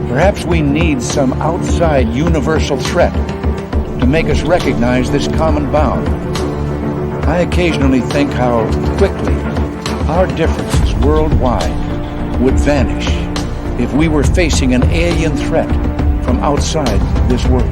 Perhaps we need some outside universal threat to make us recognize this common bound. I occasionally think how quickly our differences worldwide would vanish if we were facing an alien threat from outside this world.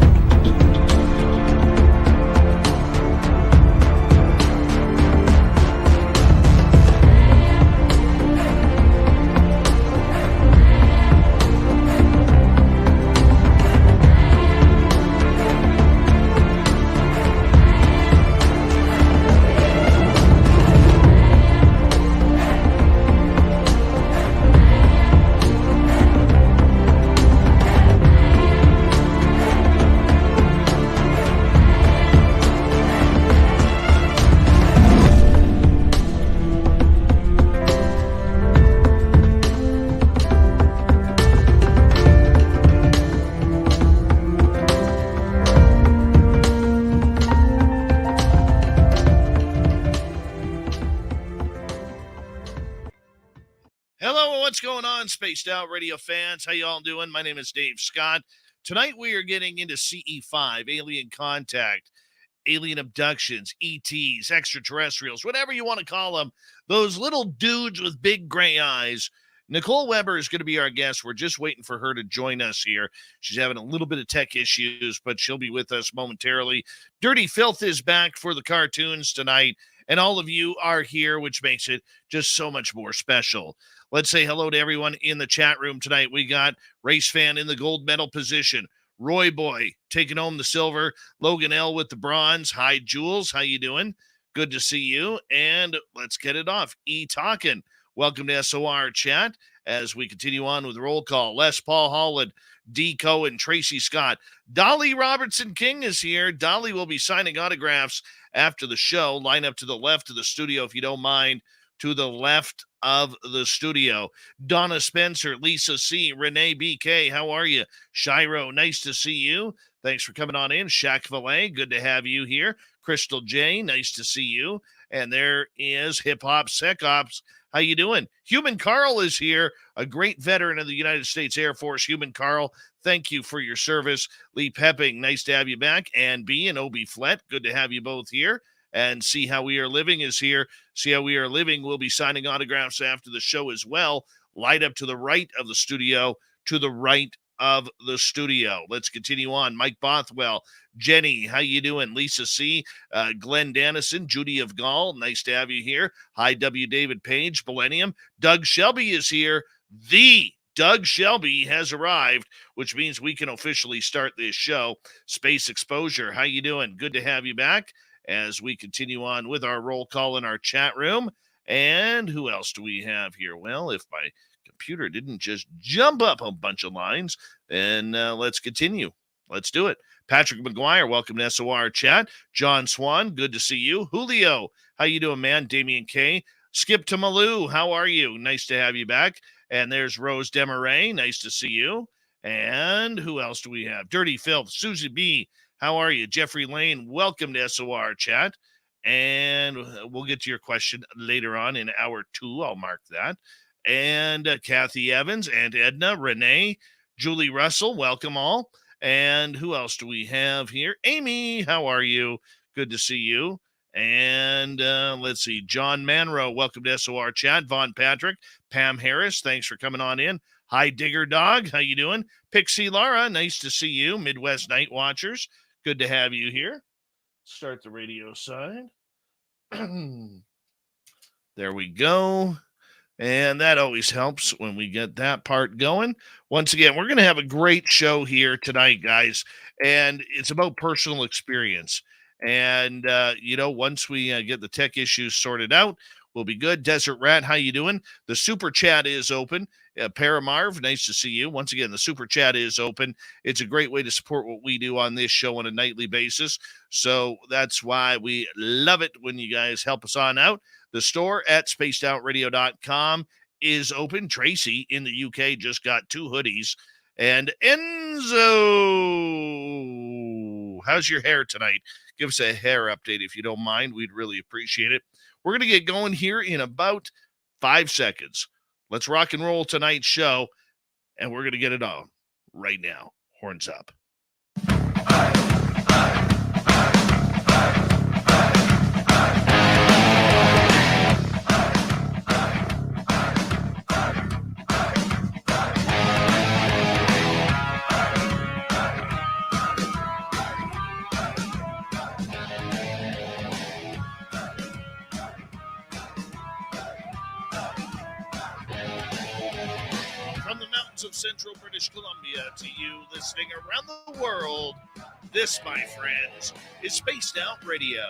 What's going on, Spaced Out Radio fans? How you all doing? My name is Dave Scott. Tonight we are getting into CE5, alien contact, alien abductions, ETs, extraterrestrials, whatever you want to call them, those little dudes with big gray eyes. Nicole Weber is going to be our guest. We're just waiting for her to join us here. She's having a little bit of tech issues, but she'll be with us momentarily. Dirty Fylth is back for the cartoons tonight, and all of you are here, which makes it just so much more special. Let's say hello to everyone in the chat room tonight. We got Race Fan in the gold medal position. Roy Boy taking home the silver. Logan L with the bronze. Hi, Jules. How you doing? Good to see you. And let's get it off. Talkin'. Welcome to SOR chat as we continue on with roll call. Les Paul Holland, D. Cohen, Tracy Scott. Dolly Robertson King is here. Dolly will be signing autographs after the show. Line up to the left of the studio if you don't mind. To the left of the studio. Donna Spencer, Lisa C, Renee BK, how are you? Shiro, nice to see you. Thanks for coming on in. Shaq Valet, good to have you here. Crystal J, nice to see you. And there is Hip Hop Sec Ops. How you doing? Human Carl is here, a great veteran of the United States Air Force. Human Carl, thank you for your service. Lee Pepping, nice to have you back. And B and Obi Flett, good to have you both here. And See How We Are Living is here. See How We Are Living will be signing autographs after the show as well. Light up to the right of the studio, to the right of the studio. Let's continue on. Mike Bothwell, Jenny, how you doing? Lisa C, Glenn Dannison, Judy of Gall, nice to have you here. Hi, W. David Page, Millennium. Doug Shelby is here. The Doug Shelby has arrived, which means we can officially start this show. Space Exposure, how you doing? Good to have you back as we continue on with our roll call in our chat room. And who else do we have here? Well, if my computer didn't just jump up a bunch of lines, then let's continue. Let's do it. Patrick McGuire, welcome to SOR chat. John Swan, good to see you. Julio, how you doing, man? Damian K. Skip to Malou, how are you? Nice to have you back. And there's Rose Demaray, nice to see you. And who else do we have? Dirty Filth, Susie B., how are you? Jeffrey Lane, welcome to SOR chat. And we'll get to your question later on in hour 2. I'll mark that. And Kathy Evans, and Edna, Renee, Julie Russell, welcome all. And who else do we have here? Amy, how are you? Good to see you. And let's see, John Manro, welcome to SOR chat. Vaughn Patrick, Pam Harris, thanks for coming on in. Hi, Digger Dog, how you doing? Pixie Laura, nice to see you. Midwest Night Watchers, good to have you here. Start the radio side. There we go. And that always helps when we get that part going. Once again, we're going to have a great show here tonight, guys. And it's about personal experience. And, once we get the tech issues sorted out, we'll be good. Desert Rat, how you doing? The super chat is open. Paramarv, nice to see you. Once again, the super chat is open. It's a great way to support what we do on this show on a nightly basis. So that's why we love it when you guys help us on out. The store at spacedoutradio.com is open. Tracy in the UK just got 2 hoodies. And Enzo, how's your hair tonight? give us a hair update if you don't mind. We'd really appreciate it. We're going to get going here in about 5 seconds. Let's rock and roll tonight's show, and we're going to get it on right now. Horns up. Of central British Columbia to you listening around the world, this, my friends, is Spaced Out Radio.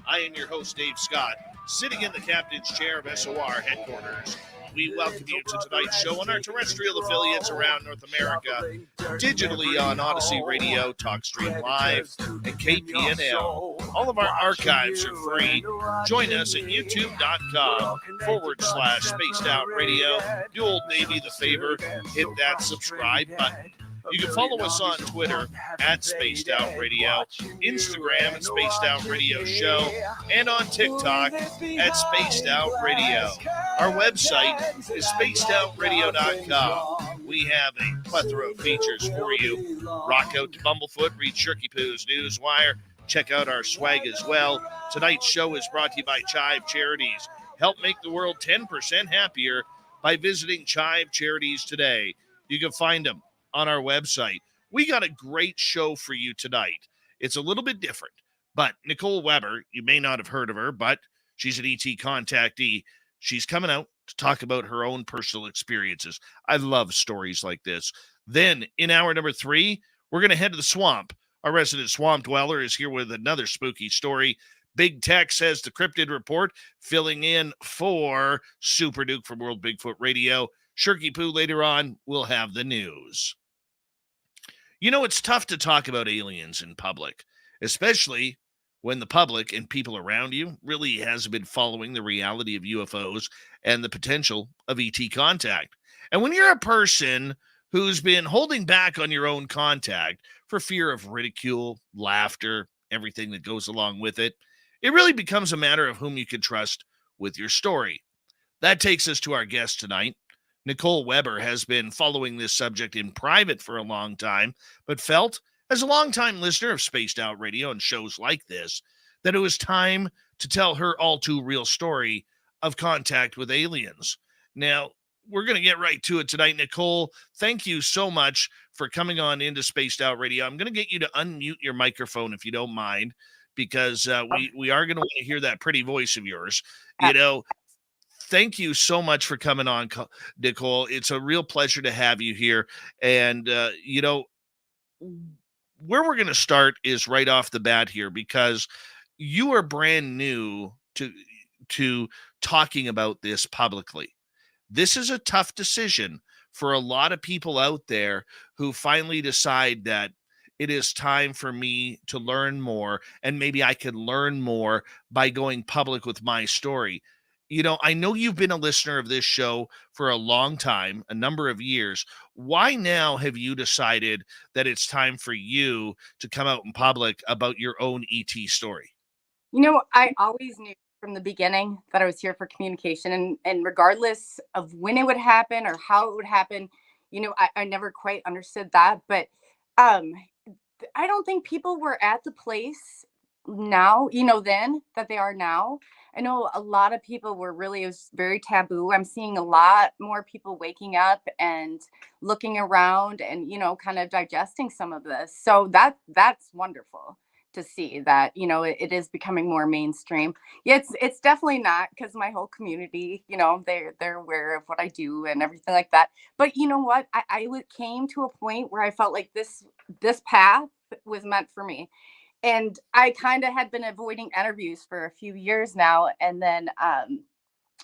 I am your host, Dave Scott, sitting in the captain's chair of SOR headquarters. We welcome you to tonight's show on our terrestrial affiliates around North America, digitally on Odyssey Radio, TalkStream Live, and KPNL. All of our archives are free. Join us at youtube.com/Spaced Out Radio. Do old Navy the favor, hit that subscribe button. You can follow us on Twitter at Spaced Out Radio, Instagram at Spaced Out Radio Show, and on TikTok at Spaced Out Radio. Our website is spacedoutradio.com. We have a plethora of features for you. Rock out to Bumblefoot, read Shirky Poo's Newswire, check out our swag as well. Tonight's show is brought to you by CHIVE Charities. Help make the world 10% happier by visiting CHIVE Charities today. You can find them on our website. We got a great show for you tonight. It's a little bit different, but Nicole Weber, you may not have heard of her, but she's an ET contactee. She's coming out to talk about her own personal experiences. I love stories like this. Then in hour number 3, we're going to head to the swamp. Our resident swamp dweller is here with another spooky story. Big Tech says the Cryptid report, filling in for Super Duke from World Bigfoot Radio. Shirky Poo later on will have the news. You know, it's tough to talk about aliens in public, especially when the public and people around you really hasn't been following the reality of UFOs and the potential of ET contact. And when you're a person who's been holding back on your own contact for fear of ridicule, laughter, everything that goes along with it, it really becomes a matter of whom you can trust with your story. That takes us to our guest tonight. Nicole Weber has been following this subject in private for a long time, but felt, as a longtime listener of Spaced Out Radio and shows like this, that it was time to tell her all too real story of contact with aliens. Now, we're going to get right to it tonight. Nicole, thank you so much for coming on into Spaced Out Radio. I'm going to get you to unmute your microphone if you don't mind, because we are going to want to hear that pretty voice of yours. You know, thank you so much for coming on, Nicole. It's a real pleasure to have you here. And, you know, where we're going to start is right off the bat here, because you are brand new to talking about this publicly. This is a tough decision for a lot of people out there who finally decide that it is time for me to learn more, and maybe I can learn more by going public with my story. You know, I know you've been a listener of this show for a long time, a number of years. Why now have you decided that it's time for you to come out in public about your own ET story? You know, I always knew from the beginning that I was here for communication, and regardless of when it would happen or how it would happen, you know, I never quite understood that. But I don't think people were at the place now, you know, then that they are now. I know a lot of people were really, it was very taboo. I'm seeing a lot more people waking up and looking around and, you know, kind of digesting some of this. So that's wonderful to see that, you know, it is becoming more mainstream. Yeah, it's definitely not, because my whole community, you know, they're aware of what I do and everything like that. But you know what? I came to a point where I felt like this path was meant for me. And I kind of had been avoiding interviews for a few years now. And then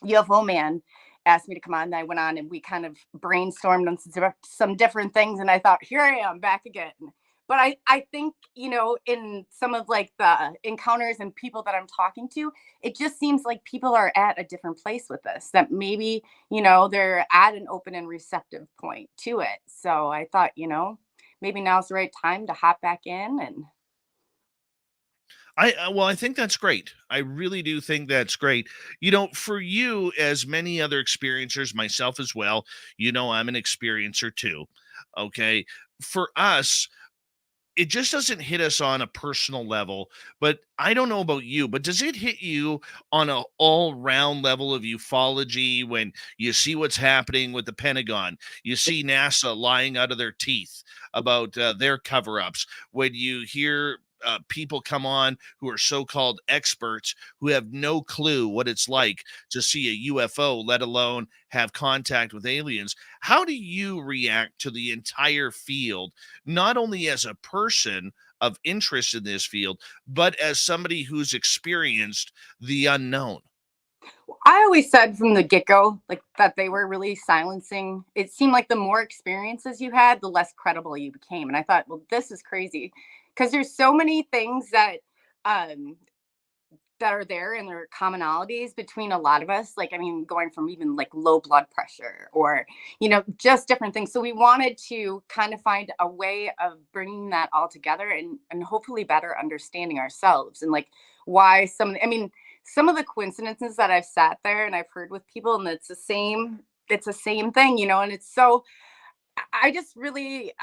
UFO Man asked me to come on, and I went on and we kind of brainstormed on some different things. And I thought, here I am back again. But I think, you know, in some of like the encounters and people that I'm talking to, it just seems like people are at a different place with this, that maybe, you know, they're at an open and receptive point to it. So I thought, you know, maybe now's the right time to hop back in. And Well, I think that's great. I really do think that's great. For you, as many other experiencers, myself as well, I'm an experiencer too. Okay. For us, it just doesn't hit us on a personal level, but I don't know about you, but does it hit you on a all-round level of ufology when you see what's happening with the Pentagon? You see NASA lying out of their teeth about their cover-ups. When you hear people come on who are so-called experts who have no clue what it's like to see a UFO, let alone have contact with aliens. How do you react to the entire field, not only as a person of interest in this field, but as somebody who's experienced the unknown? I always said from the get-go, like, that they were really silencing. It seemed like the more experiences you had, the less credible you became. And I thought, well, this is crazy because there's so many things um that are there and there are commonalities between a lot of us. Like, I mean, going from even like low blood pressure or, just different things. So we wanted to kind of find a way of bringing that all together and hopefully better understanding ourselves and like why some of the coincidences that I've sat there and I've heard with people and it's the same thing, and it's so I just really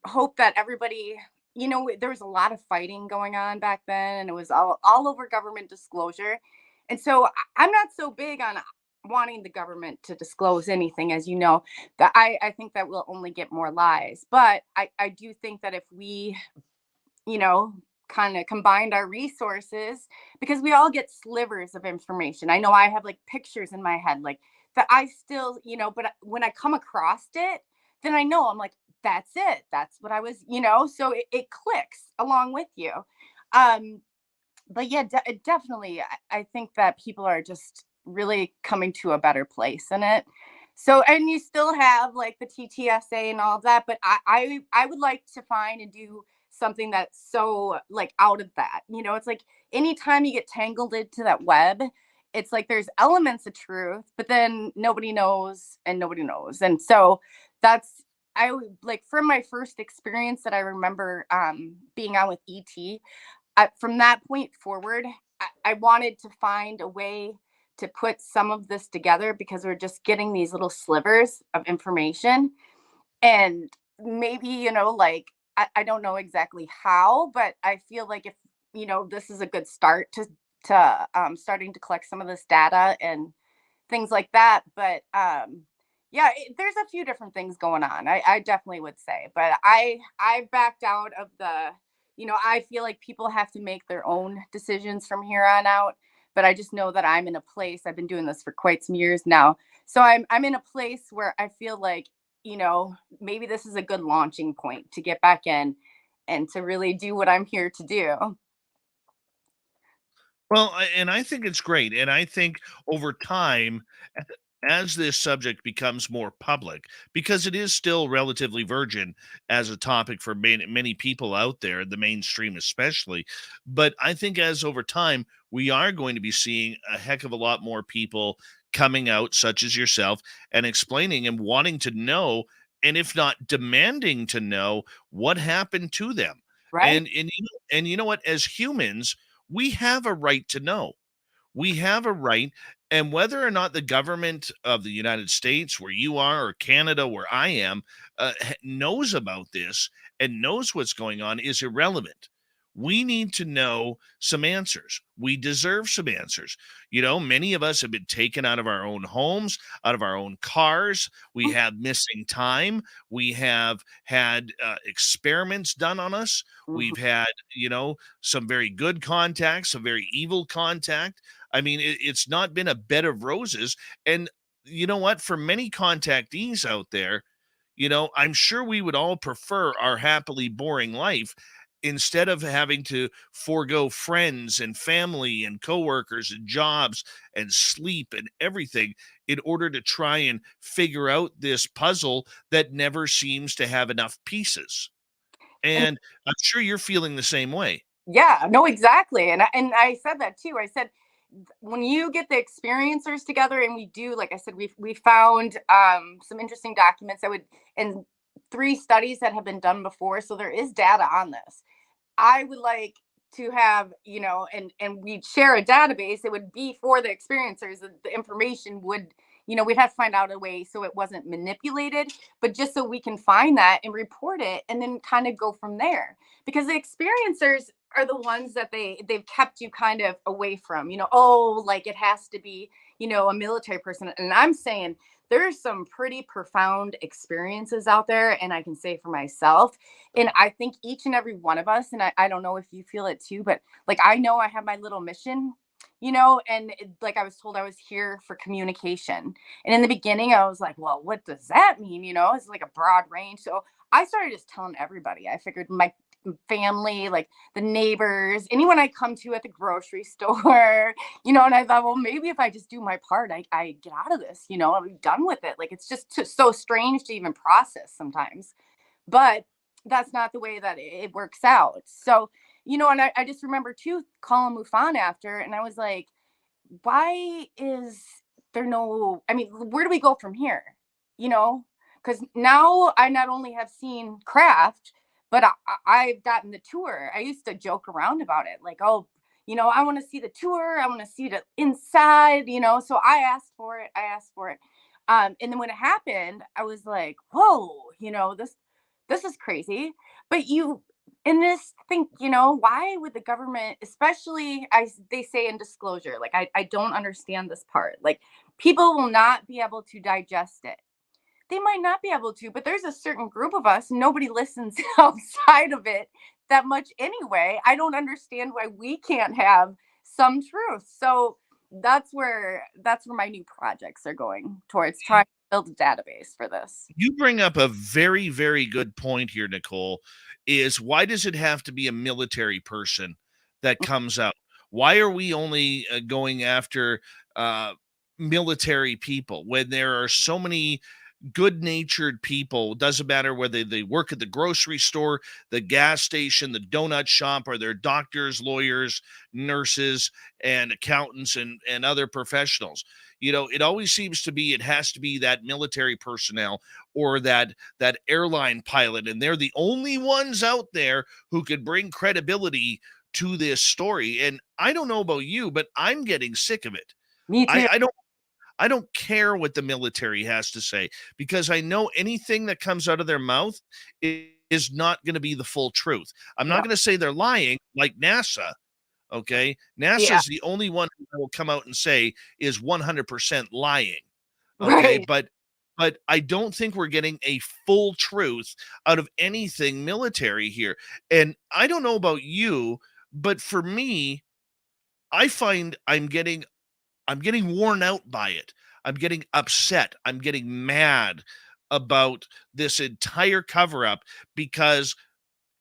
hope that everybody, there was a lot of fighting going on back then, and it was all over government disclosure. And so I'm not so big on wanting the government to disclose anything, as you know, that I think that we'll only get more lies. But I do think that if we, you know, kind of combined our resources, because we all get slivers of information. I know I have like pictures in my head, like that I still, but when I come across it, then I know I'm like, that's it. That's what I was, so it clicks along with you. Um, but yeah, definitely, I think that people are just really coming to a better place in it. So, and you still have like the TTSA and all of that, but I would like to find and do something that's so like out of that. It's like anytime you get tangled into that web, it's like there's elements of truth, but then nobody knows and nobody knows. And so that's like from my first experience that I remember being on with ET. From that point forward, I wanted to find a way to put some of this together because we're just getting these little slivers of information. And maybe, like, I don't know exactly how, but I feel like if, this is a good start to starting to collect some of this data and things like that. But yeah, there's a few different things going on. I definitely would say, but I backed out of I feel like people have to make their own decisions from here on out. But I just know that I'm in a place. I've been doing this for quite some years now, so I'm in a place where I feel like maybe this is a good launching point to get back in and to really do what I'm here to do. Well, and I think it's great. And I think over time, as this subject becomes more public, because it is still relatively virgin as a topic for many people out there, the mainstream especially. But I think as over time, we are going to be seeing a heck of a lot more people coming out, such as yourself, and explaining and wanting to know, and if not demanding to know, what happened to them. Right. And you know what? As humans, we have a right to know. We have a right, and whether or not the government of the United States, where you are, or Canada, where I am, knows about this and knows what's going on is irrelevant. We need to know some answers. We deserve some answers. Many of us have been taken out of our own homes, out of our own cars. We have missing time. We have had experiments done on us. Mhm. We've had, some very good contact, some very evil contact. I mean, it's not been a bed of roses. And you know what? For many contactees out there, I'm sure we would all prefer our happily boring life instead of having to forego friends and family and coworkers and jobs and sleep and everything in order to try and figure out this puzzle that never seems to have enough pieces. And And I'm sure you're feeling the same way. yeah, no, exactly. And I said that too. I said when you get the experiencers together and we do, like I said, we found some interesting documents that would and 3 studies that have been done before. So there is data on this. I would like to have, you know, and we'd share a database, it would be for the experiencers. The information would, you know, we'd have to find out a way so it wasn't manipulated, but just so we can find that and report it and then kind of go from there. Because the experiencers are the ones that they've kept you kind of away from, you know, oh, like it has to be, you know, a military person. And I'm saying there's some pretty profound experiences out there. And I can say for myself, and I think each and every one of us, and I don't know if you feel it too, but like, I know I have my little mission, you know, and like I was told I was here for communication. And in the beginning, I was like, well, what does that mean? You know, it's like a broad range. So I started just telling everybody. I figured my family, like the neighbors, anyone I come to at the grocery store, you know, and I thought, well, maybe if I just do my part, I get out of this, you know, I'm done with it. Like, it's just so strange to even process sometimes, but that's not the way that it works out. So, you know, and I just remember too, calling MUFON after, and I was like, why is there no, I mean, where do we go from here? You know, because now I not only have seen craft, but I've gotten the tour. I used to joke around about it, like, oh, you know, I want to see the tour. I want to see the inside, you know. So I asked for it. And then when it happened, I was like, whoa, you know, this is crazy. But you in this think, you know, why would the government, especially they say in disclosure, like I don't understand this part. Like, people will not be able to digest it. They might not be able to, but there's a certain group of us, nobody listens outside of it that much anyway. I don't understand why we can't have some truth. So that's where my new projects are going towards, trying to build a database for this. You bring up a very, very good point here, Nicole, is why does it have to be a military person that comes out? Why are we only going after military people when there are so many good-natured people? Doesn't matter whether they work at the grocery store, the gas station, the donut shop, or they're doctors, lawyers, nurses, and accountants, and other professionals. You know, it always seems to be, it has to be that military personnel or that airline pilot, and they're the only ones out there who could bring credibility to this story. And I don't know about you, but I'm getting sick of it. Me too. I don't care what the military has to say, because I know anything that comes out of their mouth is not going to be the full truth. I'm not Yeah. going to say they're lying like NASA. Okay. NASA Yeah. is the only one who will come out and say is 100% lying. Okay. Right. But I don't think we're getting a full truth out of anything military here. And I don't know about you, but for me, I find I'm getting worn out by it. I'm getting upset. I'm getting mad about this entire cover up, because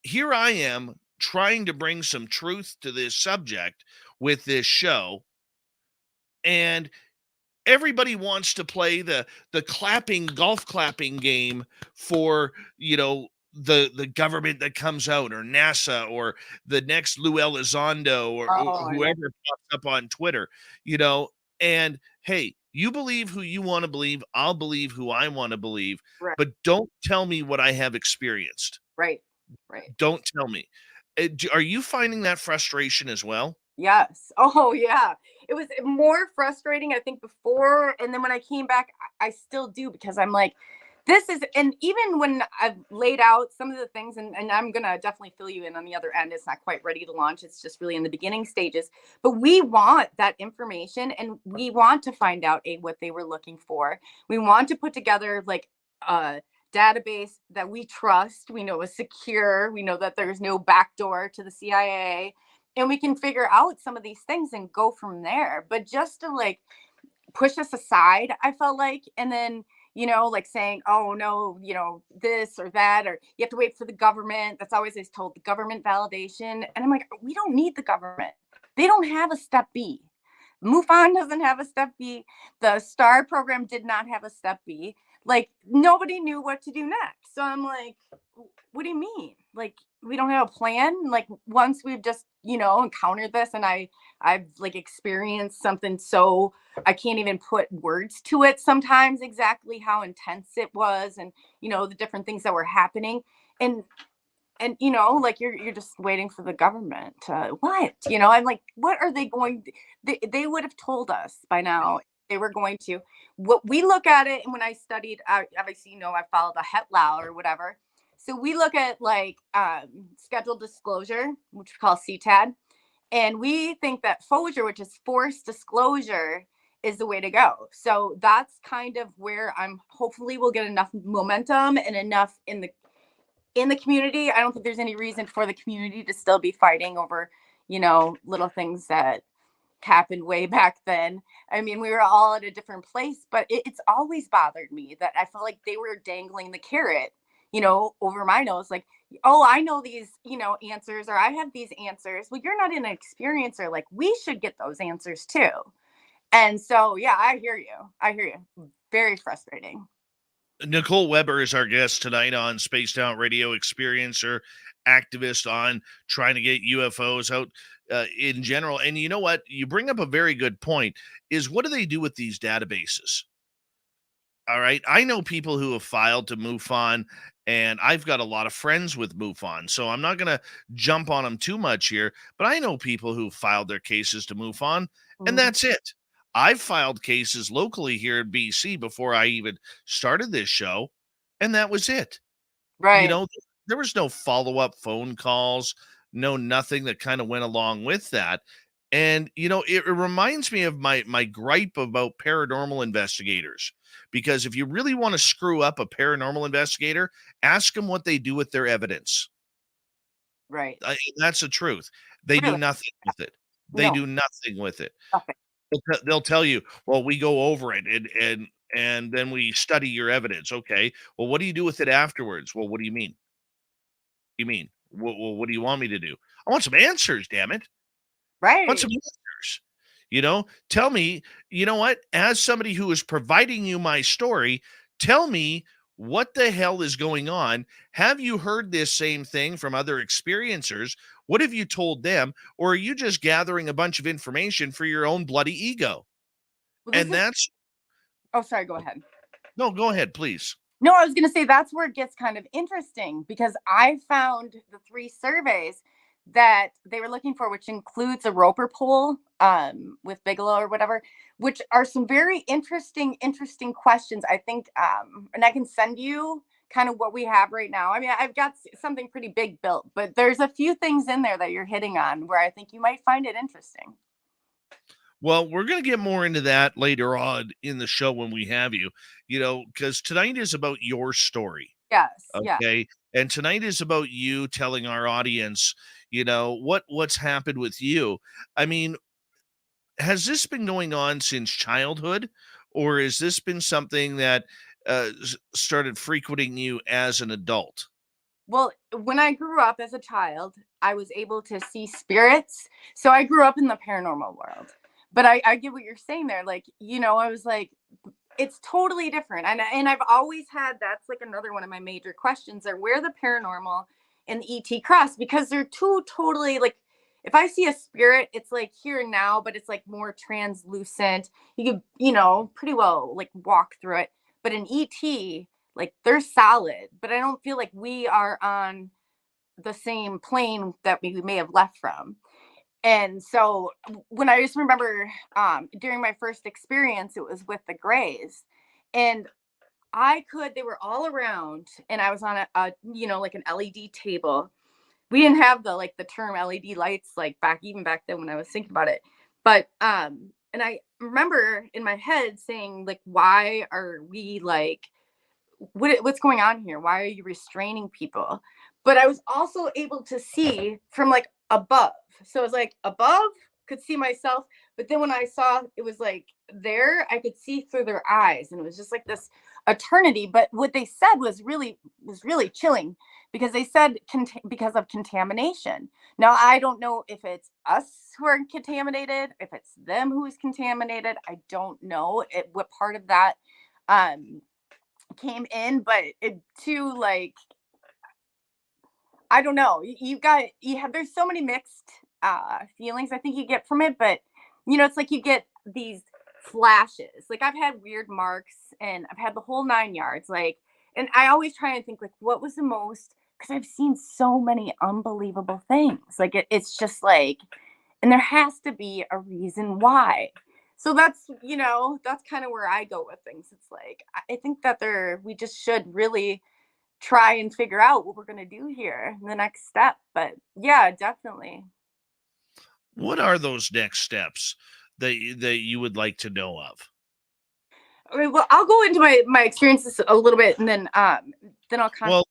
here I am trying to bring some truth to this subject with this show, and everybody wants to play the clapping golf clapping game for, you know, the government that comes out, or NASA, or the next Lou Elizondo, or Oh, yeah. whoever pops up on Twitter, you know. And hey, you believe who you want to believe, I'll believe who I want to believe, Right. but don't tell me what I have experienced. Right. Right. Don't tell me. Are you finding that frustration as well? Yes. Oh, yeah. It was more frustrating, I think, before. And then when I came back, I still do, because I'm like, this is, and even when I've laid out some of the things, and I'm going to definitely fill you in on the other end, it's not quite ready to launch. It's just really in the beginning stages. But we want that information, and we want to find out what they were looking for. We want to put together like a database that we trust, we know is secure, we know that there's no backdoor to the CIA, and we can figure out some of these things and go from there. But just to like push us aside, I felt like, and then, you know, like saying, oh no, you know, this or that, or you have to wait for the government. That's always told, the government validation. And I'm like, we don't need the government. They don't have a step B. MUFON doesn't have a step B. The STAR program did not have a step B. Like, nobody knew what to do next. So I'm like, what do you mean? Like, we don't have a plan? Like, once we've just, you know, encountered this, and I've like experienced something, so I can't even put words to it sometimes, exactly how intense it was, and, you know, the different things that were happening. And And like you're just waiting for the government to what? I'm like, what are they going they would have told us by now. They were going to. What we look at it, and when I studied, obviously, I followed the HETLAU or whatever. So we look at like scheduled disclosure, which we call CTAD, and we think that FOSUR, which is forced disclosure, is the way to go. So that's kind of where I'm hopefully we'll get enough momentum and enough in the community. I don't think there's any reason for the community to still be fighting over, little things that happened way back then. I mean, we were all at a different place, but it's always bothered me that I felt like they were dangling the carrot, over my nose. Like, oh, I know these, answers, or I have these answers. Well, you're not an experiencer. Like, we should get those answers too. And so, yeah, I hear you. Very frustrating. Nicole Weber is our guest tonight on Spaced Out Radio, experiencer, activist on trying to get UFOs out in general. And you know what? You bring up a very good point, is what do they do with these databases? All right. I know people who have filed to MUFON, and I've got a lot of friends with MUFON, so I'm not going to jump on them too much here, but I know people who filed their cases to MUFON, and that's it. I've filed cases locally here in BC before I even started this show, and that was it. Right. There was no follow-up phone calls, no nothing that kind of went along with that. And, it reminds me of my gripe about paranormal investigators, because if you really want to screw up a paranormal investigator, ask them what they do with their evidence. Right. That's the truth. They do nothing with it. They do nothing with it. Nothing. They'll tell you, well, we go over it and then we study your evidence. Okay. Well, what do you do with it afterwards? Well, what do you mean? Well, what do you want me to do? I want some answers, damn it. Right. I want some answers. Tell me, what? As somebody who is providing you my story, tell me what the hell is going on. Have you heard this same thing from other experiencers? What have you told them? Or are you just gathering a bunch of information for your own bloody ego? Well, And that's... Oh, sorry. Go ahead. No, go ahead, please. No, I was going to say that's where it gets kind of interesting, because I found the 3 surveys that they were looking for, which includes a Roper poll with Bigelow or whatever, which are some very interesting questions. I think, and I can send you kind of what we have right now. I mean, I've got something pretty big built, but there's a few things in there that you're hitting on where I think you might find it interesting. Well, we're going to get more into that later on in the show when we have you, because tonight is about your story. Yes. Okay. Yeah. And tonight is about you telling our audience, what's happened with you. I mean, has this been going on since childhood, or has this been something that started frequenting you as an adult? Well, when I grew up as a child, I was able to see spirits. So I grew up in the paranormal world. But I get what you're saying there. Like, I was like, it's totally different. And I've always had, that's like another one of my major questions, are where the paranormal and the ET cross, because they're two totally, like, if I see a spirit, it's like here and now, but it's like more translucent. You could, pretty well like walk through it. But an ET, like, they're solid, but I don't feel like we are on the same plane that we may have left from. And so when I just remember during my first experience, it was with the Greys, and they were all around, and I was on a like an LED table. We didn't have the term LED lights like back then when I was thinking about it. But and I remember in my head saying, like, why are we like, what's going on here? Why are you restraining people? But I was also able to see from like above. So it was like above, could see myself. But then when I saw it was like there, I could see through their eyes. And it was just like this eternity. But what they said was really chilling, because they said because of contamination. Now, I don't know if it's us who are contaminated, if it's them who is contaminated. I don't know what part of that came in, but it too, like, I don't know. There's so many mixed feelings I think you get from it, but it's like you get these flashes. Like, I've had weird marks and I've had the whole 9 yards. Like, and I always try and think, like, what was the most because I've seen so many unbelievable things. Like it's just like, and there has to be a reason why. So that's, that's kind of where I go with things. It's like, I think that we just should really try and figure out what we're going to do here, the next step. But yeah, definitely. What are those next steps that you would like to know of? Okay, well, I'll go into my experiences a little bit, and then I'll kind Well,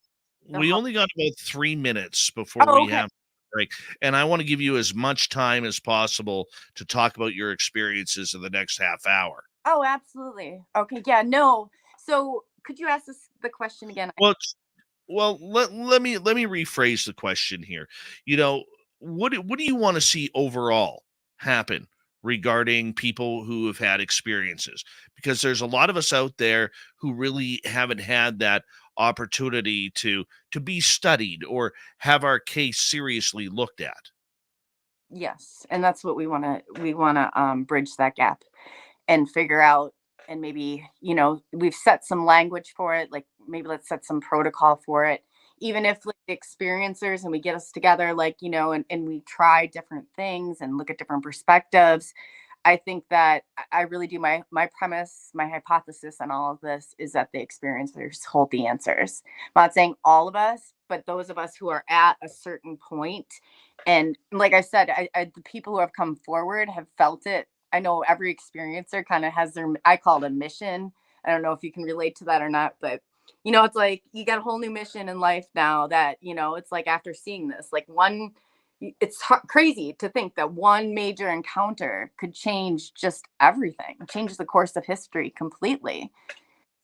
of we help. only got about 3 minutes before Oh, we okay. have a break, and I want to give you as much time as possible to talk about your experiences in the next half hour. Oh, absolutely. Okay, yeah, no. So could you ask us the question again? Well, let me rephrase the question here. You know, what do you want to see overall happen regarding people who have had experiences? Because there's a lot of us out there who really haven't had that opportunity to be studied or have our case seriously looked at. Yes, and that's what we want to bridge that gap and figure out, and maybe, we've set some language for it, like maybe let's set some protocol for it, even if like the experiencers and we get us together, like, and we try different things and look at different perspectives. I think that I really do. My premise, my hypothesis on all of this is that the experiencers hold the answers. I'm not saying all of us, but those of us who are at a certain point. And like I said, the people who have come forward have felt it. I know every experiencer kind of has I call it a mission. I don't know if you can relate to that or not, but it's like you got a whole new mission in life now that, it's like after seeing this, like it's crazy to think that one major encounter could change just everything, change the course of history completely.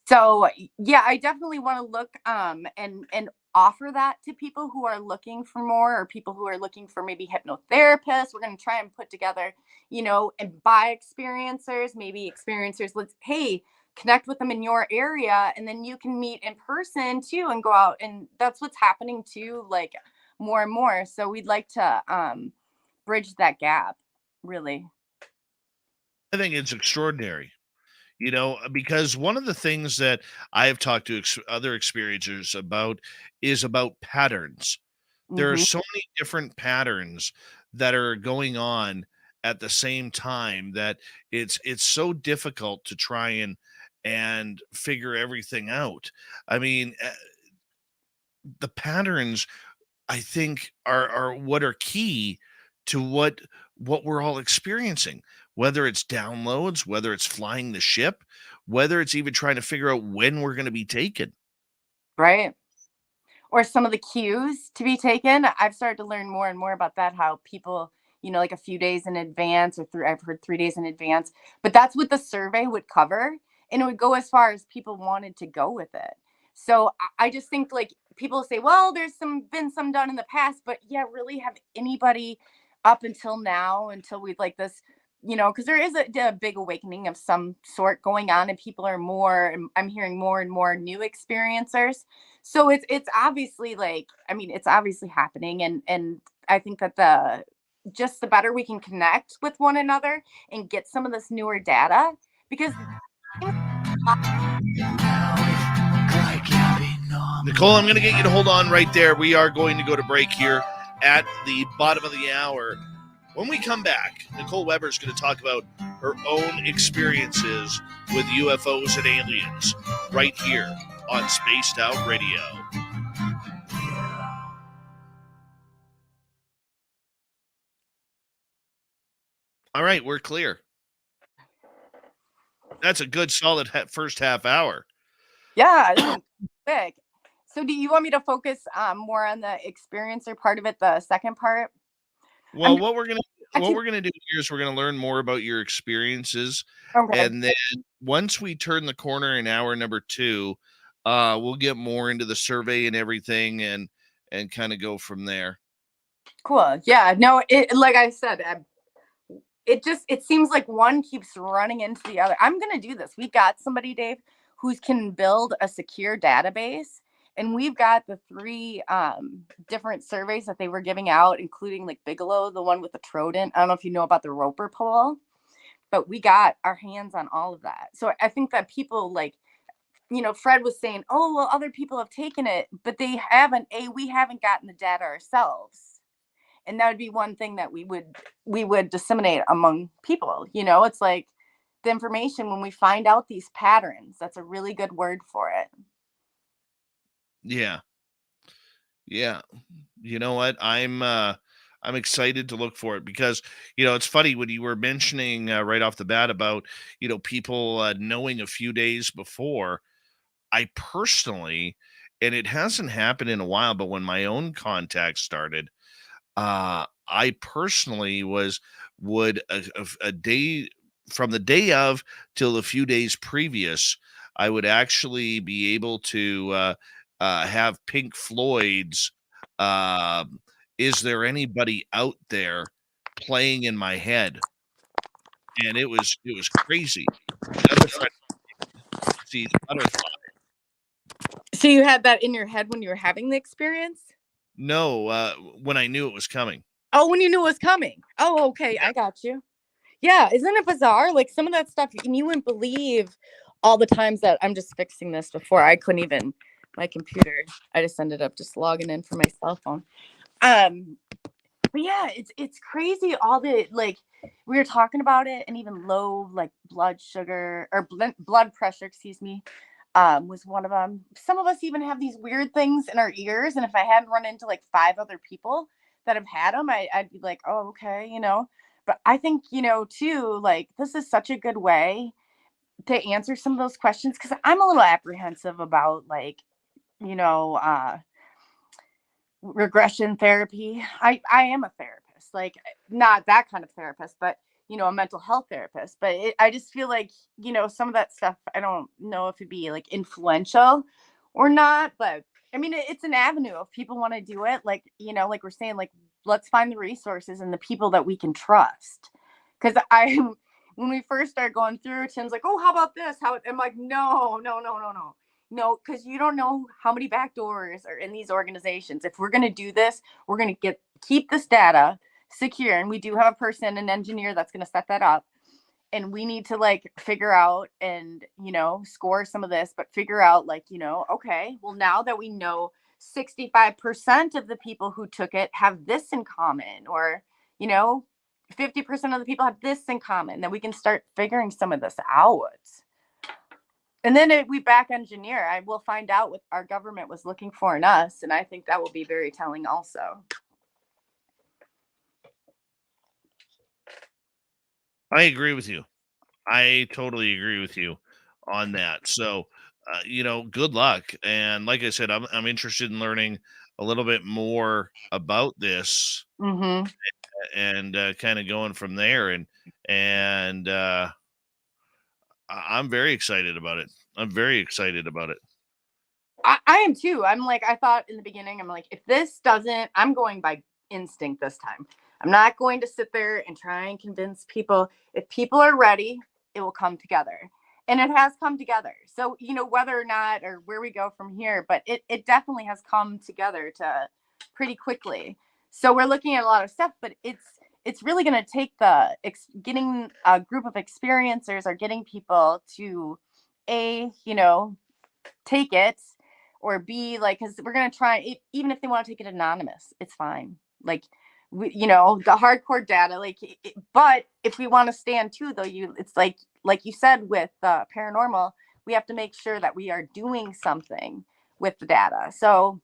So yeah, I definitely want to look and offer that to people who are looking for more, or people who are looking for maybe hypnotherapists. We're going to try and put together, and by experiencers, maybe experiencers, hey, connect with them in your area, and then you can meet in person too and go out. And that's what's happening too, like more and more. So we'd like to bridge that gap, really. I think it's extraordinary. Because one of the things that I have talked to other experiencers about is about patterns. There are Hmm. so many different patterns that are going on at the same time that it's so difficult to try and figure everything out. I mean, the patterns I think are what are key to what we're all experiencing, whether it's downloads, whether it's flying the ship, whether it's even trying to figure out when we're going to be taken. Right. Or some of the cues to be taken. I've started to learn more and more about that, how people, like a few days in advance, or I've heard 3 days in advance, but that's what the survey would cover. And it would go as far as people wanted to go with it. So I just think, like, people say, well, there's been some done in the past, but yeah, really, have anybody up until now, until we've like this, because there is a big awakening of some sort going on, and people are more, I'm hearing more and more new experiencers. So it's obviously, like, I mean, it's obviously happening, and I think that the better we can connect with one another and get some of this newer data, because Nicole, I'm going to get you to hold on right there. We are going to go to break here at the bottom of the hour. When we come back, Nicole Weber is going to talk about her own experiences with UFOs and aliens right here on Spaced Out Radio. All right, we're clear. That's a good solid first half hour. yeah, this is big. So do you want me to focus more on the experiencer part of it, the second part? I'm Well, what actually we're gonna do here is we're gonna learn more about your experiences, okay. and then once we turn the corner in hour number two, we'll get more into the survey and everything, and kind of go from there. Cool. Yeah. No, like I said, it seems like one keeps running into the other. I'm gonna do this. We got somebody, Dave, who can build a secure database, and we've got the three different surveys that they were giving out, including like Bigelow, the one with the trodent. I don't know if you know about the roper poll, but we got our hands on all of that. So I think that people, like, Fred was saying, oh, well, other people have taken it, but we haven't gotten the data ourselves. And that would be one thing that we would disseminate among people. It's like the information, when we find out these patterns, that's a really good word for it. Yeah. Yeah. You know what? I'm excited to look for it because, it's funny when you were mentioning right off the bat about, people knowing a few days before. I personally, and it hasn't happened in a while, but when my own contact started, I personally would a day from the day of till a few days previous, I would actually be able to have Pink Floyd's "Is There Anybody Out There" playing in my head, and it was crazy. Another friend, see, So you had that in your head when you were having the experience? no, when I knew it was coming. Oh, when you knew it was coming. Oh, okay. I got you. Yeah. Isn't it bizarre? Like some of that stuff, and you wouldn't believe all the times that I'm just fixing this before I couldn't even, my computer, I just ended up just logging in for my cell phone. But yeah, it's crazy. All the, like, we were talking about it, and even low, like, blood sugar or blood pressure, excuse me, was one of them. Some of us even have these weird things in our ears, and if I hadn't run into like 5 other people that have had them, I'd be like, oh, okay, But I think, too, like, this is such a good way to answer some of those questions, because I'm a little apprehensive about, like, regression therapy. I am a therapist, like, not that kind of therapist, but a mental health therapist. But I just feel like, some of that stuff, I don't know if it'd be like influential or not, but I mean, it's an avenue if people want to do it. Like, like we're saying, like, let's find the resources and the people that we can trust. Because when we first started going through, Tim's like, oh, how about this? I'm like, no, because you don't know how many backdoors are in these organizations. If we're going to do this, we're going to keep this data secure. And we do have a person, an engineer, that's going to set that up. And we need to, like, figure out and, score some of this, but figure out, like, okay, well, now that we know 65% of the people who took it have this in common, or, 50% of the people have this in common, then we can start figuring some of this out. And then we back engineer. I will find out what our government was looking for in us. And I think that will be very telling also. I agree with you. I totally agree with you on that. So, good luck. And like I said, I'm interested in learning a little bit more about this, Mm-hmm. and kind of going from there. And I'm very excited about it. I'm very excited about it. I am too. I'm like, I thought in the beginning, I'm like, if this doesn't, I'm going by instinct this time. I'm not going to sit there and try and convince people. If people are ready, it will come together. And it has come together. So, whether or not, or where we go from here, but it definitely has come together to pretty quickly. So we're looking at a lot of stuff, but it's really going to take getting a group of experiencers, or getting people to take it, or B, like, because we're going to try, even if they want to take it anonymous, it's fine. Like, the hardcore data, like, but if we want to stand too, though, it's like you said with paranormal, we have to make sure that we are doing something with the data. So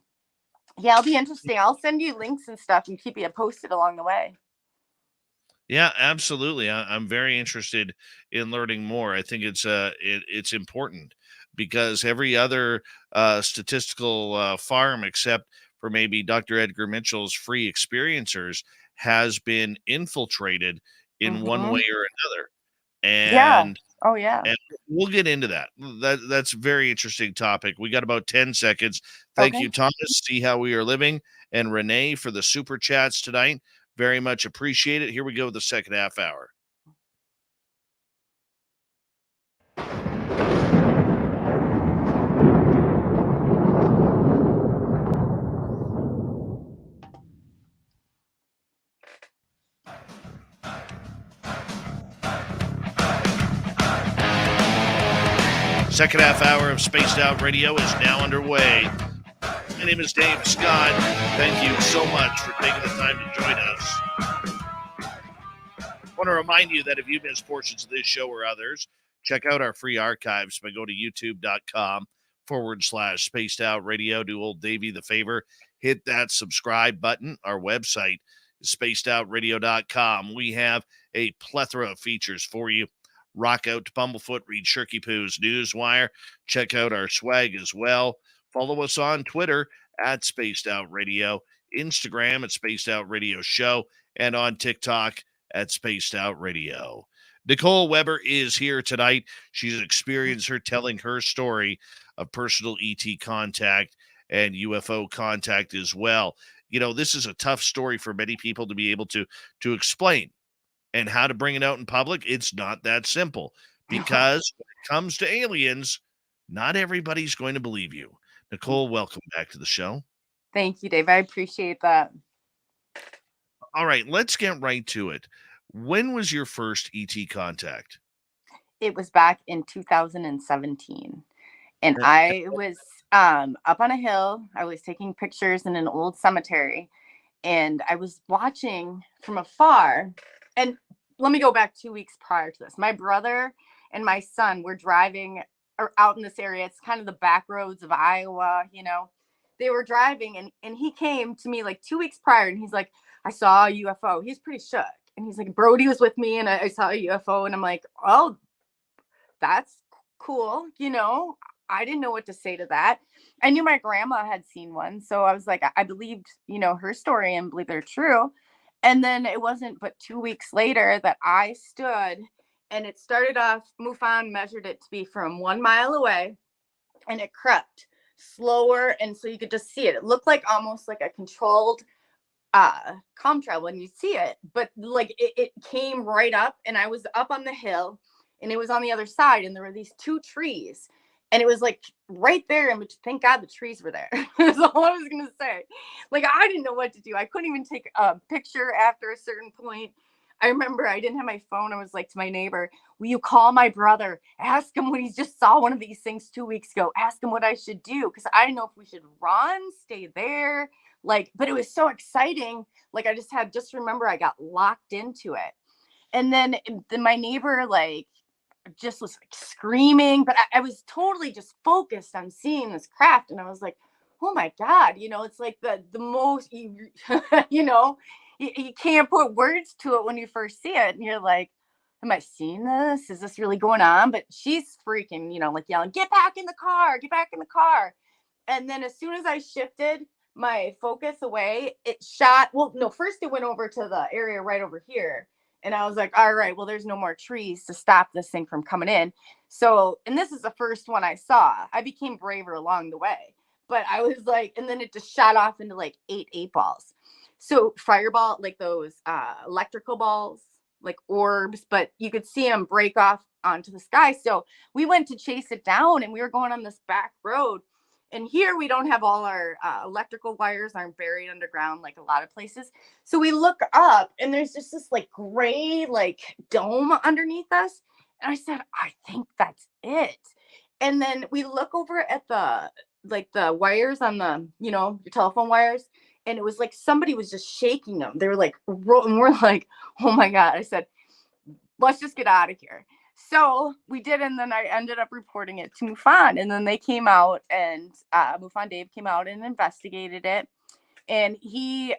yeah, it'll be interesting. I'll send you links and stuff and keep you posted along the way. Yeah, absolutely. I'm very interested in learning more. I think it's important because every other statistical farm, except for maybe Dr. Edgar Mitchell's free experiencers, has been infiltrated in one way or another. Yeah. And Oh yeah. and we'll get into that. That's a very interesting topic. We got about 10 seconds. Thank Okay. you, Thomas. See how we are living. And Renee for the super chats tonight. Very much appreciate it. Here we go with the second half hour. Second half hour of Spaced Out Radio is now underway. My name is Dave Scott. Thank you so much for taking the time to join us. I want to remind you that if you missed portions of this show or others, check out our free archives by going to youtube.com/Spaced Out Radio. Do old Davey the favor. Hit that subscribe button. Our website is spacedoutradio.com. We have a plethora of features for you. Rock out to Bumblefoot, read Shirky Poo's Newswire. Check out our swag as well. Follow us on Twitter at Spaced Out Radio, Instagram at Spaced Out Radio Show, and on TikTok at Spaced Out Radio. Nicole Weber is here tonight. She's experienced her telling her story of personal ET contact and UFO contact as well. You know, this is a tough story for many people to be able to explain. And how to bring it out in public, it's not that simple. Because when it comes to aliens, not everybody's going to believe you. Nicole, welcome back to the show. Thank you, Dave. I appreciate that. All right, let's get right to it. When was your first ET contact? It was back in 2017. And I was up on a hill. I was taking pictures in an old cemetery. And I was watching from afar. And let me go back 2 weeks prior to this. My brother and my son were driving out in this area. It's kind of the back roads of Iowa, you know. They were driving and he came to me like 2 weeks prior and he's like, I saw a UFO. He's pretty shook. And he's like, Brody was with me and I saw a UFO. And I'm like, oh, that's cool. You know, I didn't know what to say to that. I knew my grandma had seen one. So I was like, I believed, you know, her story and believe they're true. And then it wasn't but 2 weeks later that I stood and it started off, MUFON measured it to be from 1 mile away and it crept slower. And so you could just see it. It looked like almost like a controlled contrail when you see it, but like it came right up and I was up on the hill and it was on the other side and there were these two trees and it was like right there, and thank God the trees were there. That's all I was gonna say. Like I didn't know what to do. I couldn't even take a picture after a certain point. I remember I didn't have my phone. I was like to my neighbor, will you call my brother? Ask him when he just saw one of these things 2 weeks ago. Ask him what I should do. Because I didn't know if we should run, stay there. Like, but it was so exciting. Like I just remember I got locked into it. And then my neighbor like just was like screaming, but I was totally just focused on seeing this craft. And I was like, oh my God, you know, it's like the most, you know, you can't put words to it when you first see it. And you're like, am I seeing this? Is this really going on? But she's freaking, you know, like yelling, get back in the car, get back in the car. And then as soon as I shifted my focus away, it shot. Well, no, first it went over to the area right over here. And I was like, all right, well, there's no more trees to stop this thing from coming in. So, and this is the first one I saw. I became braver along the way. But I was like, and then it just shot off into like 8 balls. So fireball, like those electrical balls, like orbs, but you could see them break off onto the sky. So we went to chase it down and we were going on this back road. And here we don't have all our electrical wires aren't buried underground like a lot of places. So we look up and there's just this like gray like dome underneath us. And I said, I think that's it. And then we look over at the wires on the, you know, your telephone wires. And it was like somebody was just shaking them. They were like, and we're like, oh my God. I said, let's just get out of here. So we did, and then I ended up reporting it to MUFON, and then they came out, and MUFON Dave came out and investigated it, and he did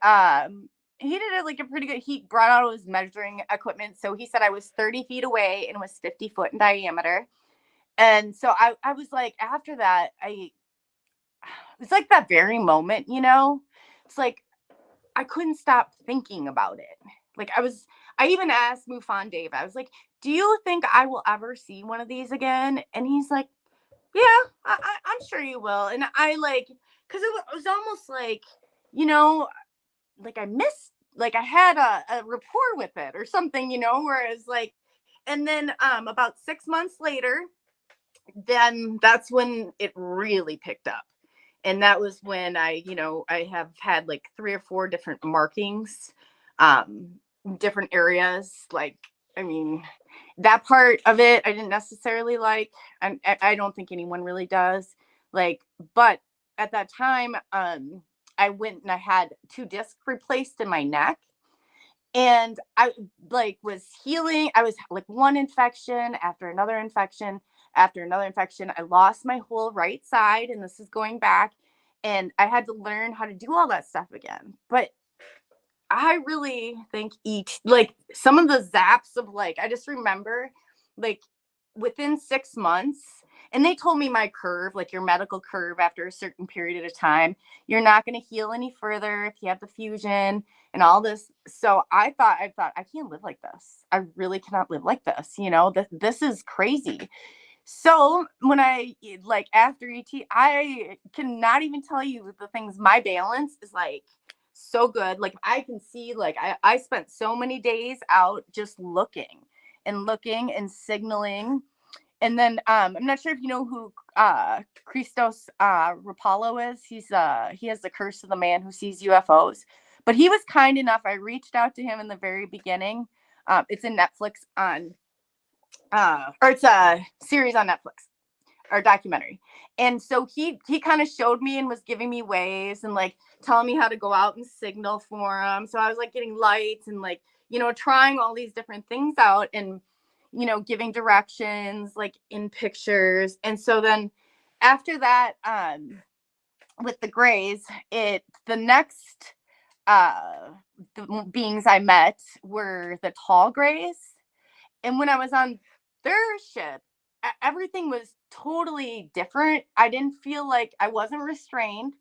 it like a pretty good. He brought out his measuring equipment, so he said I was 30 feet away and was 50 foot in diameter, and so I was like, after that, it's like that very moment, you know, it's like I couldn't stop thinking about it. Like I even asked MUFON Dave, I was like, do you think I will ever see one of these again? And he's like, yeah, I'm sure you will. And I like, because it was almost like, you know, like I missed, like I had a rapport with it or something, you know, whereas like, and then about 6 months later, then that's when it really picked up. And that was when I have had like 3 or 4 different markings, different areas, like I mean, that part of it I didn't necessarily like. And I don't think anyone really does. Like, but at that time, I went and I had 2 discs replaced in my neck. And I like was healing. I was like one infection after another infection after another infection. I lost my whole right side, and this is going back. And I had to learn how to do all that stuff again. But I really think each like some of the zaps of like I just remember like within 6 months, and they told me my curve, like your medical curve after a certain period of time, you're not going to heal any further if you have the fusion and all this. So I thought I can't live like this. I really cannot live like this. You know, this is crazy. So when I like after ET, I cannot even tell you the things. My balance is like so good. Like I can see, like I spent so many days out just looking and signaling. And then I'm not sure if you know who Christos Rapallo is. He has the curse of the man who sees UFOs. But he was kind enough. I reached out to him in the very beginning. It's in Netflix on or it's a series on Netflix or documentary. And so he kind of showed me and was giving me ways and like telling me how to go out and signal for him. So I was like getting lights and like, you know, trying all these different things out and, you know, giving directions like in pictures. And so then after that, with the grays, the next the beings I met were the tall grays. And when I was on their ship, everything was totally different. I didn't feel like I wasn't restrained.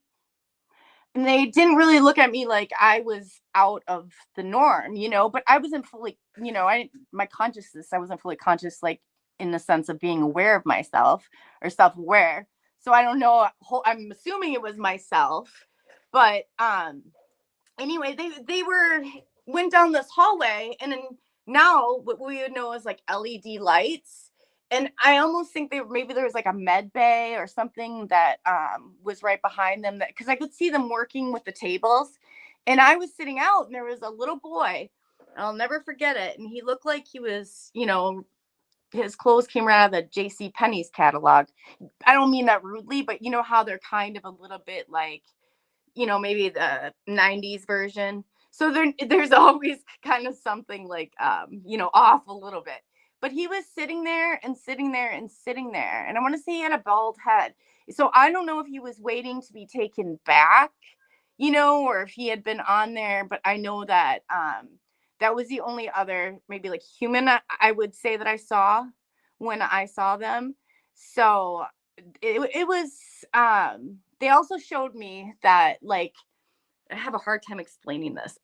And they didn't really look at me like I was out of the norm, you know, but I wasn't fully, you know, my consciousness, I wasn't fully conscious, like in the sense of being aware of myself or self-aware. So I don't know. I'm assuming it was myself, but anyway, they went down this hallway, and then now what we would know as like LED lights. And I almost think maybe there was like a med bay or something that was right behind them, that because I could see them working with the tables. And I was sitting out, and there was a little boy. I'll never forget it. And he looked like he was, you know, his clothes came right out of the J.C. Penney's catalog. I don't mean that rudely, but you know how they're kind of a little bit like, you know, maybe the 90s version. So there's always kind of something like, you know, off a little bit. But he was sitting there and sitting there and sitting there. And I want to say he had a bald head. So I don't know if he was waiting to be taken back, you know, or if he had been on there. But I know that that was the only other maybe like human I would say that I saw when I saw them. So it was they also showed me that like I have a hard time explaining this.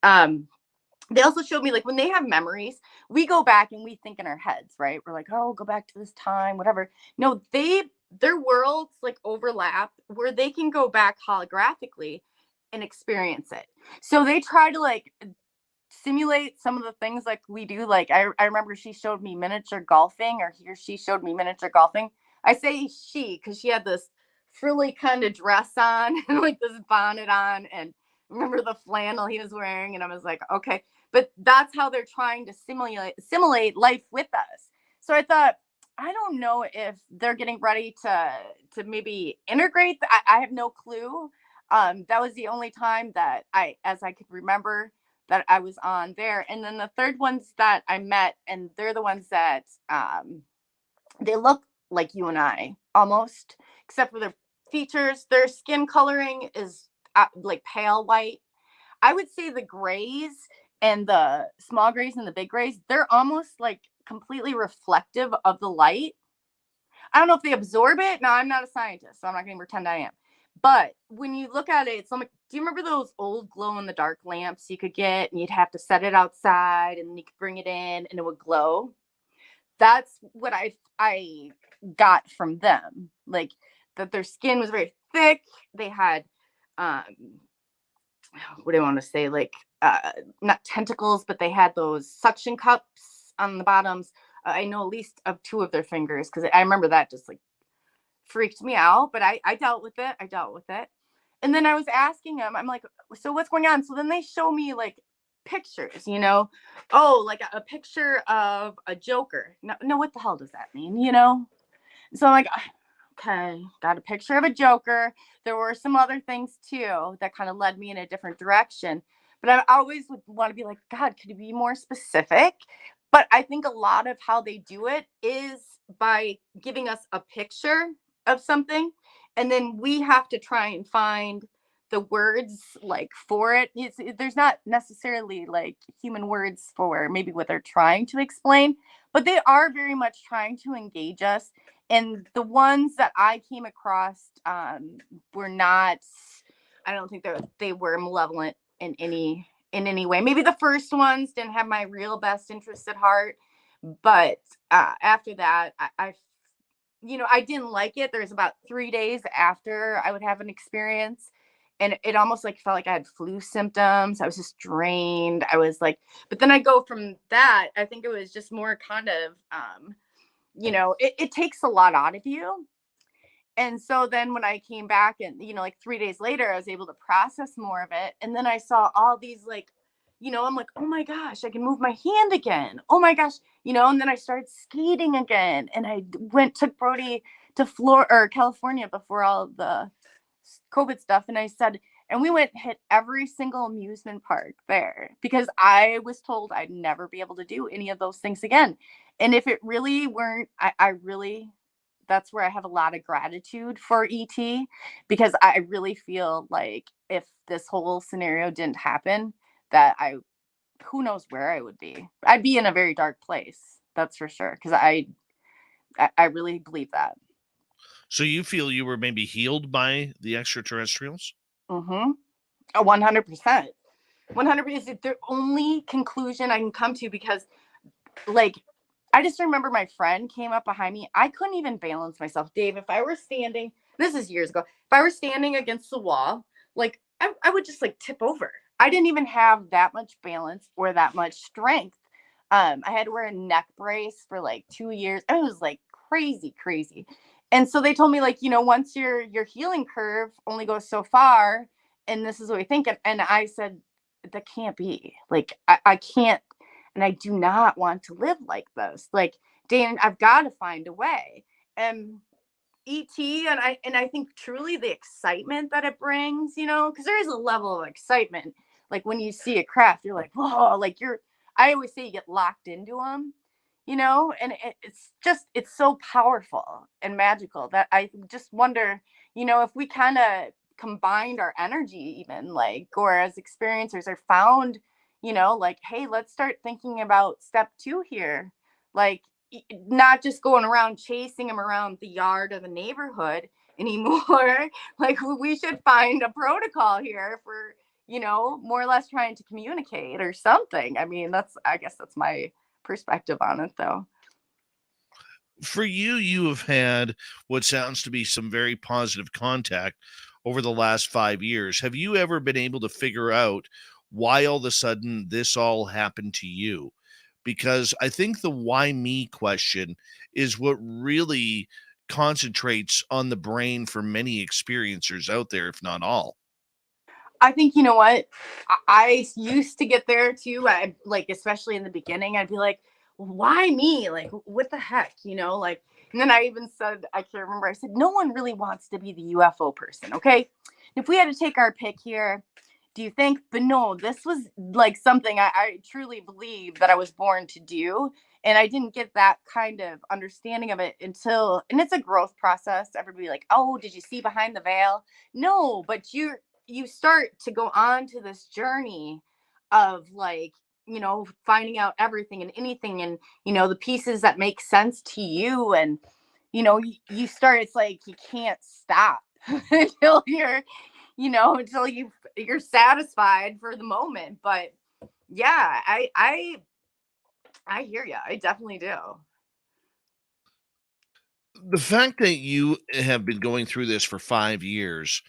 They also showed me like when they have memories, we go back and we think in our heads, right? We're like, oh, go back to this time, whatever. No, their worlds like overlap where they can go back holographically and experience it. So they try to like simulate some of the things like we do. Like I remember she showed me miniature golfing, or he or she showed me miniature golfing. I say she because she had this frilly kind of dress on and like this bonnet on, and remember the flannel he was wearing, and I was like, okay. But that's how they're trying to simulate life with us. So I thought, I don't know if they're getting ready to maybe integrate. I have no clue. That was the only time that as I could remember, that I was on there. And then the third ones that I met, and they're the ones that they look like you and I almost, except for their features. Their skin coloring is like pale white. I would say the grays and the small grays and the big grays, they're almost like completely reflective of the light. I don't know if they absorb it. Now, I'm not a scientist, so I'm not going to pretend I am. But when you look at it, it's like, do you remember those old glow in the dark lamps you could get, and you'd have to set it outside and you could bring it in and it would glow? That's what I got from them. Like that their skin was very thick. They had what do I want to say? Like not tentacles, but they had those suction cups on the bottoms. I know at least of 2 of their fingers, because I remember that just like freaked me out, but I dealt with it. And then I was asking them, I'm like, so what's going on? So then they show me like pictures, you know, oh, like a picture of a Joker. No, what the hell does that mean, you know? So I'm like, okay, got a picture of a Joker. There were some other things too that kind of led me in a different direction. But I always would want to be like, God, could you be more specific? But I think a lot of how they do it is by giving us a picture of something, and then we have to try and find the words like for it. There's not necessarily like human words for maybe what they're trying to explain, but they are very much trying to engage us. And the ones that I came across were not, I don't think they were malevolent in any way. Maybe the first ones didn't have my real best interest at heart, but after that, I you know, I didn't like it. There's about 3 days after I would have an experience, and it almost like felt like I had flu symptoms. I was just drained. I was like, but then I go from that. I think it was just more kind of, you know, it takes a lot out of you. And so then when I came back and, you know, like 3 days later, I was able to process more of it. And then I saw all these like, you know, I'm like, oh my gosh, I can move my hand again. Oh my gosh, you know, and then I started skating again. And I took Brody to Florida or California before all the COVID stuff. And I said, and we went hit every single amusement park there because I was told I'd never be able to do any of those things again. And if it really weren't, I really, that's where I have a lot of gratitude for ET, because I really feel like if this whole scenario didn't happen, that who knows where I would be. I'd be in a very dark place. That's for sure. Because I really believe that. So you feel you were maybe healed by the extraterrestrials? Mm-hmm. 100%. 100% is the only conclusion I can come to, because like I just remember my friend came up behind me. I couldn't even balance myself. Dave, if I were standing, this is years ago, if I were standing against the wall, like I would just like tip over. I didn't even have that much balance or that much strength. I had to wear a neck brace for like 2 years. It was like crazy, crazy. And so they told me, like, you know, once your healing curve only goes so far, and this is what we think. And I said, that can't be. Like, I can't, and I do not want to live like this. Like, Dan, I've got to find a way. And ET, and I think truly the excitement that it brings, you know, because there is a level of excitement. Like when you see a craft, you're like, whoa, like I always say you get locked into them, you know, and it's so powerful and magical that I just wonder, you know, if we kind of combined our energy, even like, or as experiencers are found, you know, like, hey, let's start thinking about step 2 here. Like, not just going around chasing them around the yard of the neighborhood anymore. Like, we should find a protocol here for, you know, more or less trying to communicate or something. I mean, I guess that's my perspective on it, though. For you, you have had what sounds to be some very positive contact over the last 5 years. Have you ever been able to figure out why all of a sudden this all happened to you? Because I think the why me question is what really concentrates on the brain for many experiencers out there, if not all. I think, you know what? I used to get there too. I like, especially in the beginning, I'd be like, why me? Like, what the heck? You know, like, and then I even said, I can't remember, I said, no one really wants to be the UFO person. Okay. If we had to take our pick here, do you think? But no, this was like something I truly believe that I was born to do. And I didn't get that kind of understanding of it until, and it's a growth process. Everybody like, oh, did you see behind the veil? No, but you start to go on to this journey of like, you know, finding out everything and anything, and you know, the pieces that make sense to you. And you know, you start, it's like you can't stop until you're, you know, until you're satisfied for the moment. But yeah, I hear you. I definitely do. The fact that you have been going through this for 5 years,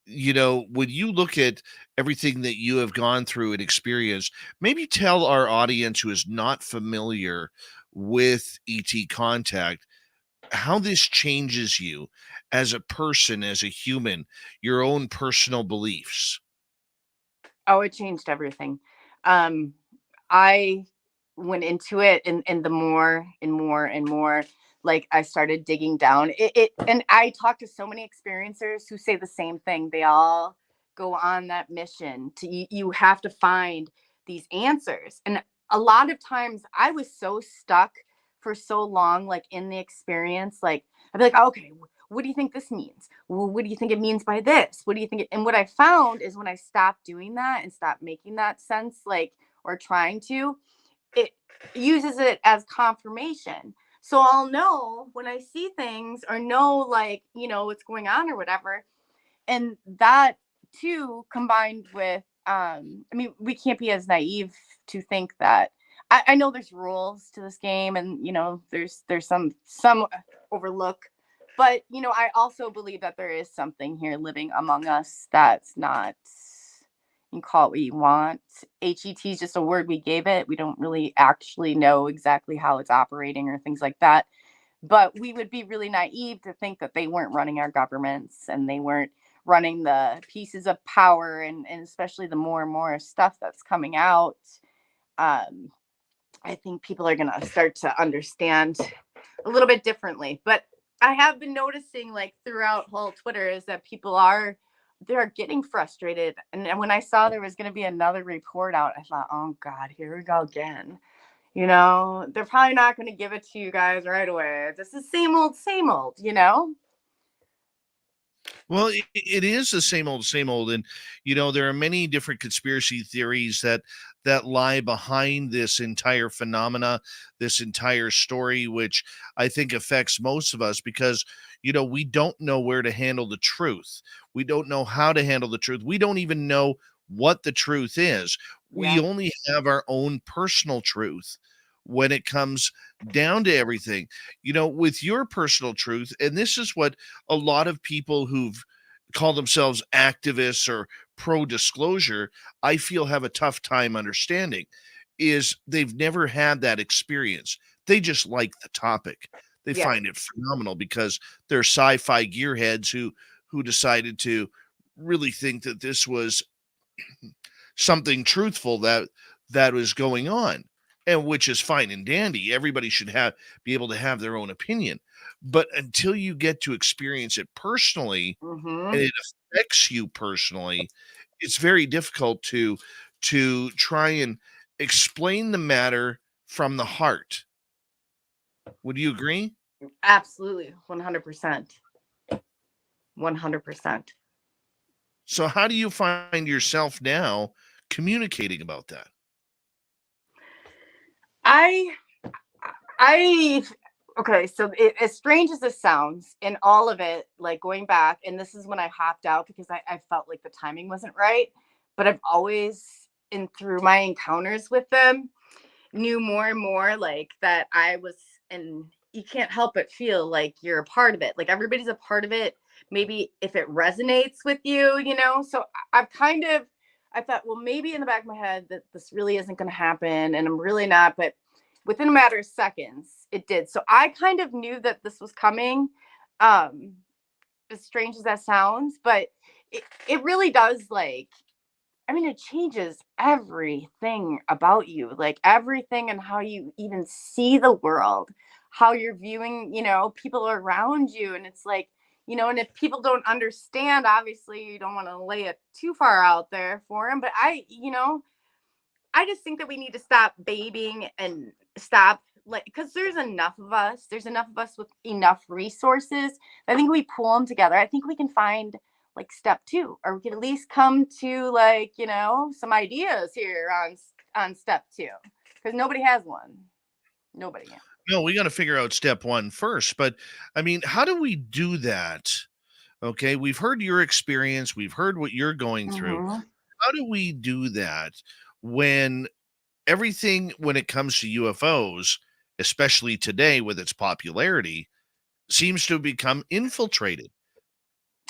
when you look at everything that you have gone through and experienced, maybe tell our audience who is not familiar with ET contact how this changes you as a person, as a human, your own personal beliefs. Oh, it changed everything. I went into it, and the more and more and more, like, I started digging down. And I talked to so many experiencers who say the same thing. They all go on that mission to you have to find these answers. And a lot of times I was so stuck for so long, like in the experience, like I'd be like, okay, what do you think this means? Well, what do you think it means by this? What do you think? And what I found is when I stopped doing that and stopped making that sense, like, or trying to, it uses it as confirmation. So I'll know when I see things or know, like, what's going on or whatever. And that too, combined with, I mean, we can't be as naive to think that, I know there's rules to this game, and there's some overlook, but I also believe that there is something here living among us that's not, you can call it what you want. HET is just a word we gave it. We don't really actually know exactly how it's operating or things like that. But we would be really naive to think that they weren't running our governments, and they weren't running the pieces of power, and especially the more and more stuff that's coming out. Um, I think people are going to start to understand a little bit differently. But I have been noticing, like, throughout whole Twitter, is that they're getting frustrated. And when I saw there was going to be another report out, I thought, oh God, here we go again. They're probably not going to give it to you guys right away. This is same old. Well, it is the same old, and there are many different conspiracy theories that lie behind this entire phenomena, this entire story, which I think affects most of us because we don't know where to handle the truth. We don't know how to handle the truth. We don't even know what the truth is. We Yeah. only have our own personal truth when it comes down to everything. With your personal truth, and this is what a lot of people who've called themselves activists or pro disclosure, I feel have a tough time understanding, is they've never had that experience. They just like the topic. They Yeah. find it phenomenal because they're sci-fi gearheads who decided to really think that this was something truthful that was going on, and which is fine and dandy. Everybody should be able to have their own opinion, but until you get to experience it personally Mm-hmm. and it affects you personally, it's very difficult to try and explain the matter from the heart. Would you agree? Absolutely. 100%. 100%. So how do you find yourself now communicating about that? I I okay, so as strange as this sounds, in all of it, like going back, and this is when I hopped out because I felt like the timing wasn't right. But I've always, and through my encounters with them, knew more and more, like, that I was, and you can't help but feel like you're a part of it. Like, everybody's a part of it. Maybe if it resonates with you. So I've kind of, I thought, well, maybe in the back of my head that this really isn't going to happen, and I'm really not. But within a matter of seconds, it did. So I kind of knew that this was coming. Um, as strange as that sounds, but it really does, like, I mean, it changes everything about you, like everything, and how you even see the world, how you're viewing, people around you. And it's like, and if people don't understand, obviously you don't want to lay it too far out there for them. But I just think that we need to stop babying and stop, like, because there's enough of us with enough resources. I think we pull them together. I think we can find, like, step two, or we can at least come to, like, some ideas here on step two, because nobody has one. Nobody. No, we got to figure out step one first. But I mean, how do we do that? Okay, we've heard your experience, we've heard what you're going through. Mm-hmm. How do we do that when everything, when it comes to UFOs, especially today with its popularity, seems to become infiltrated?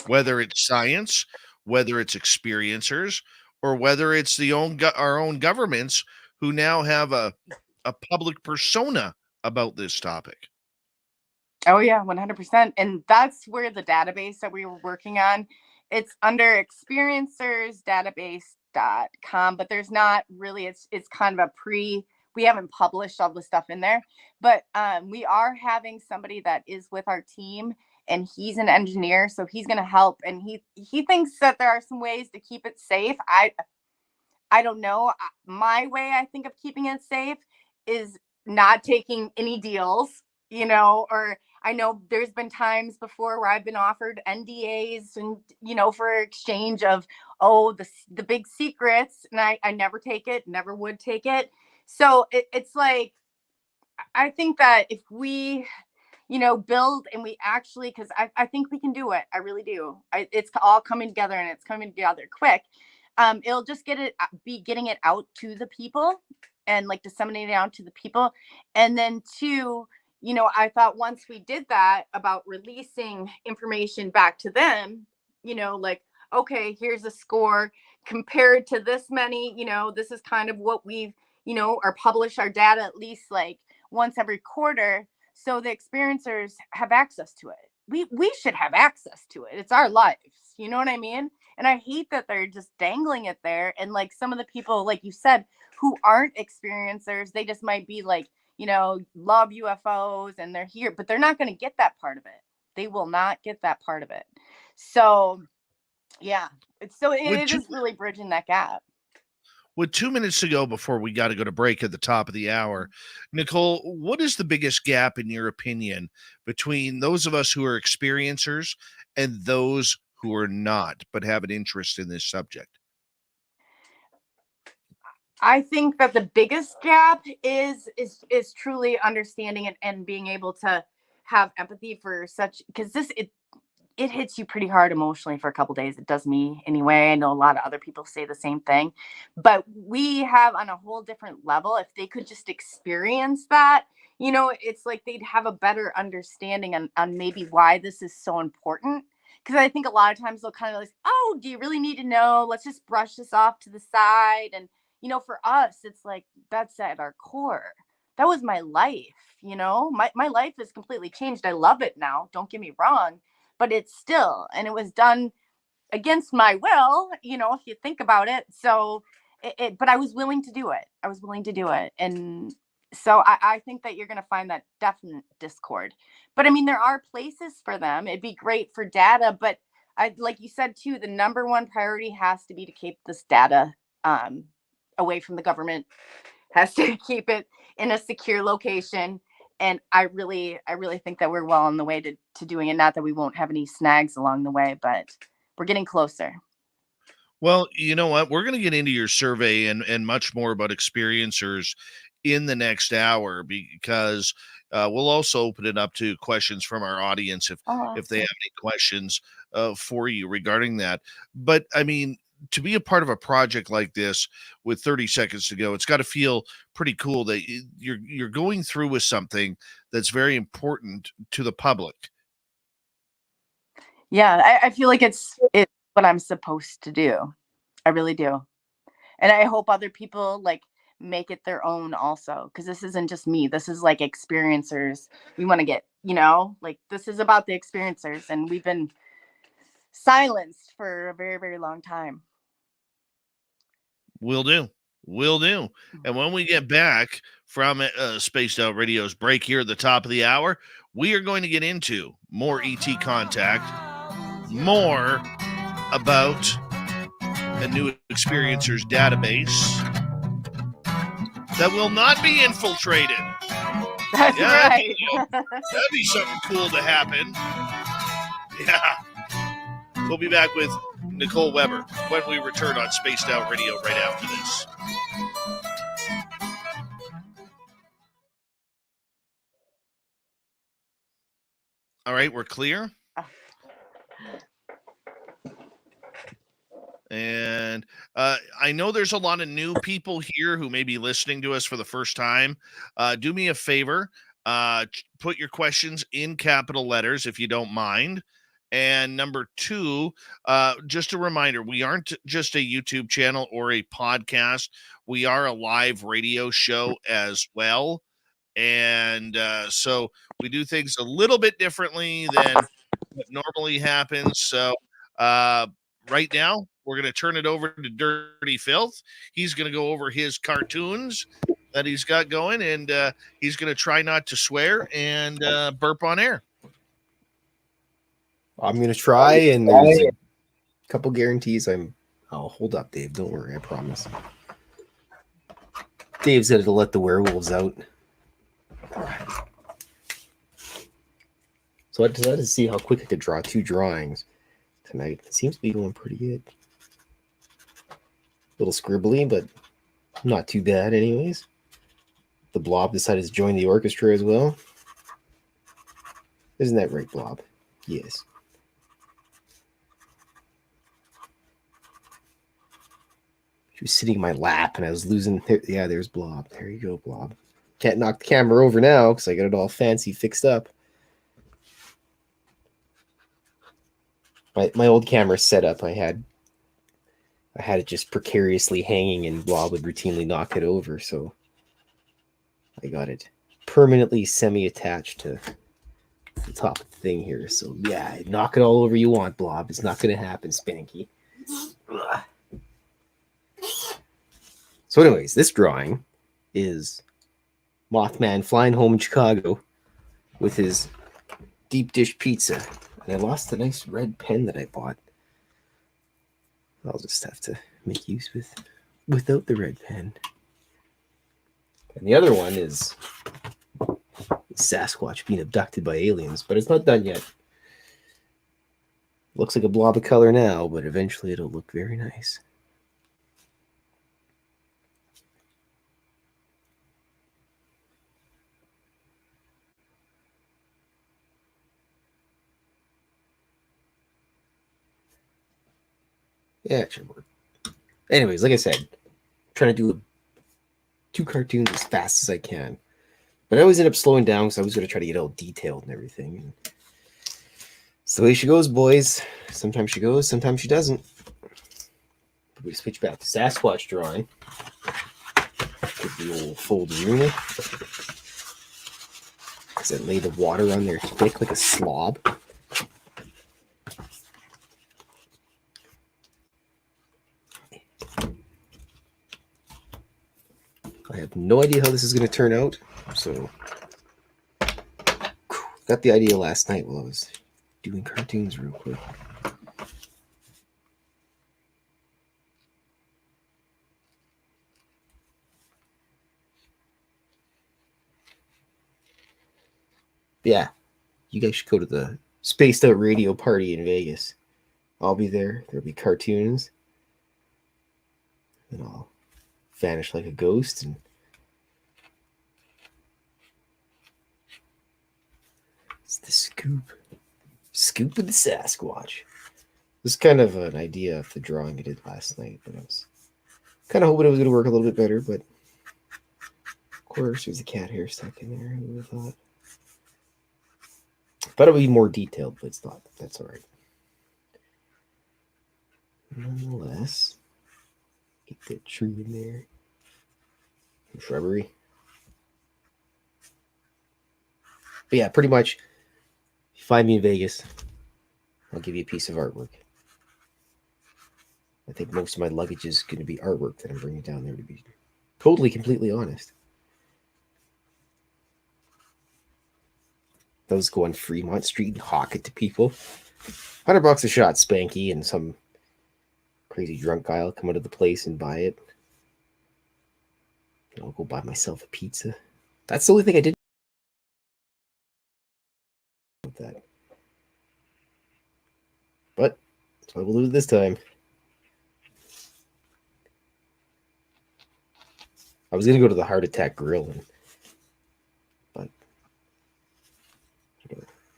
Whether it's science, whether it's experiencers, or whether it's our own governments who now have a public persona about this topic. Oh yeah, 100%. And that's where the database that we were working on, it's under experiencers database .com, but there's not really, it's kind of we haven't published all the stuff in there, but we are having somebody that is with our team, and he's an engineer, so he's going to help, and he thinks that there are some ways to keep it safe. I don't know. My way, I think, of keeping it safe is not taking any deals, or I know there's been times before where I've been offered NDAs and, for exchange of, the big secrets. And I never take it, never would take it. So it's like, I think that if we, build and we actually, because I think we can do it. I really do. It's all coming together, and it's coming together quick. It'll just be getting it out to the people, and like disseminating it out to the people. And then two, I thought once we did that, about releasing information back to them, like, okay, here's a score compared to this many, this is kind of what we've, or publish our data at least like once every quarter, so the experiencers have access to it. We should have access to it. It's our lives. You know what I mean? And I hate that they're just dangling it there. And like some of the people, like you said, who aren't experiencers, they just might be like, love UFOs and they're here, but they're not going to get that part of it. They will not get that part of it. So, yeah, it is really bridging that gap. With 2 minutes to go before we got to go to break at the top of the hour, Nicole, what is the biggest gap, in your opinion, between those of us who are experiencers and those who are not, but have an interest in this subject? I think that the biggest gap is truly understanding and being able to have empathy for such, because it hits you pretty hard emotionally for a couple days. It does me anyway. I know a lot of other people say the same thing, but we have on a whole different level. If they could just experience that, it's like they'd have a better understanding on maybe why this is so important. Because I think a lot of times they'll kind of like, oh, do you really need to know? Let's just brush this off to the side. And, for us, it's like, that's at our core. That was my life, my life has completely changed. I love it now. Don't get me wrong. But it's still, and it was done against my will, if you think about it. So but I was willing to do it. And so I think that you're going to find that definite discord. But I mean, there are places for them. It'd be great for data, but like you said too, the number one priority has to be to keep this data away from the government, has to keep it in a secure location. And I really think that we're well on the way to doing it. Not that we won't have any snags along the way, but we're getting closer. Well, you know what? We're going to get into your survey and much more about experiencers in the next hour, because we'll also open it up to questions from our audience if they have any questions for you regarding that. But I mean, to be a part of a project like this with 30 seconds to go, it's got to feel pretty cool that you're going through with something that's very important to the public. Yeah, I feel like it's what I'm supposed to do. I really do. And I hope other people like make it their own also, because this isn't just me. This is like experiencers. We want to get, like this is about the experiencers, and we've been silenced for a very, very long time. Will do. And when we get back from Spaced Out Radio's break here at the top of the hour, we are going to get into more ET contact, more about a new experiencers database that will not be infiltrated. That's right. That'd be something cool to happen. Yeah. We'll be back with Nicole Weber when we return on Spaced Out Radio right after this. All right, we're clear. And I know there's a lot of new people here who may be listening to us for the first time. Do me a favor. Put your questions in capital letters if you don't mind. And number two, just a reminder, we aren't just a YouTube channel or a podcast. We are a live radio show as well. And so we do things a little bit differently than what normally happens. So right now, We're going to turn it over to Dirty Fylth. He's going to go over his cartoons that he's got going, and he's going to try not to swear and burp on air. I'm going to try, and there's a couple guarantees. I'll hold up, Dave. Don't worry, I promise. Dave's going to let the werewolves out. So I decided to see how quick I could draw 2 drawings tonight. It seems to be going pretty good. A little scribbly, but not too bad anyways. The Blob decided to join the orchestra as well. Isn't that right, Blob? Yes. She was sitting in my lap, and I was losing... Yeah, there's Blob. There you go, Blob. Can't knock the camera over now, because I got it all fancy fixed up. My old camera setup, I had it just precariously hanging, and Blob would routinely knock it over, so I got it permanently semi-attached to the top of the thing here. So yeah, knock it all over you want, Blob. It's not going to happen, Spanky. Ugh. So anyways, this drawing is Mothman flying home in Chicago with his deep dish pizza. And I lost a nice red pen that I bought. I'll just have to make use without the red pen. And the other one is Sasquatch being abducted by aliens, but it's not done yet. Looks like a blob of color now, but eventually it'll look very nice. Yeah, it should work. Anyways, like I said, I'm trying to do 2 cartoons as fast as I can. But I always end up slowing down because I was going to try to get all detailed and everything. And it's the way she goes, boys. Sometimes she goes, sometimes she doesn't. But we switch back to Sasquatch drawing. With the old fold unit. Because I lay the water on there thick like a slob. I have no idea how this is going to turn out, so got the idea last night while I was doing cartoons real quick. Yeah, you guys should go to the Spaced Out Radio party in Vegas. I'll be there. There'll be cartoons. And I'll vanish like a ghost, and it's the scoop of the Sasquatch. This is kind of an idea of the drawing I did last night, but I was kind of hoping it was going to work a little bit better, but of course there's a cat hair stuck in there. Who would have thought? Thought it would be more detailed, but it's not. That's all right. Nonetheless, get that tree in there. Some shrubbery. But yeah, pretty much, if you find me in Vegas, I'll give you a piece of artwork. I think most of my luggage is going to be artwork that I'm bringing down there, to be totally, completely honest. Those go on Fremont Street and hawk it to people. $100 a shot, Spanky, and some crazy drunk guy will come out of the place and buy it. I'll go buy myself a pizza. That's the only thing I did with that. But that's what we'll do this time. I was going to go to the Heart Attack Grill, but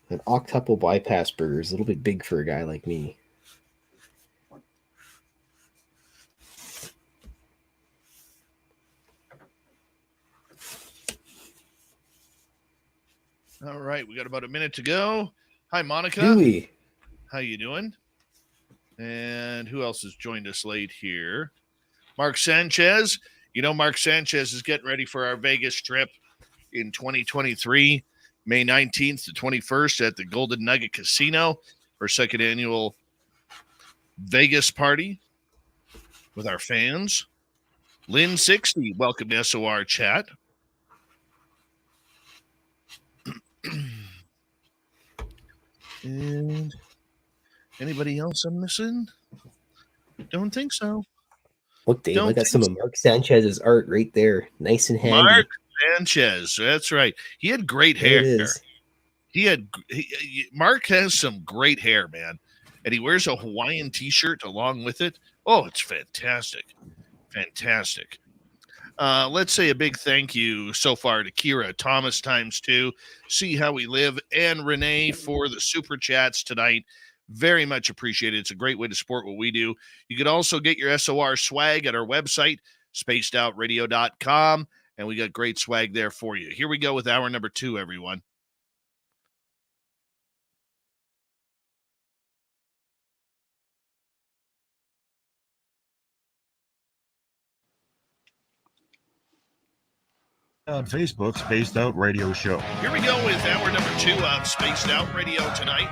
an octuple bypass burger is a little bit big for a guy like me. All right, we got about a minute to go. Hi, Monica. Dewey. How you doing? And who else has joined us late here? Mark Sanchez. You know, Mark Sanchez is getting ready for our Vegas trip in 2023, May 19th to 21st at the Golden Nugget Casino for second annual Vegas party. with our fans. Lynn60, welcome to SOR chat. And anybody else I'm missing? Don't think so. Look, Dave, I Don't got some think of Mark Sanchez's art right there. Nice and handy. Mark Sanchez, that's right. He had great There hair. it is. Mark has some great hair, man. And he wears a Hawaiian t-shirt along with it. Oh, it's fantastic. Fantastic. Let's say a big thank you so far to Kira, Thomas ×2, See How We Live, and Renee for the super chats tonight. Very much appreciated. It's a great way to support what we do. You could also get your SOR swag at our website, spacedoutradio.com, and we got great swag there for you. Here we go with hour number 2, everyone. On Facebook, Spaced Out Radio Show. Here we go with hour number 2 of Spaced Out Radio tonight.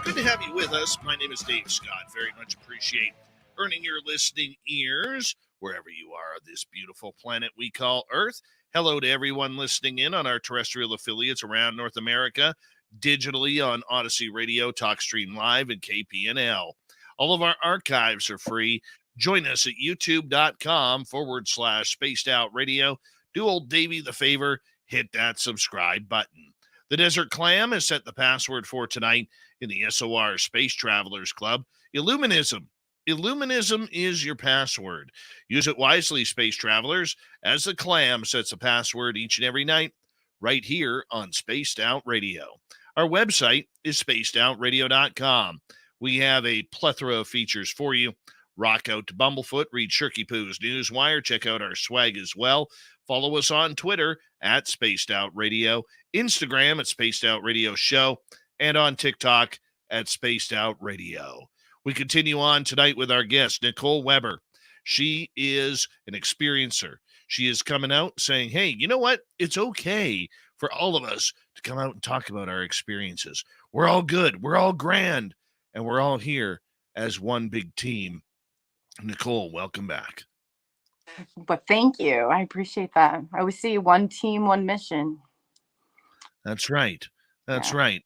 Good to have you with us. My name is Dave Scott. Very much appreciate earning your listening ears wherever you are on this beautiful planet we call Earth. Hello to everyone listening in on our terrestrial affiliates around North America, digitally on Odyssey Radio, TalkStream Live, and KPNL. All of our archives are free. Join us at youtube.com/Spaced Out Radio. Do old Davey the favor, hit that subscribe button. The Desert Clam has set the password for tonight in the SOR Space Travelers Club. Illuminism. Illuminism is your password. Use it wisely, Space Travelers, as the Clam sets a password each and every night right here on Spaced Out Radio. Our website is spacedoutradio.com. We have a plethora of features for you. Rock out to Bumblefoot, read Shirky Poo's Newswire, check out our swag as well. Follow us on Twitter at Spaced Out Radio, Instagram at Spaced Out Radio Show, and on TikTok at Spaced Out Radio. We continue on tonight with our guest, Nicole Weber. She is an experiencer. She is coming out saying, hey, you know what? It's okay for all of us to come out and talk about our experiences. We're all good. We're all grand. And we're all here as one big team. Nicole, welcome back. But thank you. I appreciate that. I always see one team, one mission. That's right. That's right.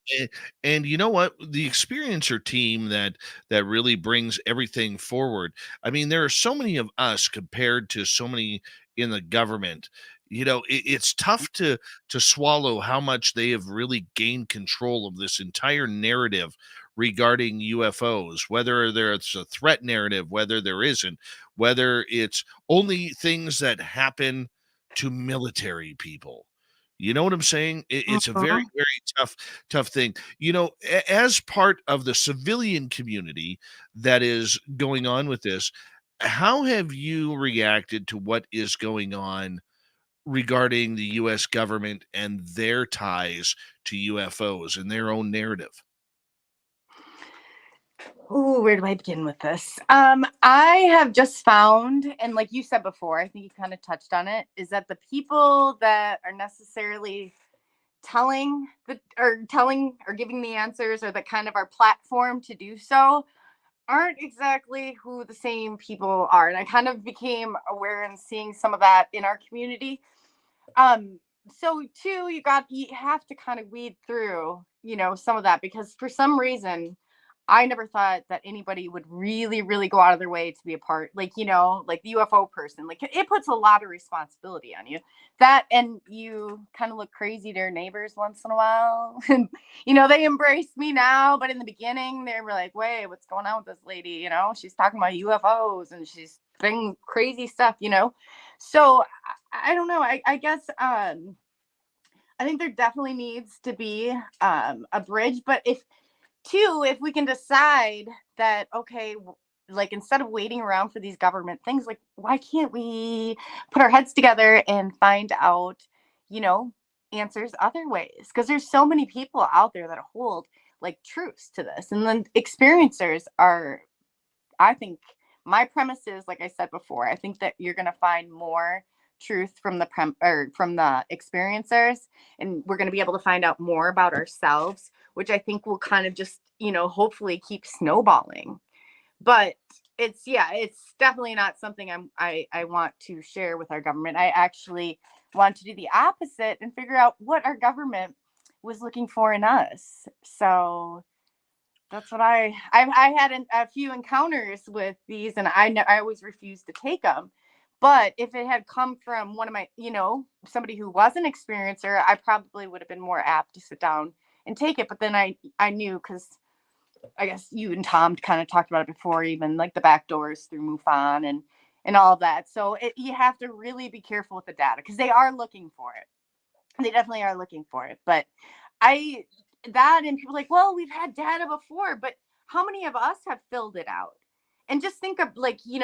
And you know what? The experiencer team that really brings everything forward. I mean, there are so many of us compared to so many in the government. You know, it's tough to swallow how much they have really gained control of this entire narrative regarding UFOs, whether there's a threat narrative, whether there isn't, whether it's only things that happen to military people. You know what I'm saying? It's a very, very tough thing. You know, as part of the civilian community that is going on with this, how have you reacted to what is going on regarding the U.S. government and their ties to UFOs and their own narrative? Ooh, where do I begin with this? I have just found, and like you said before, I think you kind of touched on it, is that the people that are necessarily telling or giving the answers, or the kind of our platform to do so, aren't exactly who the same people are. And I kind of became aware and seeing some of that in our community. So too, you have to kind of weed through, some of that, because for some reason I never thought that anybody would really, really go out of their way to be a part, like the UFO person. Like, it puts a lot of responsibility on you. That, and you kind of look crazy to your neighbors once in a while. And, they embrace me now, but in the beginning they were like, wait, what's going on with this lady? She's talking about UFOs and she's saying crazy stuff, So I don't know. I guess, I think there definitely needs to be a bridge, but if we can decide that, okay, like, instead of waiting around for these government things, like, why can't we put our heads together and find out, answers other ways? Because there's so many people out there that hold like truths to this. And then experiencers are, I think, my premise is, like I said before, I think that you're going to find more truth from the experiencers, and we're going to be able to find out more about ourselves, which I think will kind of just, hopefully keep snowballing. But it's definitely not something I want to share with our government. I actually want to do the opposite and figure out what our government was looking for in us. So that's what I had a few encounters with these, and I always refused to take them. But if it had come from one of my, somebody who was an experiencer, I probably would have been more apt to sit down and take it. But then I knew, because I guess you and Tom kind of talked about it before, even like the back doors through MUFON and all of that. So you have to really be careful with the data, because they are looking for it. They definitely are looking for it. But and people are like, well, we've had data before, but how many of us have filled it out? And just think of, like, you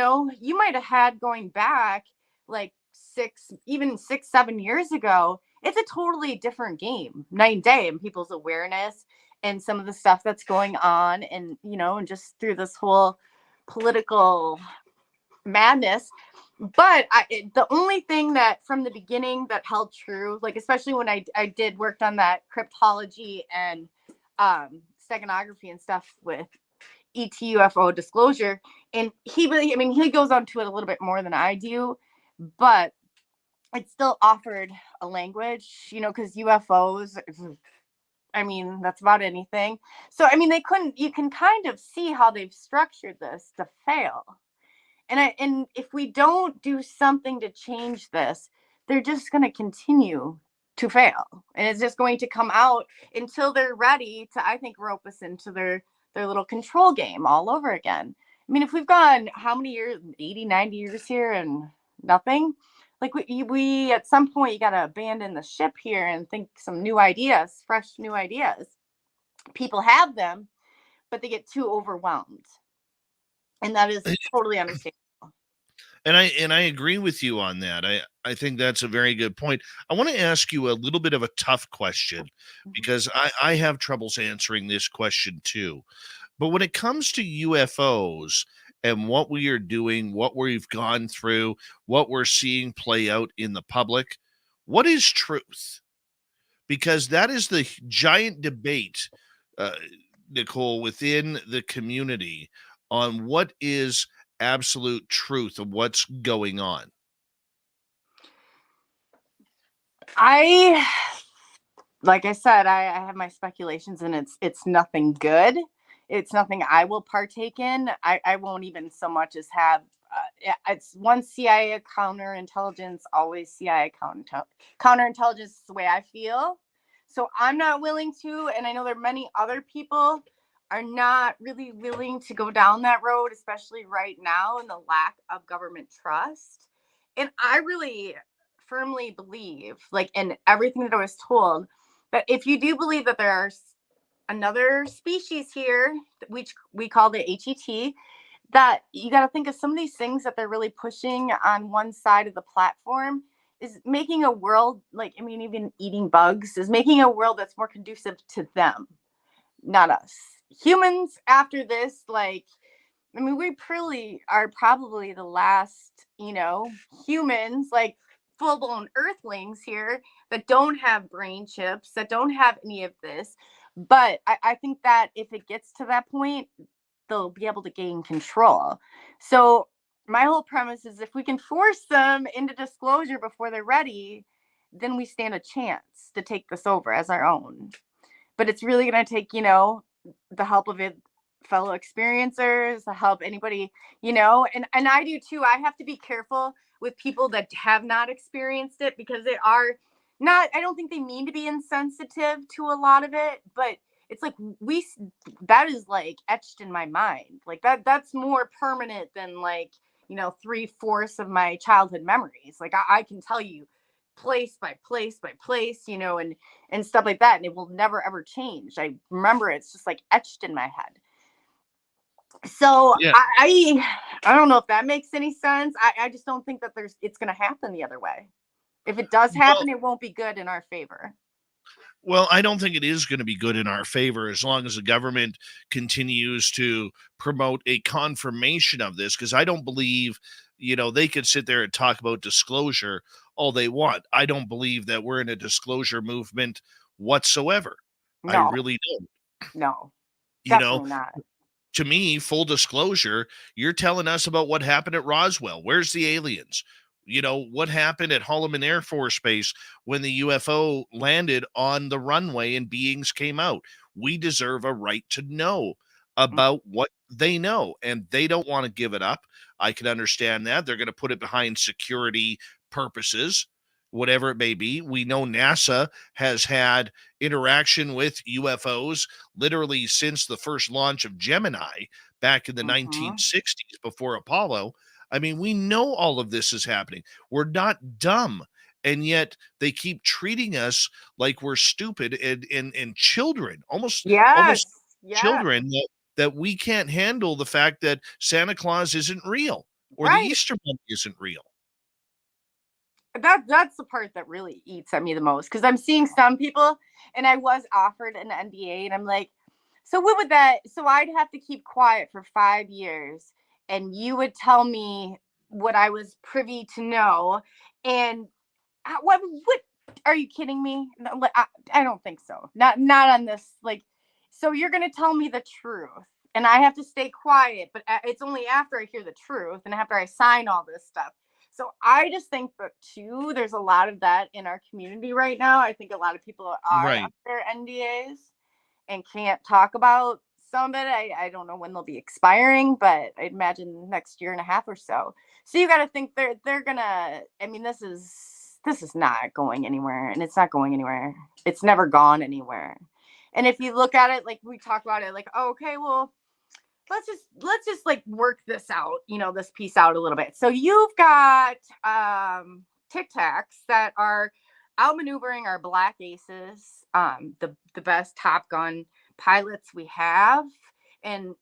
might have had going back like 6-7 years ago. It's a totally different game, night and day, in people's awareness and some of the stuff that's going on, and and just through this whole political madness. But the only thing that from the beginning that held true, like especially when I worked on that cryptology and steganography and stuff with UFO disclosure, and he goes on to it a little bit more than I do, but it still offered a language, because UFOs, that's about anything. So you can kind of see how they've structured this to fail. And if we don't do something to change this, they're just going to continue to fail. And it's just going to come out until they're ready to, I think, rope us into their little control game all over again. If we've gone how many years, 80, 90 years here and nothing, like we at some point, you got to abandon the ship here and think some new ideas, fresh new ideas. People have them, but they get too overwhelmed. And that is totally understandable. And I agree with you on that. I think that's a very good point. I want to ask you a little bit of a tough question, because I have troubles answering this question too. But when it comes to UFOs and what we are doing, what we've gone through, what we're seeing play out in the public, what is truth? Because that is the giant debate, Nicole, within the community on what is absolute truth of what's going on. Like I said, I have my speculations, and it's nothing good. It's nothing I will partake in. I won't even so much as have it's one CIA counterintelligence, always CIA counterintelligence is the way I feel. So I'm not willing to, and I know there are many other people are not really willing to go down that road, especially right now in the lack of government trust. And I really firmly believe, like in everything that I was told, that if you do believe that there's another species here, which we call the HET, that you got to think of some of these things that they're really pushing on one side of the platform is making a world, even eating bugs, is making a world that's more conducive to them, not us. Humans after this, we really are probably the last, humans, like full-blown earthlings here, that don't have brain chips, that don't have any of this. But I think that if it gets to that point, they'll be able to gain control. So my whole premise is, if we can force them into disclosure before they're ready, then we stand a chance to take this over as our own. But it's really going to take, the help of fellow experiencers, the help anybody, and I do too. I have to be careful with people that have not experienced it, because they are not, I don't think they mean to be insensitive to a lot of it, but it's like that is like etched in my mind. Like that's more permanent than 3/4 of my childhood memories. Like I can tell you place by place by place, and stuff like that. And it will never, ever change. I remember it's just like etched in my head. So yeah. I don't know if that makes any sense. I just don't think that it's going to happen the other way. If it does happen, it won't be good in our favor. Well, I don't think it is going to be good in our favor as long as the government continues to promote a confirmation of this, because I don't believe, they could sit there and talk about disclosure all they want. I don't believe that we're in a disclosure movement whatsoever. No. I really don't. No, definitely not. to me, full disclosure, you're telling us about what happened at Roswell. Where's the aliens? You know, what happened at Holloman Air Force Base when the UFO landed on the runway and beings came out? We deserve a right to know about what they know, and they don't want to give it up. I can understand that. They're going to put it behind security purposes, whatever it may be. We know NASA has had interaction with UFOs literally since the first launch of Gemini back in the 1960s before Apollo. I mean, we know all of this is happening. We're not dumb. And yet they keep treating us like we're stupid and children, almost Yes. children that we can't handle the fact that Santa Claus isn't real or the Right. Easter Bunny isn't real. That's the part that really eats at me the most, because I'm seeing some people, and I was offered an NDA, and I'm like, so what would that? So I'd have to keep quiet for 5 years, and you would tell me what I was privy to know, and what? Are you kidding me? No, I don't think so. Not on this. Like, so you're gonna tell me the truth, and I have to stay quiet, but it's only after I hear the truth and after I sign all this stuff. So I just think that too, there's a lot of that in our community right now. I think a lot of people are Right. up their NDAs and can't talk about some of it. I don't know when they'll be expiring, but I'd imagine next year and a half or so. So you got to think they're gonna. I mean, this is not going anywhere, and it's not going anywhere. It's never gone anywhere. And if you look at it, like we talk about it, like, oh, okay, well, let's just like work this out, this piece out a little bit. So you've got Tic Tacs that are outmaneuvering our Black Aces, the best Top Gun pilots we have, and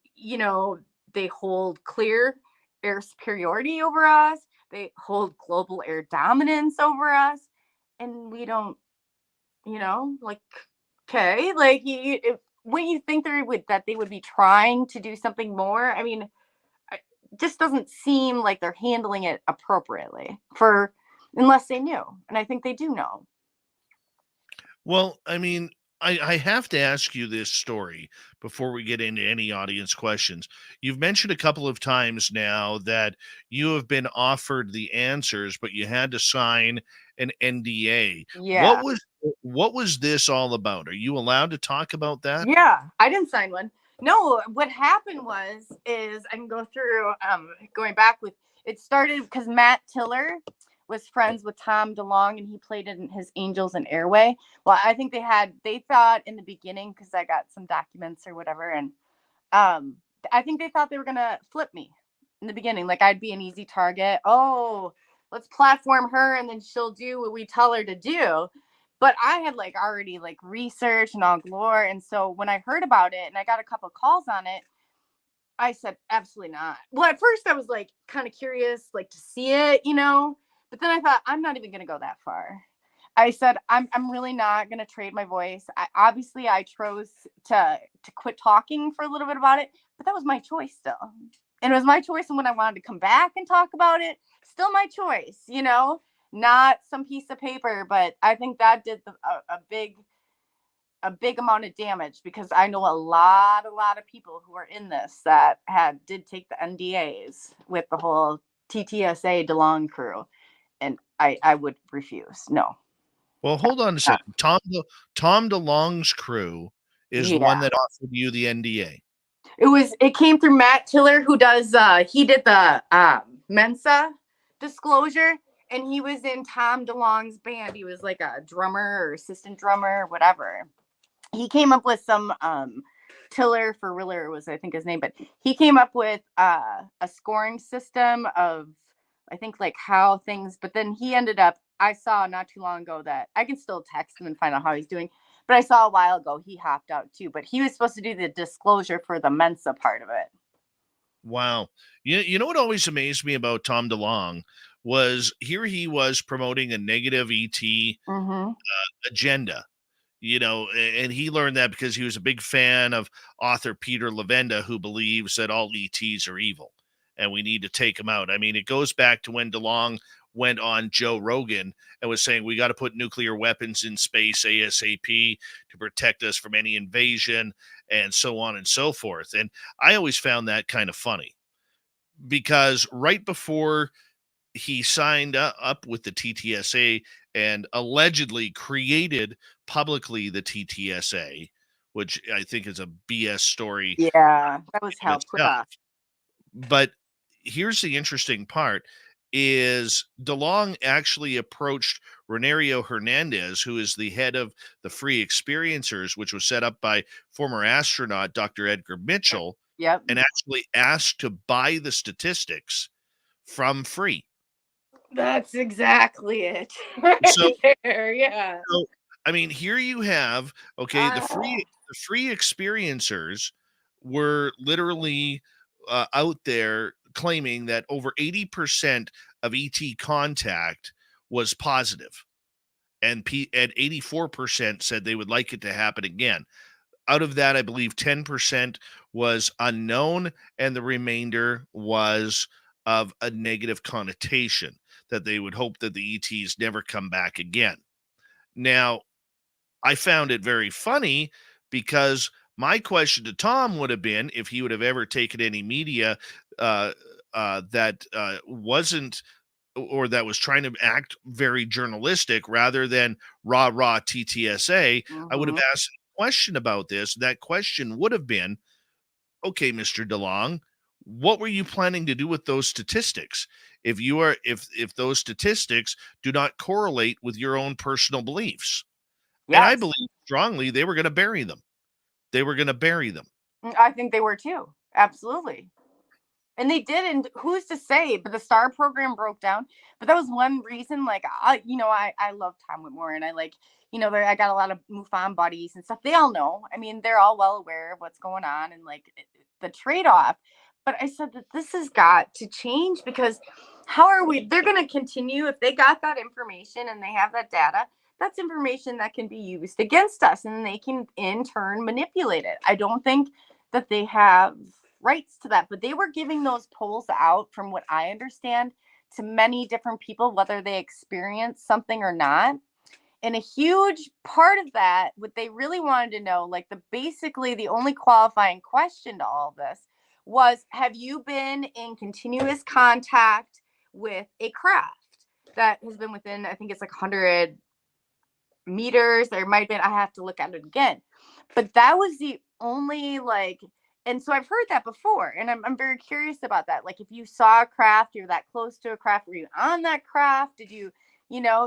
they hold clear air superiority over us. They hold global air dominance over us, and we don't, like, okay, like when you think they would be trying to do something more, I mean, it just doesn't seem like they're handling it appropriately unless they knew, and I think they do know. Well, I mean, I have to ask you this story before we get into any audience questions. You've mentioned a couple of times now that you have been offered the answers, but you had to sign an NDA. Yeah. What was this all about? Are you allowed to talk about that? Yeah, I didn't sign one. No, what happened is I can go through going back with it started because Matt Tiller was friends with Tom DeLonge, and he played in his Angels and Airway. Well, I think they thought in the beginning, because I got some documents or whatever, and I think they thought they were gonna flip me in the beginning, like I'd be an easy target. Oh, let's platform her and then she'll do what we tell her to do. But I had already researched and all galore. And so when I heard about it and I got a couple of calls on it, I said, absolutely not. Well, at first I was kind of curious, to see it, but then I thought, I'm not even going to go that far. I said, I'm really not going to trade my voice. I chose to quit talking for a little bit about it, but that was my choice still. And it was my choice. And when I wanted to come back and talk about it, still my choice, not some piece of paper. But I think that did a big amount of damage, because I know a lot of people who are in this that did take the NDAs with the whole TTSA DeLonge crew. And I would refuse. No. Well, hold on a second. Tom DeLonge's crew is the one that offered you the NDA. It came through Matt Tiller, who he did the Mensa disclosure, and he was in Tom DeLonge's band. He was like a drummer or assistant drummer or whatever. He came up with some Tiller for Riller was, I think, his name, but he came up with a scoring system of, I think, how things, but then he ended up, I saw not too long ago that I can still text him and find out how he's doing, but I saw a while ago he hopped out too, but he was supposed to do the disclosure for the Mensa part of it. Wow. You know what always amazed me about Tom DeLonge was here he was promoting a negative ET agenda, and he learned that because he was a big fan of author Peter Levenda, who believes that all ETs are evil and we need to take them out. I mean, it goes back to when DeLonge went on Joe Rogan and was saying we got to put nuclear weapons in space ASAP to protect us from any invasion. and so on and so forth. And I always found that kind of funny, because right before he signed up with the TTSA and allegedly created publicly the TTSA, which I think is a BS story. Yeah, that was in how itself. But here's the interesting part, is DeLong actually approached Renario Hernandez, who is the head of the Free Experiencers, which was set up by former astronaut Dr. Edgar Mitchell, Yep. and actually asked to buy the statistics from Free. That's exactly it. Right So, there, yeah. so I mean, here you have, okay, the free experiencers were literally out there claiming that over 80% of ET contact was positive, and 84% said they would like it to happen again. Out of that, I believe 10% was unknown, and the remainder was of a negative connotation, that they would hope that the ETs never come back again. Now, I found it very funny, because my question to Tom would have been, if he would have ever taken any media that wasn't, or that was trying to act very journalistic rather than rah TTSA, I would have asked a question about this. That question would have been, okay, Mr. DeLong, what were you planning to do with those statistics? If those statistics do not correlate with your own personal beliefs. Yes. And I believe strongly they were going to bury them. They were going to bury them. I think they were too. Absolutely. And they did, and who's to say? But the STAR program broke down. But that was one reason. Like, I love Tom Whitmore, and I like, I got a lot of MUFON buddies and stuff. They all know. I mean, they're all well aware of what's going on and like the trade-off. But I said that this has got to change, because how are we? They're going to continue, if they got that information and they have that data. That's information that can be used against us, and they can in turn manipulate it. I don't think that they have rights to that, but they were giving those polls out, from what I understand, to many different people, whether they experienced something or not. And a huge part of that, what they really wanted to know, like basically the only qualifying question to all of this was, have you been in continuous contact with a craft that has been within, I think it's like 100 meters? There might have been, I have to look at it again. But that was the only and so I've heard that before, and I'm very curious about that. Like, if you saw a craft, you're that close to a craft, were you on that craft? Did you,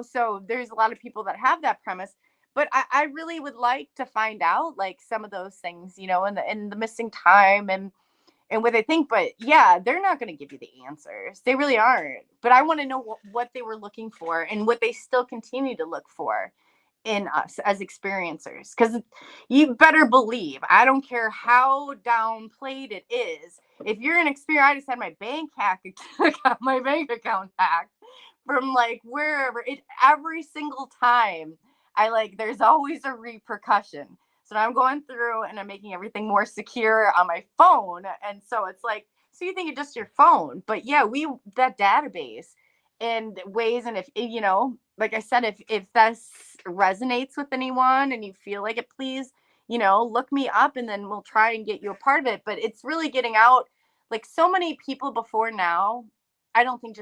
so there's a lot of people that have that premise, but I really would like to find out like some of those things, and the missing time and what they think. But yeah, they're not going to give you the answers. They really aren't. But I want to know what they were looking for, and what they still continue to look for in us as experiencers, because you better believe, I don't care how downplayed it is, if you're an experience, I just had my bank account hacked from like wherever, every single time there's always a repercussion. So I'm going through and I'm making everything more secure on my phone, and so it's like, so you think it's just your phone, but yeah, that database and ways, and if like I said, if this resonates with anyone and you feel like it, please, look me up, and then we'll try and get you a part of it. But it's really getting out, like, so many people before now, I don't think,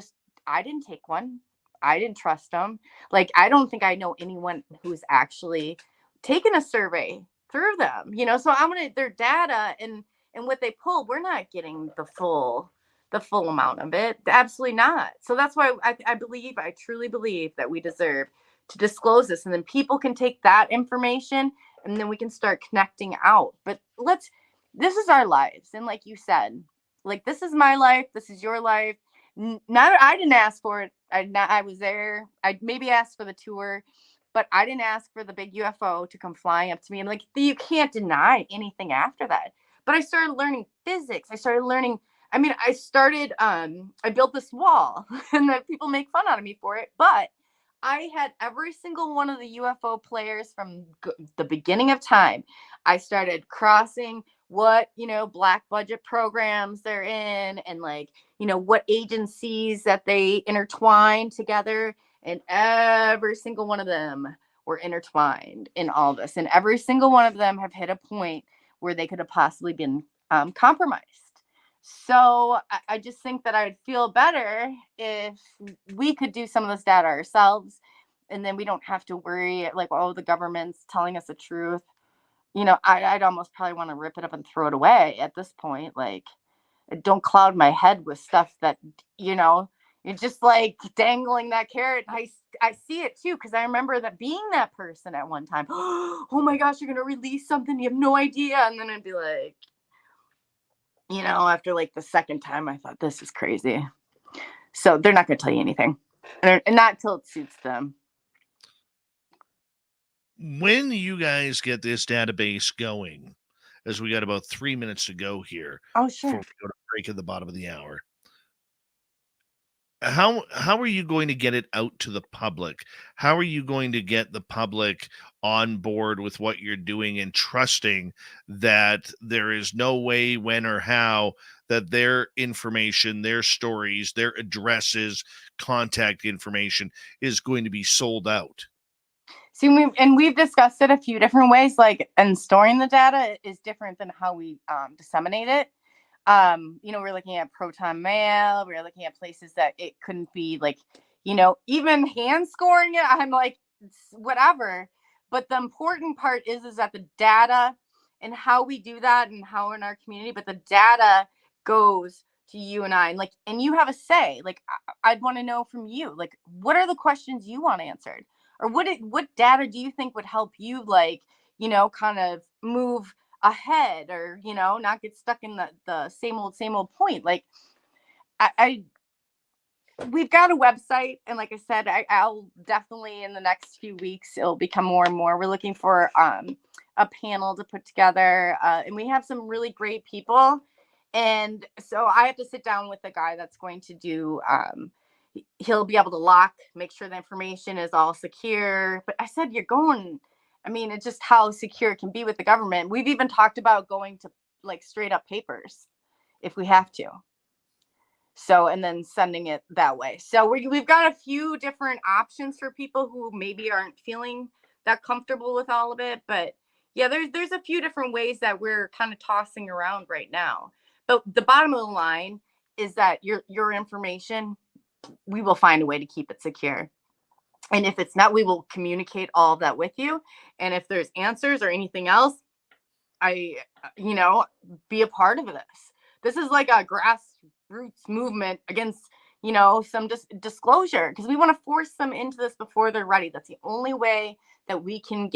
I didn't take one. I didn't trust them. Like, I don't think I know anyone who's actually taken a survey through them, so I'm going to, their data and what they pull, we're not getting the full amount of it. Absolutely not. So that's why I truly believe that we deserve to disclose this, and then people can take that information, and then we can start connecting out. But this is our lives. And like you said, like, this is my life. This is your life. I didn't ask for it. I was there. I maybe asked for the tour, but I didn't ask for the big UFO to come flying up to me. And like, you can't deny anything after that. But I started learning physics. I started learning, I built this wall, and that people make fun out of me for it, but I had every single one of the UFO players from the beginning of time. I started crossing what, black budget programs they're in, and what agencies that they intertwine together. And every single one of them were intertwined in all this. And every single one of them have hit a point where they could have possibly been compromised. So I just think that I would feel better if we could do some of this data ourselves, and then we don't have to worry like, oh, the government's telling us the truth. I'd almost probably want to rip it up and throw it away at this point. Like, don't cloud my head with stuff that, you're just like dangling that carrot. I see it too, because I remember that being that person at one time. Oh my gosh, you're going to release something. You have no idea. And then I'd be like, after like the second time, I thought, this is crazy. So they're not going to tell you anything, and not until it suits them. When you guys get this database going, as we got about 3 minutes to go here, Oh, sure. before we go to break at the bottom of the hour, how are you going to get it out to the public? How are you going to get the public on board with what you're doing and trusting that there is no way, when, or how that their information, their stories, their addresses, contact information is going to be sold out? See, we've discussed it a few different ways. Like, and storing the data is different than how we disseminate it. We're looking at proton mail. We're looking at places that it couldn't be like, even hand scoring it. I'm like, whatever. But the important part is that the data and how we do that and how in our community, but the data goes to you and I, and you have a say. Like, I'd want to know from you, like, what are the questions you want answered? Or what data do you think would help you, like, kind of move ahead, or, not get stuck in the same old point? Like, we've got a website, and like I said, I'll definitely in the next few weeks, it'll become more and more. We're looking for a panel to put together, and we have some really great people. And so I have to sit down with the guy that's going to do he'll be able to make sure the information is all secure. But I said, it's just how secure it can be with the government. We've even talked about going to like straight up papers if we have to. So, and then sending it that way. So we've got a few different options for people who maybe aren't feeling that comfortable with all of it. But yeah, there's a few different ways that we're kind of tossing around right now. But the bottom of the line is that your information, we will find a way to keep it secure. And if it's not, we will communicate all of that with you. And if there's answers or anything else, be a part of this. This is like a grassroots movement against, some disclosure, because we want to force them into this before they're ready. That's the only way that we can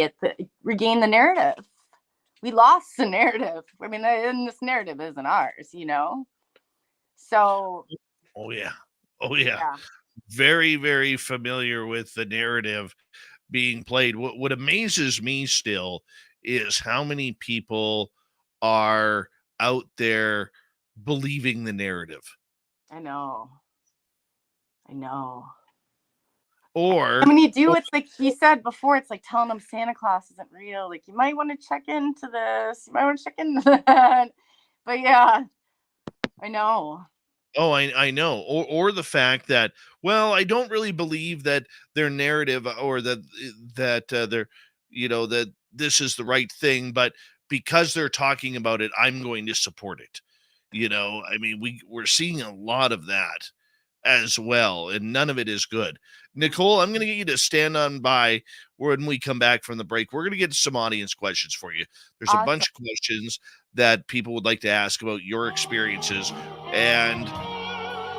regain the narrative. We lost the narrative. And this narrative isn't ours, So. Oh yeah. Very, very familiar with the narrative being played. What amazes me still is how many people are out there believing the narrative. I know. Or when you do, it's like you said before, it's like telling them Santa Claus isn't real. Like, you might want to check into this. You might want to check into that. But yeah, I know. Oh, I know. Or the fact that, well, I don't really believe that their narrative, or that they're, that this is the right thing, but because they're talking about it, I'm going to support it. We're seeing a lot of that as well, and none of it is good. Nicole, I'm going to get you to stand on by when we come back from the break. We're going to get some audience questions for you. There's a bunch of questions that people would like to ask about your experiences and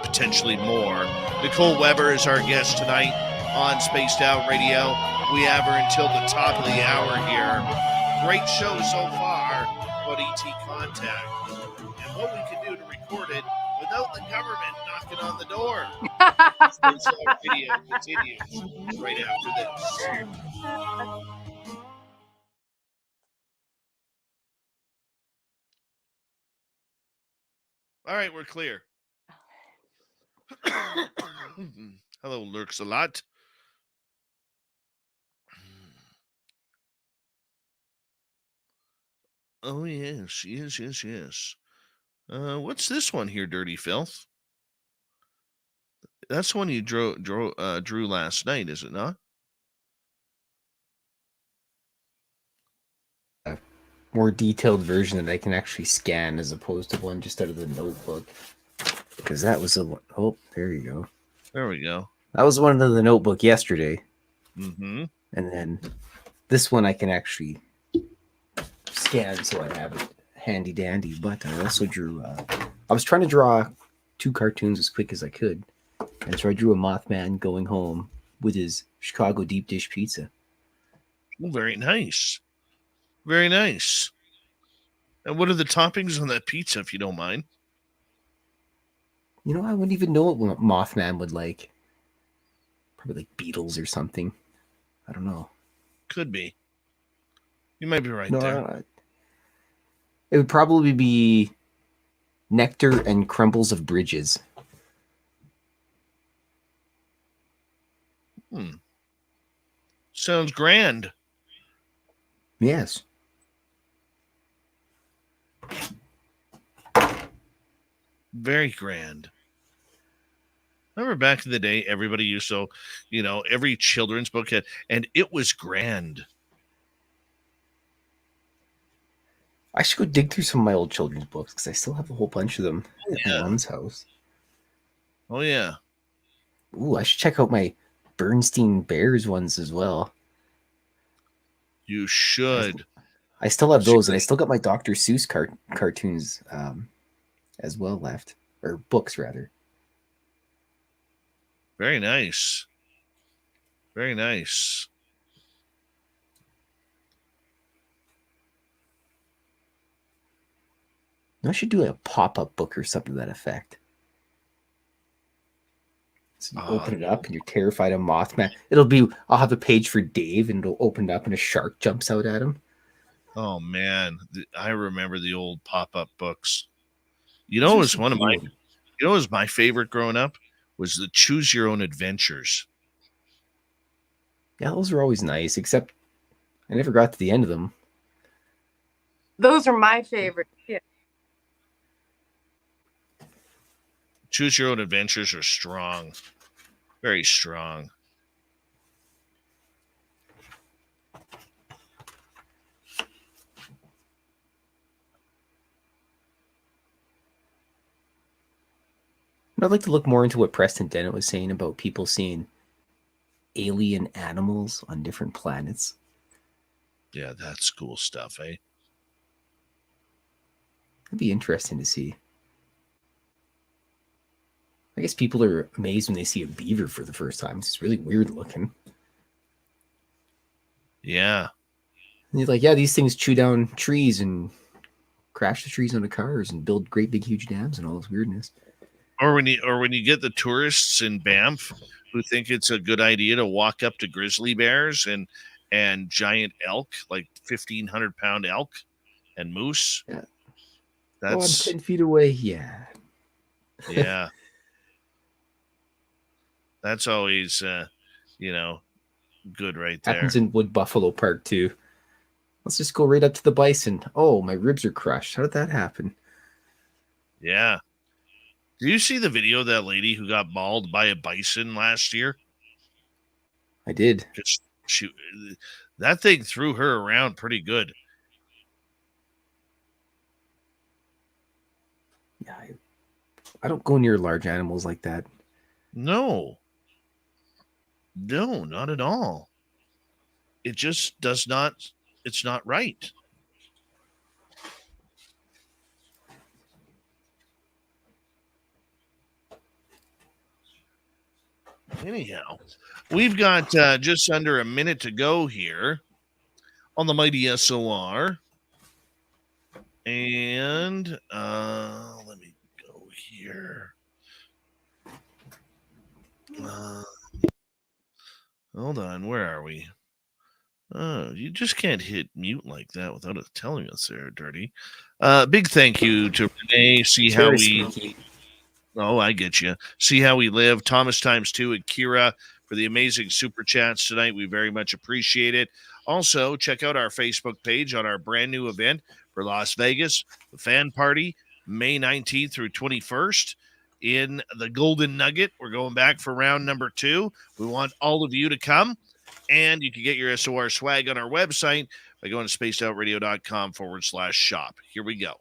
potentially more. Nicole Weber is our guest tonight on Spaced Out Radio. We have her until the top of the hour here. Great show so far about ET contact and what we can do to record it without the government knocking on the door. Spaced Out Radio continues right after this. All right, we're clear. Hello, Lurks a lot. Oh, yes. What's this one here, Dirty Fylth? That's the one you drew last night, is it not? more detailed version that I can actually scan as opposed to one just out of the notebook. Because that was oh, there you go. There we go. That was one of the notebook yesterday. Mm-hmm. And then this one I can actually scan so I have it handy dandy. But I also drew, I was trying to draw 2 cartoons as quick as I could. And so I drew a Mothman going home with his Chicago deep dish pizza. Oh, very nice. Very nice. And what are the toppings on that pizza, if you don't mind? You know, I wouldn't even know what Mothman would like. Probably like beetles or something. I don't know. Could be. You might be right No, there. it would probably be nectar and crumbles of bridges. Sounds grand. Yes. Very grand. Remember back in the day, everybody used to, every children's book had, and it was grand. I should go dig through some of my old children's books because I still have a whole bunch of them at my mom's house. Oh, yeah. Ooh, I should check out my Bernstein Bears ones as well. You should. I still have those, and I still got my Dr. Seuss cartoons as well left, or books rather. Very nice. Very nice. I should do a pop-up book or something to that effect. So you open it up and you're terrified of Mothman. I'll have a page for Dave and it'll open up and a shark jumps out at him. Oh, man. I remember the old pop-up books. You know, it was my favorite growing up was the Choose Your Own Adventures. Yeah, those were always nice, except I never got to the end of them. Those are my favorite. Yeah. Choose Your Own Adventures are strong. Very strong. I'd like to look more into what Preston Dennett was saying about people seeing alien animals on different planets. Yeah, that's cool stuff, eh? It'd be interesting to see. I guess people are amazed when they see a beaver for the first time. It's really weird looking. Yeah. And you're like, yeah, these things chew down trees and crash the trees onto cars and build great big huge dams and all this weirdness. Or when you get the tourists in Banff who think it's a good idea to walk up to grizzly bears and giant elk, like 1,500-pound elk and moose. Yeah. That's I'm 10 feet away. Yeah. Yeah. That's always, good right there. Happens in Wood Buffalo Park too. Let's just go right up to the bison. Oh, my ribs are crushed. How did that happen? Yeah. Did you see the video of that lady who got mauled by a bison last year? I did. That thing threw her around pretty good. Yeah, I don't go near large animals like that. No, not at all. It just does not. It's not right. Anyhow, we've got just under a minute to go here on the mighty SOR. And let me go here. Hold on, where are we? Oh, you just can't hit mute like that without it telling us there, Dirty. Big thank you to Renee. See how we... Oh, I get you. See how we live. Thomas times 2 and Kira for the amazing super chats tonight. We very much appreciate it. Also, check out our Facebook page on our brand new event for Las Vegas, the fan party, May 19th through 21st in the Golden Nugget. We're going back for round number 2. We want all of you to come, and you can get your SOR swag on our website. by going to spacedoutradio.com/shop. Here we go.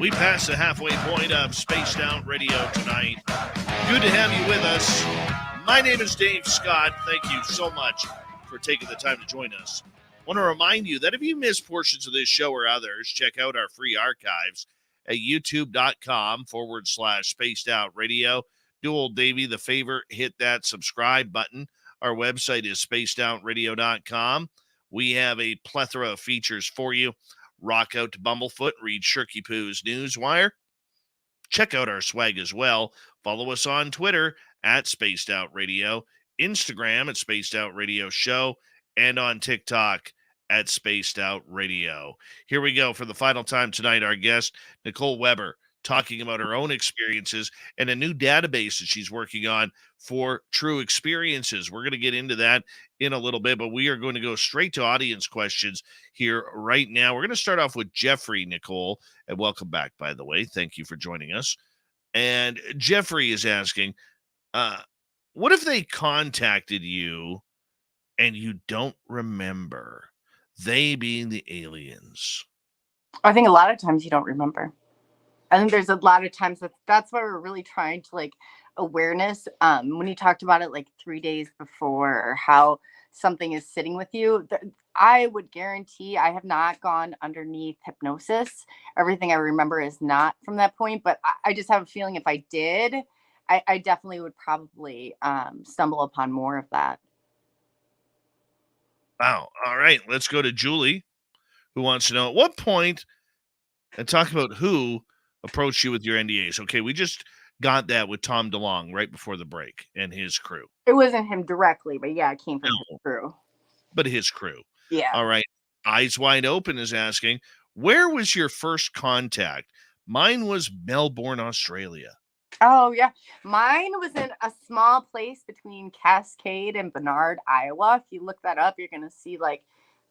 We passed the halfway point of Spaced Out Radio tonight. Good to have you with us. My name is Dave Scott. Thank you so much for taking the time to join us. I want to remind you that if you missed portions of this show or others, check out our free archives at youtube.com/Spaced Out Radio. Do old Davey the favor, hit that subscribe button. Our website is spacedoutradio.com. We have a plethora of features for you. Rock out to Bumblefoot, read Shirky Poo's Newswire. Check out our swag as well. Follow us on Twitter at Spaced Out Radio, Instagram at Spaced Out Radio Show, and on TikTok at Spaced Out Radio. Here we go for the final time tonight. Our guest, Nicole Weber, talking about her own experiences and a new database that she's working on for true experiences. We're going to get into that in a little bit, but we are going to go straight to audience questions here right now. We're going to start off with Jeffrey, Nicole, and welcome back, by the way. Thank you for joining us. And Jeffrey is asking, what if they contacted you and you don't remember? They being the aliens. I think a lot of times you don't remember. I think there's a lot of times that's why we're really trying to like awareness. When you talked about it like 3 days before, or how something is sitting with you, I would guarantee I have not gone underneath hypnosis. Everything I remember is not from that point, but I just have a feeling if I did, I definitely would probably stumble upon more of that. Wow. All right. Let's go to Julie, who wants to know at what point, and talk about who approached you with your NDAs. Okay, we just got that with Tom DeLong right before the break and his crew. It wasn't him directly, but yeah, it came from his crew. But his crew. Yeah. All right. Eyes Wide Open is asking, where was your first contact? Mine was Melbourne, Australia. Oh, yeah. Mine was in a small place between Cascade and Bernard, Iowa. If you look that up, you're going to see like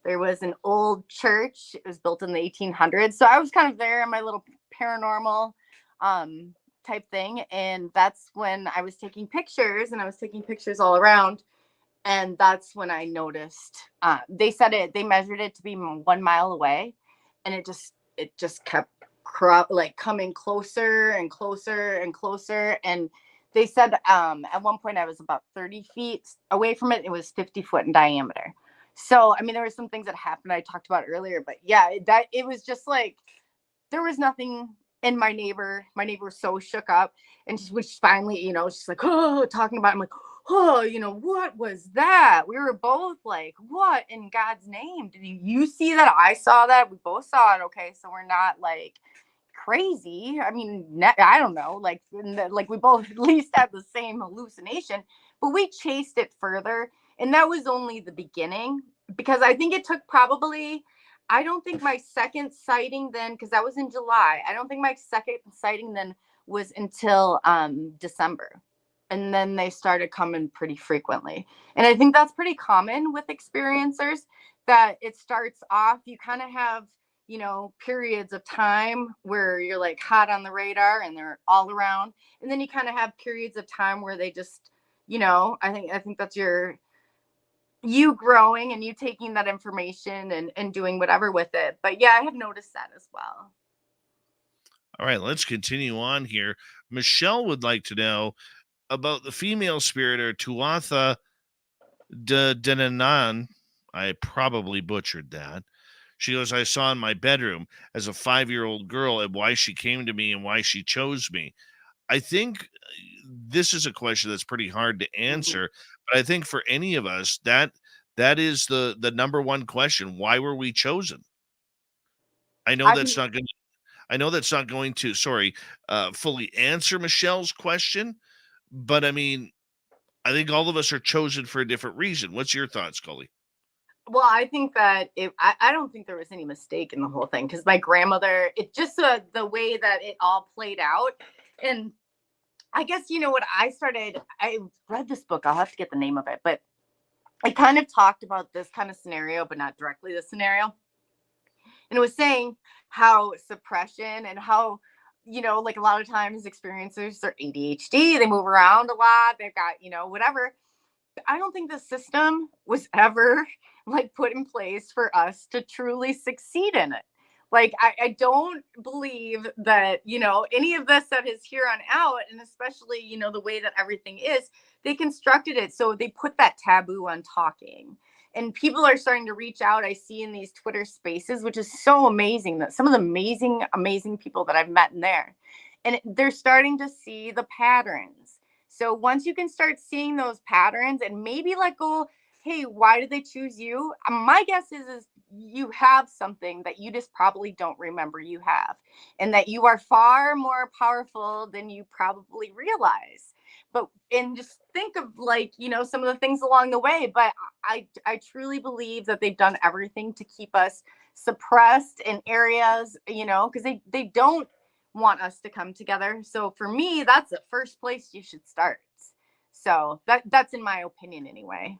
there was an old church. It was built in the 1800s. So I was kind of there in my little paranormal type thing. And that's when I was taking pictures, and I was taking pictures all around. And that's when I noticed, they said they measured it to be 1 mile away. And it just kept coming closer and closer and closer. And they said at one point I was about 30 feet away from it. It was 50 foot in diameter. So, I mean, there were some things that happened I talked about earlier, but yeah, it was just like, there was nothing. And my neighbor was so shook up, and she was finally, she's like, oh, talking about it. I'm like, oh, what was that? We were both like, what in God's name? Did you see that? I saw that. We both saw it. Okay. So we're not like crazy. I mean, I don't know, like we both at least had the same hallucination, but we chased it further. And that was only the beginning, because I think it took probably, I don't think my second sighting then, because that was in July, I don't think my second sighting then was until December. And then they started coming pretty frequently. And I think that's pretty common with experiencers, that it starts off, you kind of have, periods of time where you're like hot on the radar and they're all around. And then you kind of have periods of time where they just, I think that's you growing and you taking that information and doing whatever with it. But yeah, I have noticed that as well. All right, let's continue on here. Michelle would like to know about the female spirit, or Tuatha de Denanan. I probably butchered that. She goes, I saw in my bedroom as a 5-year-old girl, and why she came to me and why she chose me. I think this is a question that's pretty hard to answer, but I think for any of us, that is the number one question. Why were we chosen? I know that's not going to fully answer Michelle's question, but I mean, I think all of us are chosen for a different reason. What's your thoughts, Cully? Well, I think that I don't think there was any mistake in the whole thing, because my grandmother, it just the way that it all played out. And I guess, I read this book. I'll have to get the name of it, but I kind of talked about this kind of scenario, but not directly this scenario. And it was saying how suppression and how, like a lot of times experiencers are ADHD, they move around a lot, they've got, whatever. I don't think the system was ever like put in place for us to truly succeed in it. Like, I don't believe that, any of this that is here on out, and especially, the way that everything is, they constructed it. So they put that taboo on talking. And people are starting to reach out. I see in these Twitter spaces, which is so amazing, that some of the amazing, amazing people that I've met in there, and they're starting to see the patterns. So once you can start seeing those patterns and maybe let go, hey, why did they choose you? My guess is you have something that you just probably don't remember you have, and that you are far more powerful than you probably realize. And just think of, like, some of the things along the way. But I truly believe that they've done everything to keep us suppressed in areas, because they don't want us to come together. So for me, that's the first place you should start. So that's in my opinion anyway.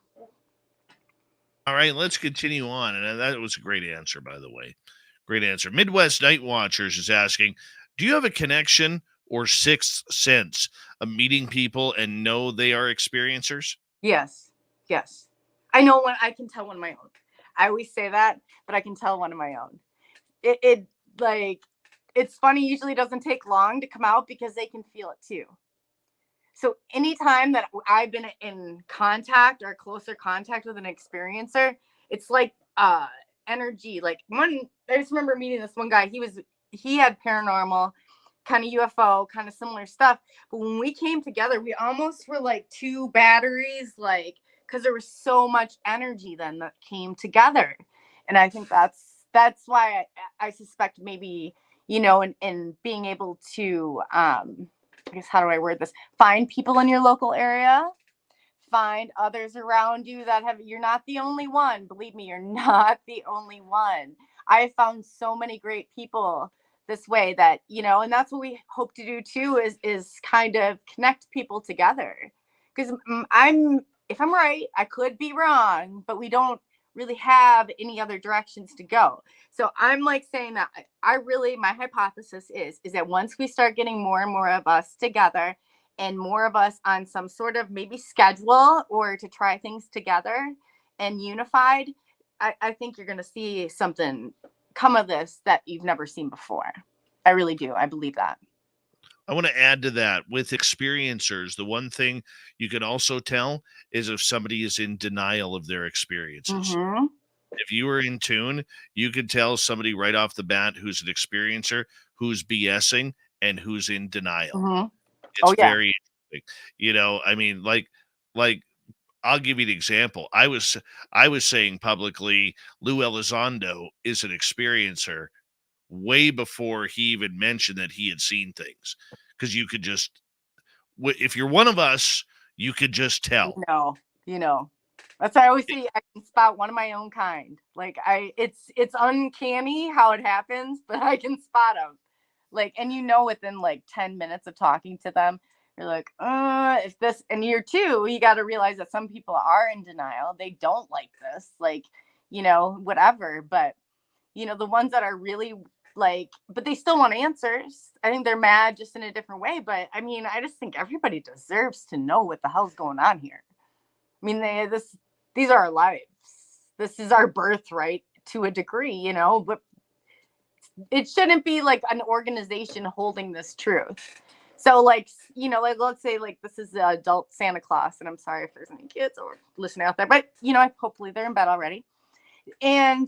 All right, let's continue on. And that was a great answer, by the way. Great answer. Midwest Night Watchers is asking, do you have a connection or sixth sense of meeting people and know they are experiencers? Yes. I know when I can tell one of my own. I always say that, but I can tell one of my own. It's funny, usually doesn't take long to come out because they can feel it too. So anytime that I've been in contact or closer contact with an experiencer, it's like energy. Like I just remember meeting this one guy. He had paranormal, kind of UFO, kind of similar stuff. But when we came together, we almost were like two batteries, like, because there was so much energy then that came together. And I think that's why I suspect maybe, in being able to, I guess, how do I word this? Find people in your local area, find others around you you're not the only one. Believe me, you're not the only one. I found so many great people this way that, and that's what we hope to do too, is kind of connect people together. Because if I'm right, I could be wrong, but we don't really have any other directions to go. So I'm like saying that my hypothesis is that once we start getting more and more of us together and more of us on some sort of maybe schedule or to try things together and unified, I think you're going to see something come of this that you've never seen before. I really do. I believe that. I want to add to that with experiencers. The one thing you can also tell is if somebody is in denial of their experiences. Mm-hmm. If you are in tune, you can tell somebody right off the bat who's an experiencer, who's BSing, and who's in denial. Mm-hmm. It's Yeah. very interesting. I mean, like I'll give you an example. I was saying publicly, Lou Elizondo is an experiencer way before he even mentioned that he had seen things, because you could just, if you're one of us, you could just tell. That's why I always say I can spot one of my own kind. Like it's uncanny how it happens, but I can spot them. Like, and within like 10 minutes of talking to them, you're like, if this, and year two, you got to realize that some people are in denial. They don't like this, like, whatever. But, the ones that are really like, but they still want answers. I think they're mad just in a different way. But I mean, I just think everybody deserves to know what the hell's going on here. I mean, these are our lives. This is our birthright to a degree, but it shouldn't be like an organization holding this truth. So like, let's say like this is the adult Santa Claus, and I'm sorry if there's any kids or listening out there, but hopefully they're in bed already. And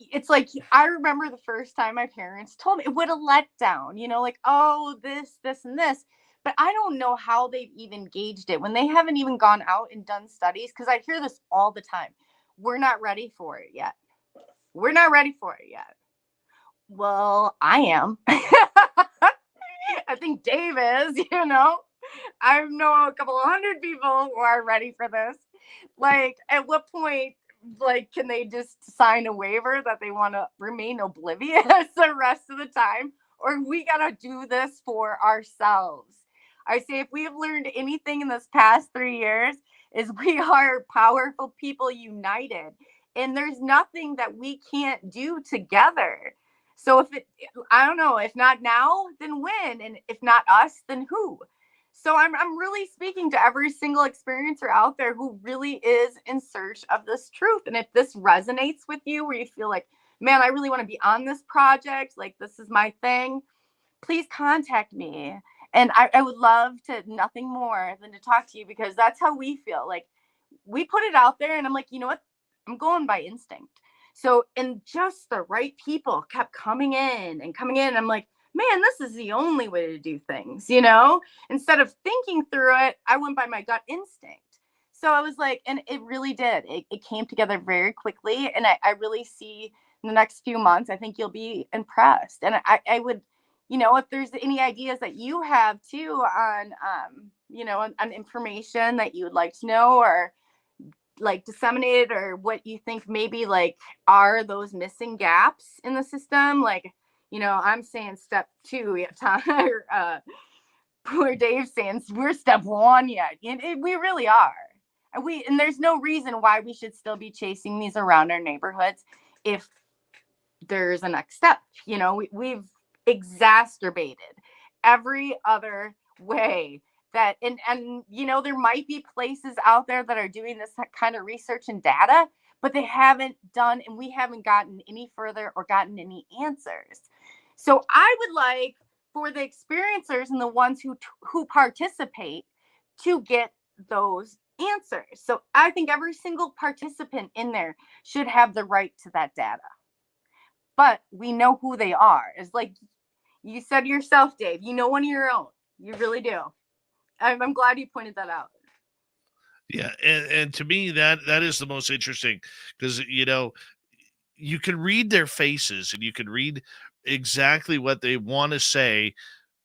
it's like, I remember the first time my parents told me, it would have let down, like, oh, this, and this. But I don't know how they've even gauged it when they haven't even gone out and done studies. Because I hear this all the time. We're not ready for it yet. We're not ready for it yet. Well, I am. I think Dave is, I know a couple of hundred people who are ready for this. Like, at what point, like, can they just sign a waiver that they want to remain oblivious the rest of the time? Or we got to do this for ourselves. I say, if we have learned anything in this past 3 years, is we are powerful people united, and there's nothing that we can't do together. So I don't know, if not now, then when? And if not us, then who? So I'm really speaking to every single experiencer out there who really is in search of this truth. And if this resonates with you, where you feel like, man, I really want to be on this project, like this is my thing, please contact me. And I would love to nothing more than to talk to you, because that's how we feel. Like, we put it out there, and I'm like, you know what? I'm going by instinct. So, and just the right people kept coming in and coming in. I'm like, man, this is the only way to do things, you know? Instead of thinking through it, I went by my gut instinct. So I was like, and it really did. It came together very quickly. And I really see in the next few months, I think you'll be impressed. And I would, you know, if there's any ideas that you have too on, you know, on information that you would like to know, or like disseminated, or what you think maybe like are those missing gaps in the system. Like, you know, I'm saying step 2 yet, poor Dave's saying we're step 1 yet. We really are. And there's no reason why we should still be chasing these around our neighborhoods if there's a next step. You know, we've exacerbated every other way that, and you know, there might be places out there that are doing this kind of research and data, but they haven't done, and we haven't gotten any further or gotten any answers. So I would like for the experiencers and the ones who participate to get those answers. So I think every single participant in there should have the right to that data. But we know who they are. It's like you said yourself, Dave, you know one of your own. You really do. I'm glad you pointed that out. Yeah, and to me that is the most interesting, because you know, you can read their faces and you can read exactly what they want to say.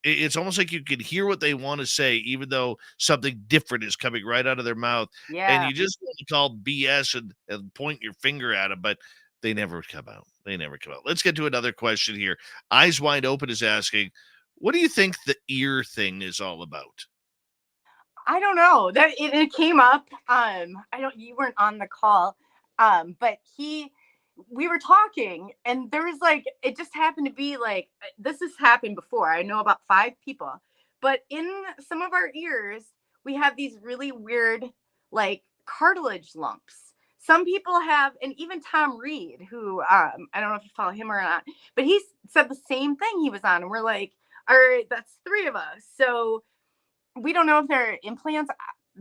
It's almost like you can hear what they want to say, even though something different is coming right out of their mouth. And Yeah. you just want to call BS and point your finger at them, but they never come out. They never come out. Let's get to another question here. Eyes Wide Open is asking, what do you think the ear thing is all about? I don't know. That it came up. You weren't on the call. But we were talking, and there was like, it just happened to be like, this has happened before. I know about 5 people, but in some of our ears, we have these really weird, like, cartilage lumps. Some people have, and even Tom Reed, who, I don't know if you follow him or not, but he said the same thing he was on. And we're like, all right, that's 3 of us. So we don't know if they're implants.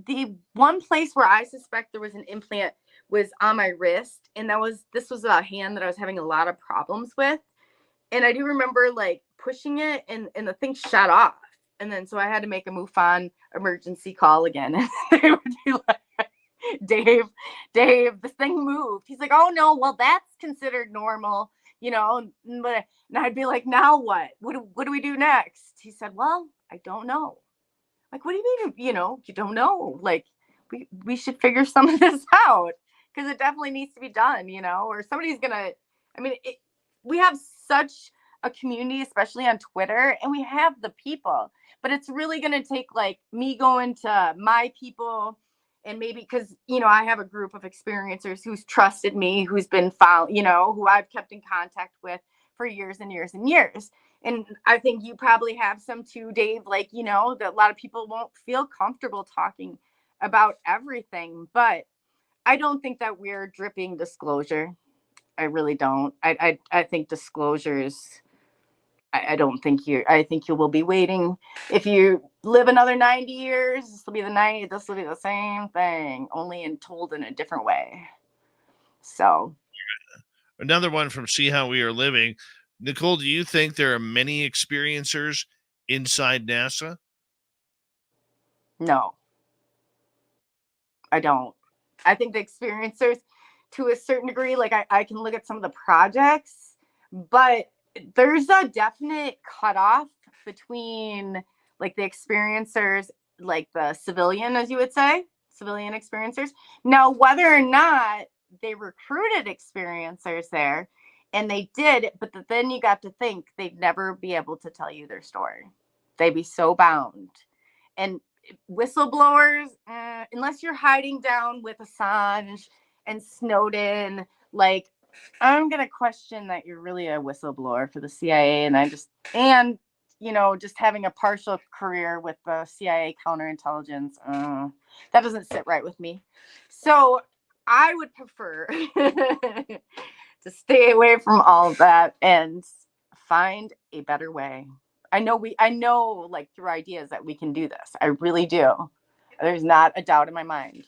The one place where I suspect there was an implant was on my wrist, and this was a hand that I was having a lot of problems with. And I do remember like pushing it, and the thing shut off. And then so I had to make a MUFON emergency call again. And they would be like, Dave, this thing moved. He's like, oh no, well, that's considered normal, you know. And I'd be like, now what? What do we do next? He said, well, I don't know. Like, what do you mean, you know, you don't know? Like, we should figure some of this out, because it definitely needs to be done, you know, or somebody's gonna, I mean, we have such a community, especially on Twitter, and we have the people, but it's really gonna take like me going to my people, and maybe because, you know, I have a group of experiencers who's trusted me, who's been found, you know, who I've kept in contact with for years and years and years. And I think you probably have some too, Dave, like, you know, that a lot of people won't feel comfortable talking about everything, but I don't think that we're dripping disclosure. I really don't. I think disclosures, I think you will be waiting. If you live another 90 years, this will be the same thing, only told in a different way. So Another one from See How We Are Living. Nicole, do you think there are many experiencers inside NASA? no, I don't. I think the experiencers, to a certain degree, like I can look at some of the projects, but there's a definite cutoff between like the experiencers, like the civilian, as you would say, civilian experiencers. Now, whether or not they recruited experiencers there, and they did, but then you got to think they'd never be able to tell you their story. They'd be so bound. And whistleblowers, unless you're hiding down with Assange and Snowden, like, I'm gonna question that you're really a whistleblower for the CIA. And just having a partial career with the CIA counterintelligence, that doesn't sit right with me. So I would prefer to stay away from all of that and find a better way. I know like through ideas that we can do this. I really do. There's not a doubt in my mind.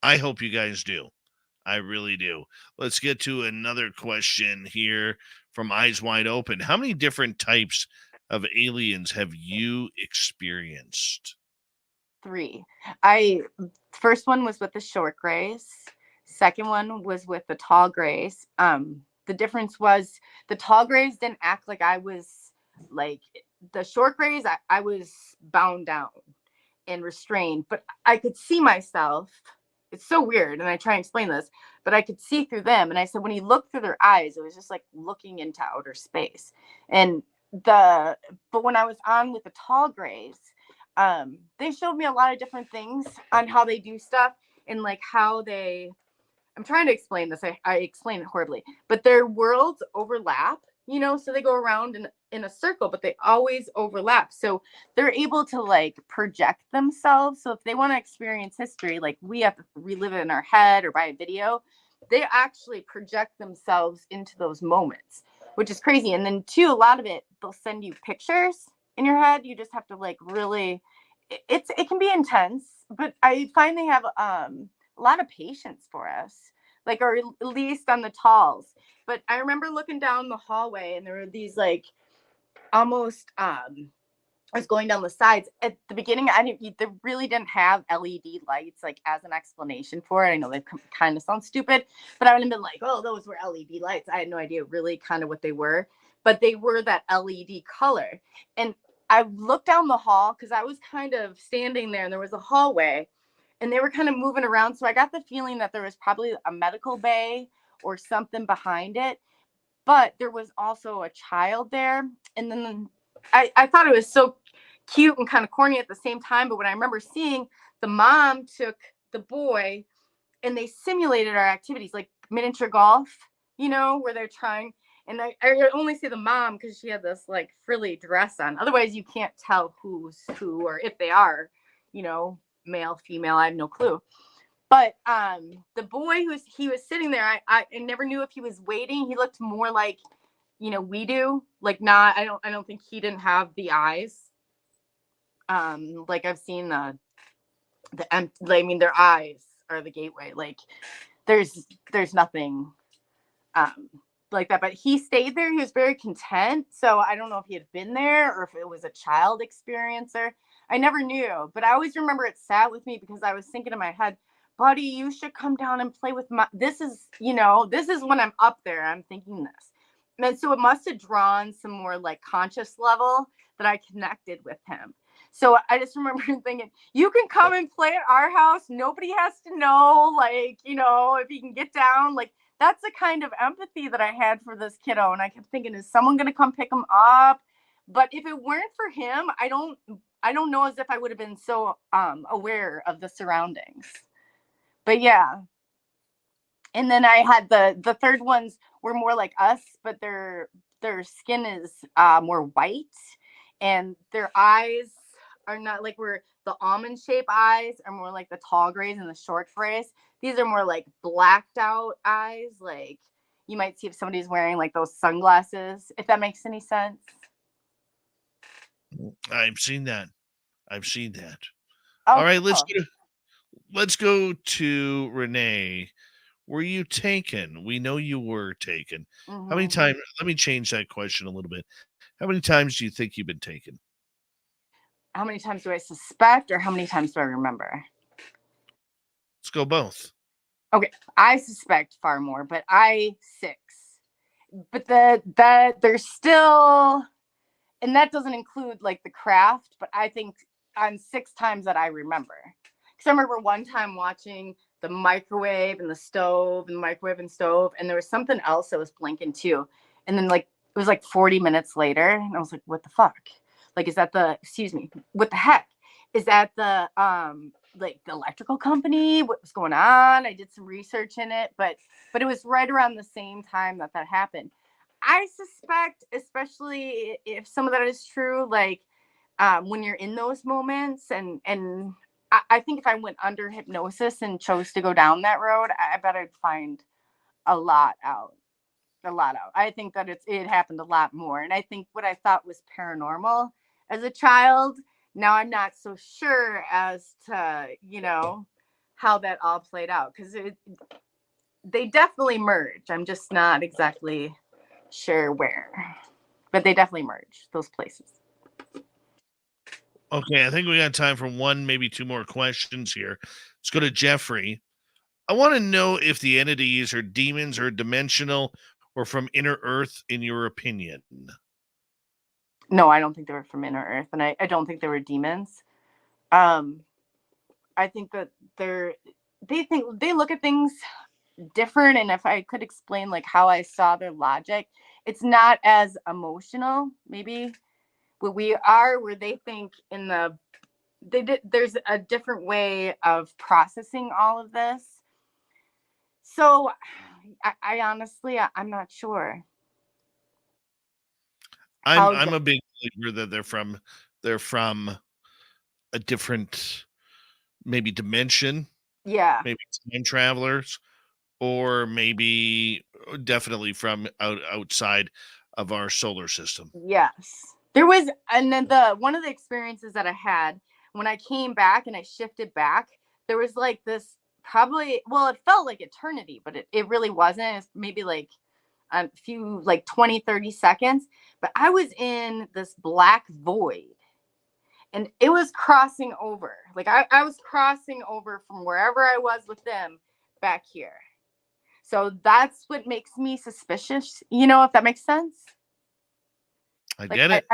I hope you guys do. I really do. Let's get to another question here from Eyes Wide Open. How many different types of aliens have you experienced? 3. First one was with the short grays. Second one was with the tall grays. The difference was the tall grays didn't act like I was like the short grays. I was bound down and restrained, but I could see myself. It's so weird, and I try and explain this, but I could see through them. And I said, when you look through their eyes, it was just like looking into outer space. But when I was on with the tall grays, they showed me a lot of different things on how they do stuff and like how I'm trying to explain this. I explain it horribly, but their worlds overlap, so they go around in a circle, but they always overlap. So they're able to like project themselves. So if they want to experience history, like we have to relive it in our head or by a video, they actually project themselves into those moments, which is crazy. And then too, a lot of it, they'll send you pictures in your head. You just have to like really, it can be intense, but I find they have a lot of patience for us, like, or at least on the talls. But I remember looking down the hallway and there were these like almost I was going down the sides. At the beginning, they really didn't have LED lights like as an explanation for it. I know they kind of sound stupid, but I would have been like, oh, those were LED lights. I had no idea really kind of what they were, but they were that LED color. And I looked down the hall because I was kind of standing there and there was a hallway and they were kind of moving around. So I got the feeling that there was probably a medical bay or something behind it, but there was also a child there. And then I thought it was so cute and kind of corny at the same time. But when I remember seeing the mom took the boy and they simulated our activities like miniature golf, where they're trying. And I only see the mom because she had this like frilly dress on. Otherwise, you can't tell who's who or if they are, male, female. I have no clue. But the boy he was sitting there, I never knew if he was waiting. He looked more like, we do. Like not, I don't think he didn't have the eyes. Like I've seen their eyes are the gateway. Like there's nothing like that. But he stayed there. He was very content. So I don't know if he had been there or if it was a child experiencer. I never knew. But I always remember it sat with me because I was thinking in my head, buddy, you should come down and play with this is when I'm up there, I'm thinking this. And so it must have drawn some more like conscious level that I connected with him. So I just remember thinking, you can come and play at our house. Nobody has to know, like, if you can get down, like that's the kind of empathy that I had for this kiddo. And I kept thinking, is someone going to come pick him up? But if it weren't for him, I don't know as if I would have been so aware of the surroundings. But yeah. And then I had the third ones were more like us, but their skin is more white and their eyes are not like the almond shaped eyes are more like the tall grays and the short grays. These are more like blacked out eyes. Like you might see if somebody's wearing like those sunglasses, if that makes any sense. I've seen that. Oh, all right, cool. let's go to Renee. Were you taken? We know you were taken. Mm-hmm. How many times? Let me change that question a little bit. How many times do you think you've been taken? How many times do I suspect or how many times do I remember? Let's go both. Okay, I suspect far more, but 6. But there's still, and that doesn't include like the craft, but I think on 6 times that I remember. Because I remember one time watching the microwave and the stove and the microwave and stove, and there was something else that was blinking too. And then like it was like 40 minutes later, and I was like, what the fuck? Like, is that the, excuse me, what the heck? Is that the, like the electrical company? What was going on? I did some research in it, but it was right around the same time that happened. I suspect, especially if some of that is true, like when you're in those moments, and I think if I went under hypnosis and chose to go down that road, I bet I'd find a lot out. I think that it happened a lot more. And I think what I thought was paranormal as a child, now I'm not so sure as to, how that all played out, because they definitely merge. I'm just not exactly sure where, but they definitely merge, those places. Okay, I think we got time for one, maybe two more questions here. Let's go to Jeffrey. I want to know if the entities are demons or dimensional or from inner Earth, in your opinion. No, I don't think they were from inner Earth, and I don't think they were demons. I think that they look at things different, and if I could explain like how I saw their logic, it's not as emotional, maybe what we are, where they think there's a different way of processing all of this. So I honestly, I'm not sure. I'm a big believer that they're from a different, maybe dimension, maybe time travelers, or maybe definitely from outside of our solar system. Yes. There was, and then one of the experiences that I had when I came back and I shifted back, there was like this it felt like eternity, but it really wasn't. It's maybe like a few, like 20, 30 seconds. But I was in this black void and it was crossing over. Like I was crossing over from wherever I was with them back here. So that's what makes me suspicious, if that makes sense. I get it.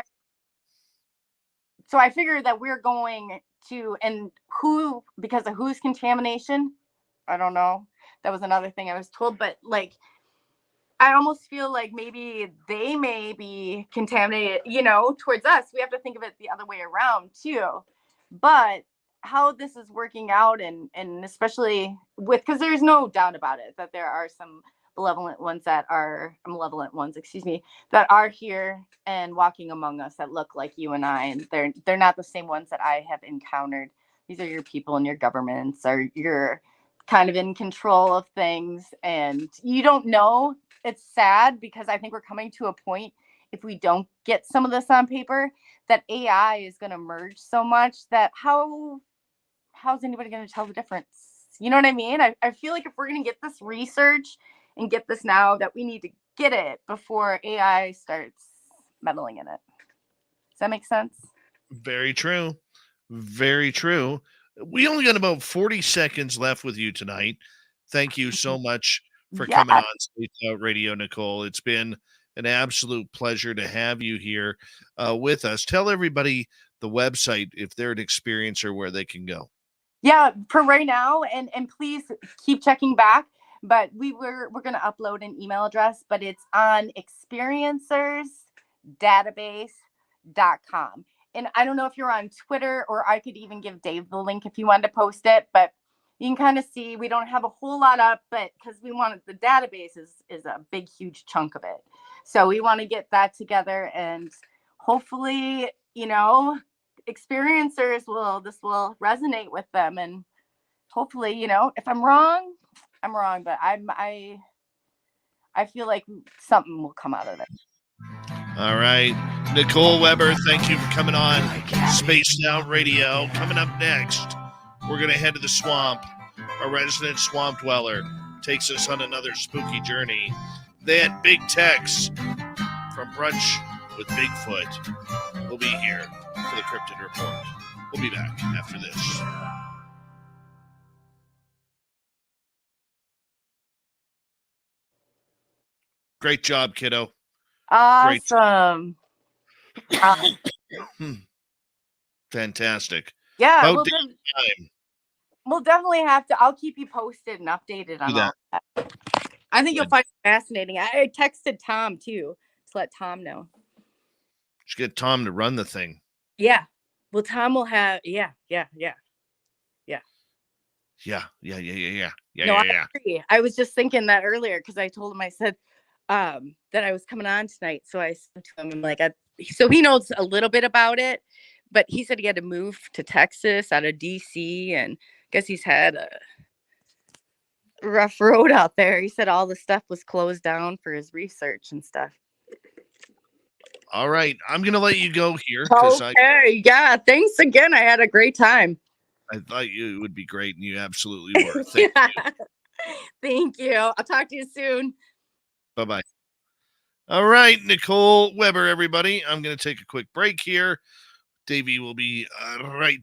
So I figured that we're going to, and because of whose contamination, I don't know. That was another thing I was told, but like, I almost feel like maybe they may be contaminated, towards us. We have to think of it the other way around too. But how this is working out, and especially because there's no doubt about it that there are some malevolent ones that are here and walking among us that look like you and I, and they're not the same ones that I have encountered. These are your people and your governments, or you're kind of in control of things, and you don't know. It's sad because I think we're coming to a point, if we don't get some of this on paper, that AI is going to merge so much that how's anybody going to tell the difference? You know what I mean? I feel like if we're going to get this research and get this now, that we need to get it before AI starts meddling in it. Does that make sense? Very true. Very true. We only got about 40 seconds left with you tonight. Thank you so much for coming on Spaced Out Radio, Nicole. It's been an absolute pleasure to have you here with us. Tell everybody the website if they're an experiencer, where they can go. Yeah, for right now, and please keep checking back. But we're going to upload an email address, but it's on experiencersdatabase.com. And I don't know if you're on Twitter, or I could even give Dave the link if you wanted to post it, but you can kind of see we don't have a whole lot up, but because we wanted, the database is a big, huge chunk of it. So we want to get that together, and hopefully, experiencers this will resonate with them. And hopefully, if I'm wrong, I'm wrong, but I feel like something will come out of it. All right. Nicole Weber, thank you for coming on Spaced Out Radio. Coming up next, we're going to head to the swamp. Our resident swamp dweller takes us on another spooky journey. Then Big Tex from Brunch with Bigfoot will be here for the Cryptid Report. We'll be back after this. Great job, kiddo. Awesome. Fantastic. Yeah, we'll definitely have to. I'll keep you posted and updated on all that. I think you'll find it fascinating. I texted Tom too to let Tom know. Just get Tom to run the thing. Yeah. Well, Tom will have. Yeah. No, I agree. I was just thinking that earlier because I told him, I said that I was coming on tonight. So I said to him, I'm like, so he knows a little bit about it, but he said he had to move to Texas out of DC, and I guess he's had a rough road out there. He said all the stuff was closed down for his research and stuff. All right, I'm gonna let you go here because yeah, thanks again. I had a great time. I thought you would be great, and you absolutely were. Thank you. Thank you. I'll talk to you soon. Bye-bye. All right, Nicole Weber, everybody. I'm going to take a quick break here. Davey will be right.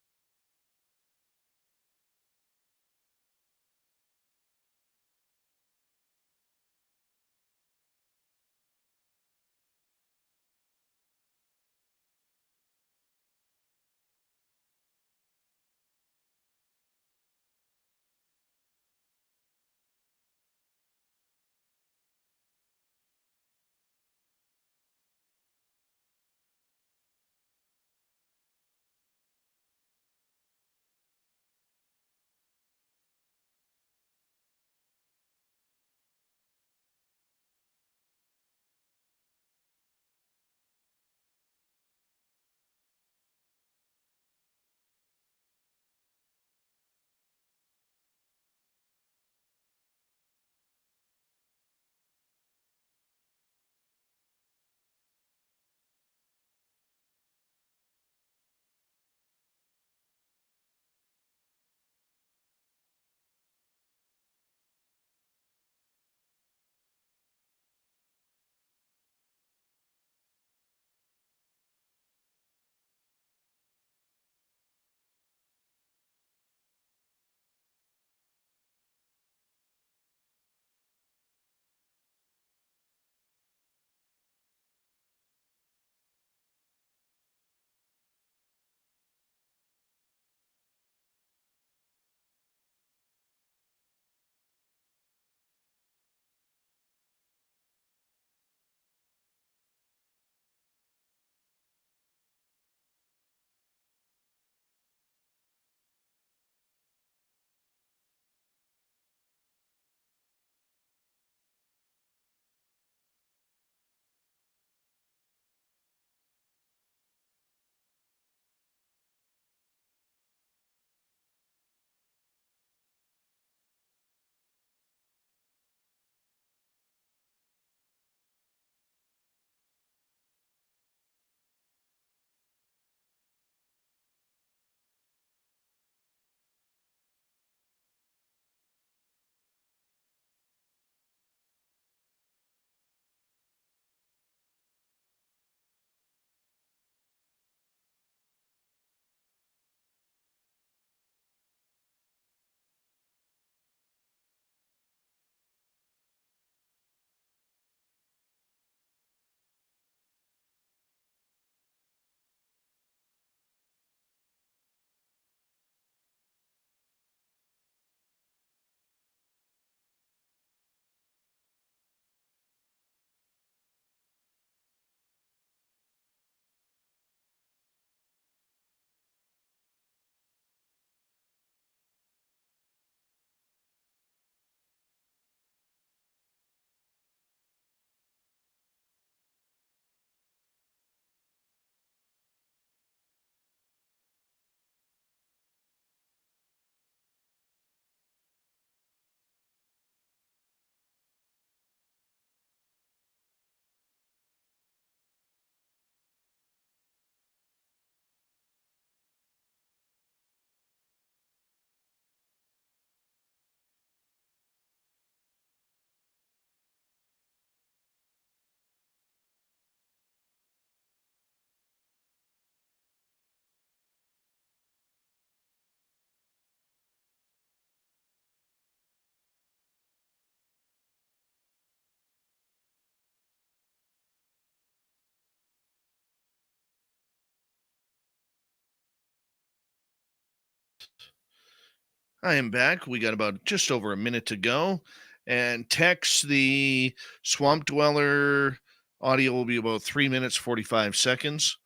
I am back. We got about just over a minute to go. And text the Swamp Dweller audio will be about 3 minutes, 45 seconds.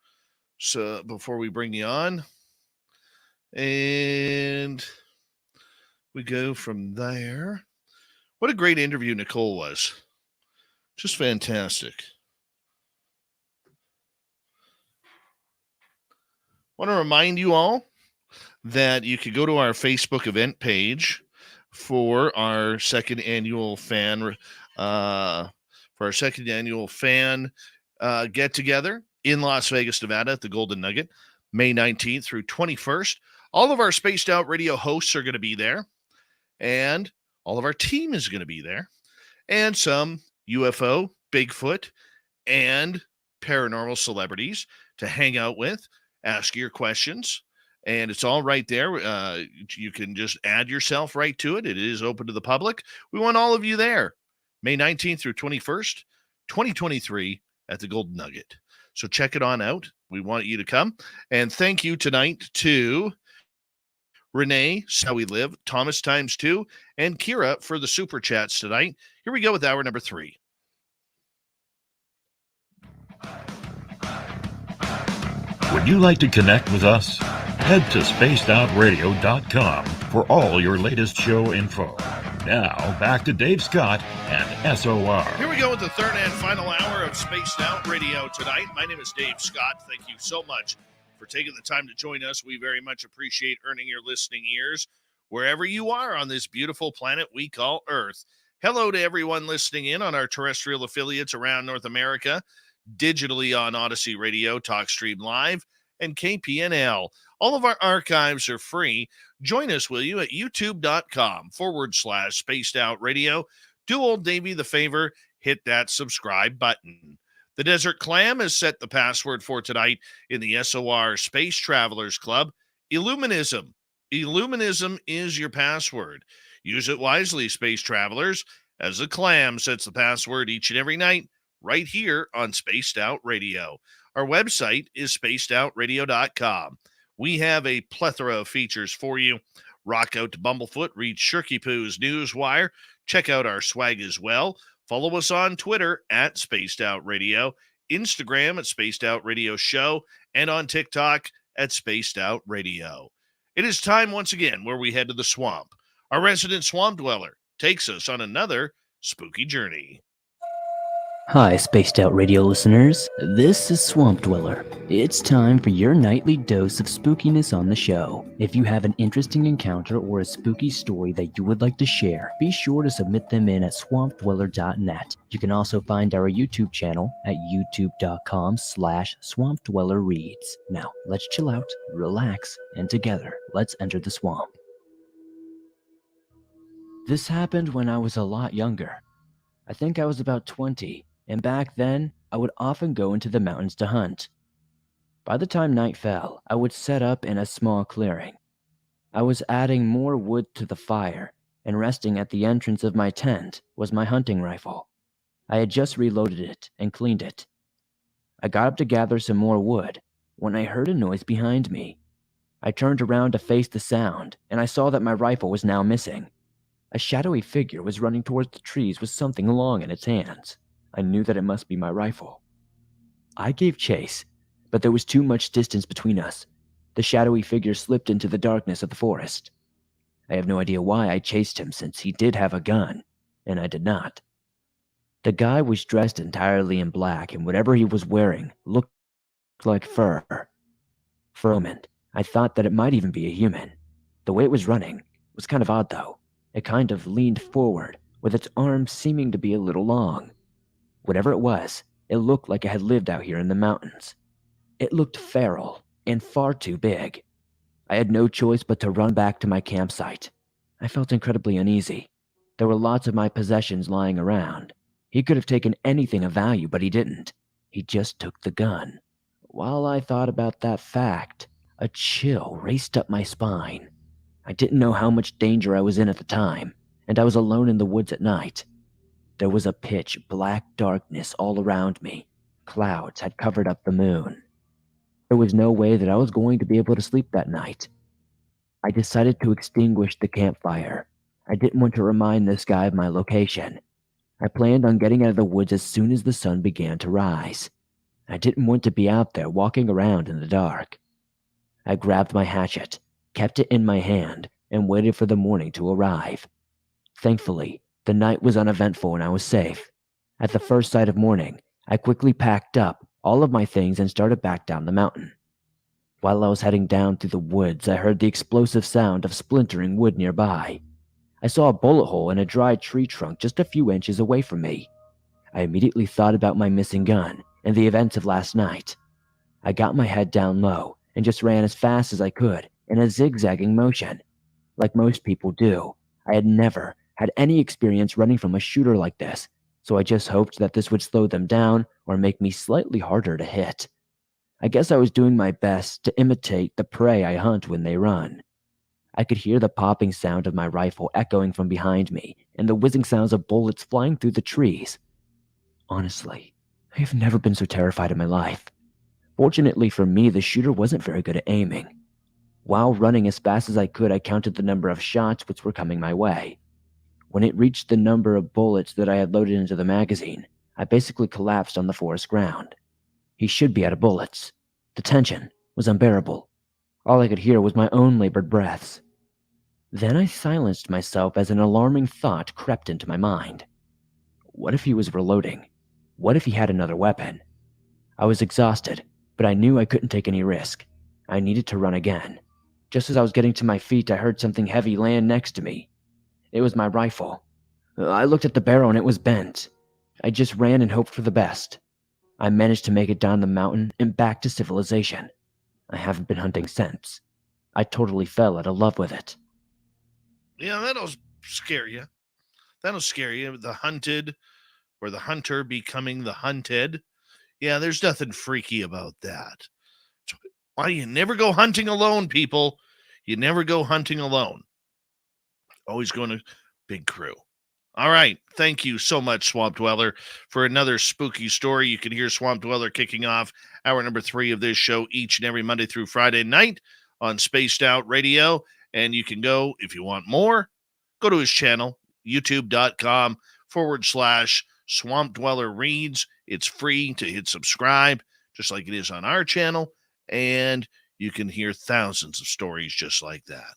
So before we bring you on, and we go from there. What a great interview Nicole was. Just fantastic. Want to remind you all that you could go to our Facebook event page for our second annual fan get together in Las Vegas, Nevada at the Golden Nugget, May 19th through 21st. All of our Spaced Out Radio hosts are going to be there, and all of our team is going to be there, and some UFO, Bigfoot, and paranormal celebrities to hang out with, ask your questions, and it's all right there. You can just add yourself right to it. It is open to the public. We want all of you there, May 19th through 21st, 2023 at the Golden Nugget. So check it on out. We want you to come. And thank you tonight to Renee, How We Live, Thomas times 2, and Kira for the super chats tonight. Here we go with hour number 3. Would you like to connect with us? Head to spacedoutradio.com for all your latest show info. Now, back to Dave Scott and SOR. Here we go with the third and final hour of Spaced Out Radio tonight. My name is Dave Scott. Thank you so much for taking the time to join us. We very much appreciate earning your listening ears wherever you are on this beautiful planet we call Earth. Hello to everyone listening in on our terrestrial affiliates around North America, digitally on Odyssey Radio, TalkStream Live, and KPNL. All of our archives are free. Join us, will you, at youtube.com/Spaced Out Radio. Do old Davey the favor, hit that subscribe button. The Desert Clam has set the password for tonight in the SOR Space Travelers Club. Illuminism. Illuminism is your password. Use it wisely, space travelers, as the Clam sets the password each and every night right here on Spaced Out Radio. Our website is spacedoutradio.com. We have a plethora of features for you. Rock out to Bumblefoot, read Shirky Poo's Newswire. Check out our swag as well. Follow us on Twitter at Spaced Out Radio, Instagram at Spaced Out Radio Show, and on TikTok at Spaced Out Radio. It is time once again where we head to the swamp. Our resident swamp dweller takes us on another spooky journey. Hi, Spaced Out Radio listeners. This is Swamp Dweller. It's time for your nightly dose of spookiness on the show. If you have an interesting encounter or a spooky story that you would like to share, be sure to submit them in at swampdweller.net. You can also find our YouTube channel at youtube.com/swampdwellerreads. Now, let's chill out, relax, and together, let's enter the swamp. This happened when I was a lot younger. I think I was about 20. And back then, I would often go into the mountains to hunt. By the time night fell, I would set up in a small clearing. I was adding more wood to the fire, and resting at the entrance of my tent was my hunting rifle. I had just reloaded it and cleaned it. I got up to gather some more wood when I heard a noise behind me. I turned around to face the sound, and I saw that my rifle was now missing. A shadowy figure was running towards the trees with something long in its hands. I knew that it must be my rifle. I gave chase, but there was too much distance between us. The shadowy figure slipped into the darkness of the forest. I have no idea why I chased him, since he did have a gun, and I did not. The guy was dressed entirely in black, and whatever he was wearing looked like fur. For a moment, I thought that it might even be a human. The way it was running was kind of odd, though. It kind of leaned forward, with its arms seeming to be a little long. Whatever it was, it looked like it had lived out here in the mountains. It looked feral and far too big. I had no choice but to run back to my campsite. I felt incredibly uneasy. There were lots of my possessions lying around. He could have taken anything of value, but he didn't. He just took the gun. While I thought about that fact, a chill raced up my spine. I didn't know how much danger I was in at the time, and I was alone in the woods at night. There was a pitch black darkness all around me. Clouds had covered up the moon. There was no way that I was going to be able to sleep that night. I decided to extinguish the campfire. I didn't want to remind this guy of my location. I planned on getting out of the woods as soon as the sun began to rise. I didn't want to be out there walking around in the dark. I grabbed my hatchet, kept it in my hand, and waited for the morning to arrive. Thankfully, the night was uneventful and I was safe. At the first sight of morning, I quickly packed up all of my things and started back down the mountain. While I was heading down through the woods, I heard the explosive sound of splintering wood nearby. I saw a bullet hole in a dry tree trunk just a few inches away from me. I immediately thought about my missing gun and the events of last night. I got my head down low and just ran as fast as I could in a zigzagging motion. Like most people do, I had never had any experience running from a shooter like this, so I just hoped that this would slow them down or make me slightly harder to hit. I guess I was doing my best to imitate the prey I hunt when they run. I could hear the popping sound of my rifle echoing from behind me and the whizzing sounds of bullets flying through the trees. Honestly, I have never been so terrified in my life. Fortunately for me, the shooter wasn't very good at aiming. While running as fast as I could, I counted the number of shots which were coming my way. When it reached the number of bullets that I had loaded into the magazine, I basically collapsed on the forest ground. He should be out of bullets. The tension was unbearable. All I could hear was my own labored breaths. Then I silenced myself as an alarming thought crept into my mind. What if he was reloading? What if he had another weapon? I was exhausted, but I knew I couldn't take any risk. I needed to run again. Just as I was getting to my feet, I heard something heavy land next to me. It was my rifle. I looked at the barrel and it was bent. I just ran and hoped for the best. I managed to make it down the mountain and back to civilization. I haven't been hunting since. I totally fell out of love with it. Yeah, that'll scare you. That'll scare you. The hunted or the hunter becoming the hunted. Yeah, there's nothing freaky about that. Why you never go hunting alone, people. You never go hunting alone. Always going to big crew. All right. Thank you so much, Swamp Dweller, for another spooky story. You can hear Swamp Dweller kicking off hour number 3 of this show each and every Monday through Friday night on Spaced Out Radio. And you can go, if you want more, go to his channel, youtube.com/Swamp Dweller Reads. It's free to hit subscribe, just like it is on our channel. And you can hear thousands of stories just like that.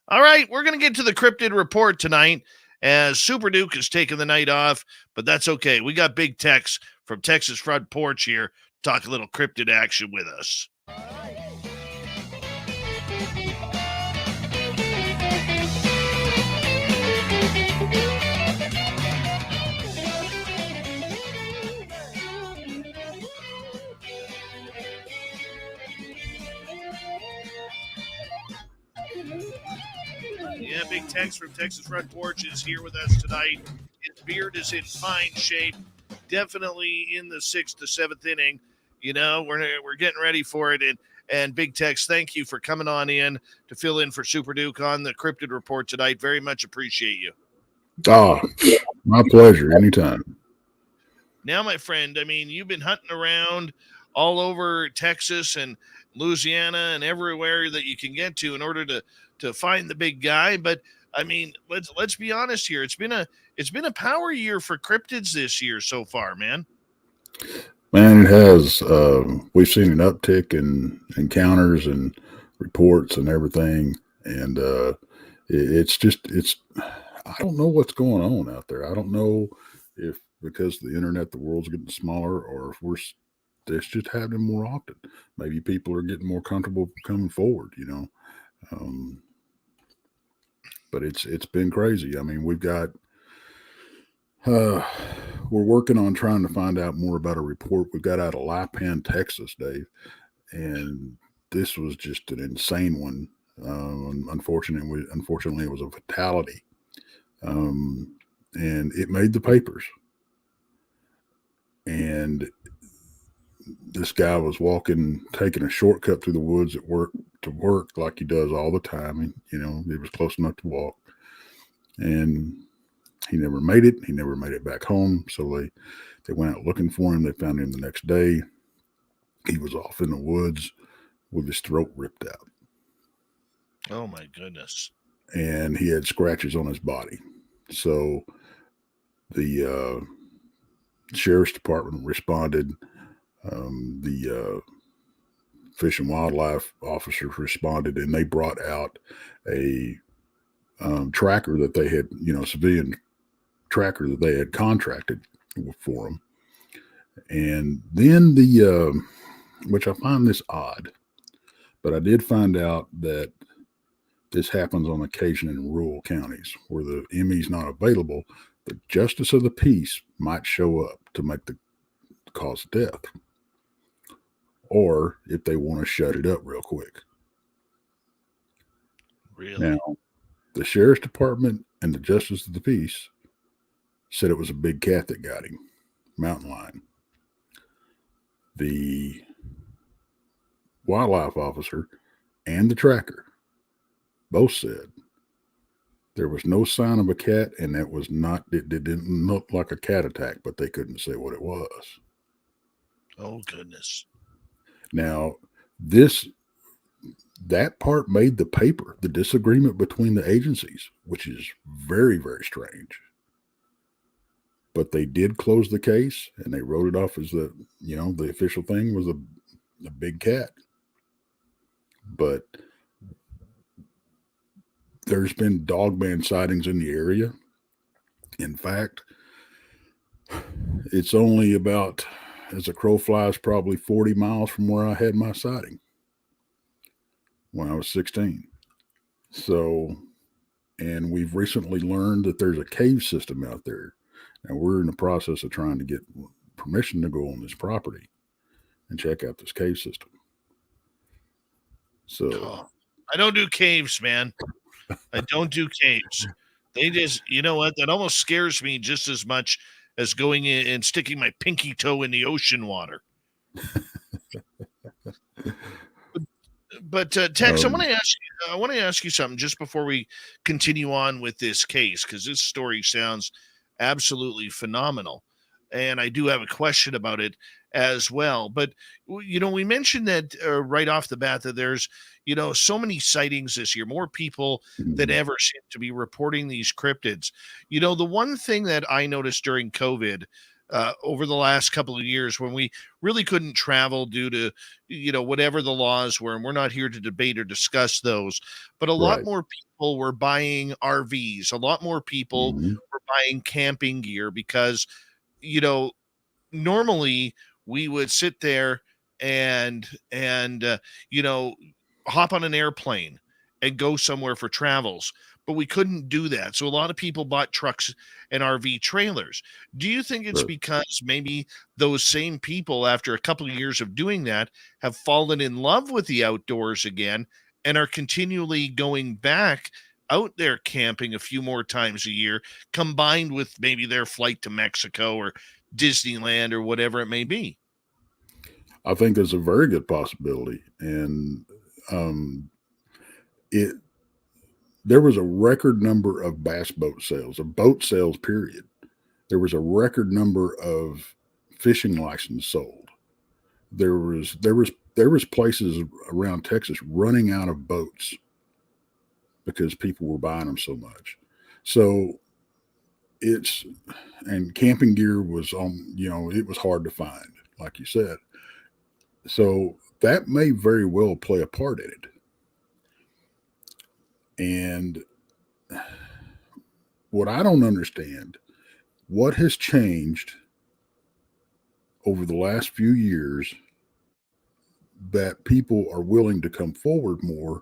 All right, we're going to get to the Cryptid Report tonight as Super Duke has taken the night off, but that's okay. We got Big Tex from Texas Front Porch here to talk a little cryptid action with us. Yeah, Big Tex from Texas Front Porch is here with us tonight. His beard is in fine shape, definitely in the 6th to 7th inning. You know, we're getting ready for it. And Big Tex, thank you for coming on in to fill in for Super Duke on the Cryptid Report tonight. Very much appreciate you. Oh, my pleasure. Anytime. Now, my friend, I mean, you've been hunting around all over Texas and Louisiana and everywhere that you can get to in order to find the big guy. But I mean, let's be honest here. It's been a power year for cryptids this year so far, man. Man, it has. We've seen an uptick in encounters and reports and everything. And it's I don't know what's going on out there. I don't know if because of the internet, the world's getting smaller, or if it's just happening more often. Maybe people are getting more comfortable coming forward, you know. But it's been crazy. I mean, we've got we're working on trying to find out more about a report we got out of Lipan, Texas, Dave, and this was just an insane one. Unfortunately, it was a fatality, and it made the papers. And this guy was taking a shortcut through the woods to work like he does all the time. And, you know, it was close enough to walk. And he never made it. He never made it back home. So they went out looking for him. They found him the next day. He was off in the woods with his throat ripped out. Oh, my goodness. And he had scratches on his body. So the sheriff's department responded. The Fish and Wildlife officers responded, and they brought out a tracker that they had, civilian tracker that they had contracted for them. And then which I find this odd, but I did find out that this happens on occasion in rural counties where the ME's not available. The justice of the peace might show up to make the cause of death, or if they want to shut it up real quick. Really? Now, the sheriff's department and the justice of the peace said it was a big cat that got him, mountain lion. The wildlife officer and the tracker both said there was no sign of a cat, and it didn't look like a cat attack, but they couldn't say what it was. Oh, goodness. Now, that part made the paper, the disagreement between the agencies, which is very, very strange. But they did close the case, and they wrote it off as the official thing was a big cat. But there's been dogman sightings in the area. In fact, it's only about, as a crow flies, probably 40 miles from where I had my sighting when I was 16. So, and we've recently learned that there's a cave system out there. And we're in the process of trying to get permission to go on this property and check out this cave system. So I don't do caves, man. I don't do caves. They just, you know what? That almost scares me just as much as going in and sticking my pinky toe in the ocean water. But Tex, I want to ask you something just before we continue on with this case, because this story sounds absolutely phenomenal, and I do have a question about it as well. But we mentioned that right off the bat that there's so many sightings this year, more people than ever seem to be reporting these cryptids. The one thing that I noticed during COVID over the last couple of years, when we really couldn't travel due to whatever the laws were, and we're not here to debate or discuss those, but a lot more people were buying RVs, a lot more people were buying camping gear, because normally we would sit there and hop on an airplane and go somewhere for travels, but we couldn't do that. So a lot of people bought trucks and RV trailers. Do you think it's because maybe those same people, after a couple of years of doing that, have fallen in love with the outdoors again and are continually going back out there camping a few more times a year, combined with maybe their flight to Mexico or Disneyland or whatever it may be? I think there's a very good possibility. And there was a record number of bass boat sales, of boat sales, period. There was a record number of fishing licenses sold. There was places around Texas running out of boats because people were buying them so much. So and camping gear was it was hard to find, like you said. So that may very well play a part in it. And what I don't understand, what has changed over the last few years that people are willing to come forward more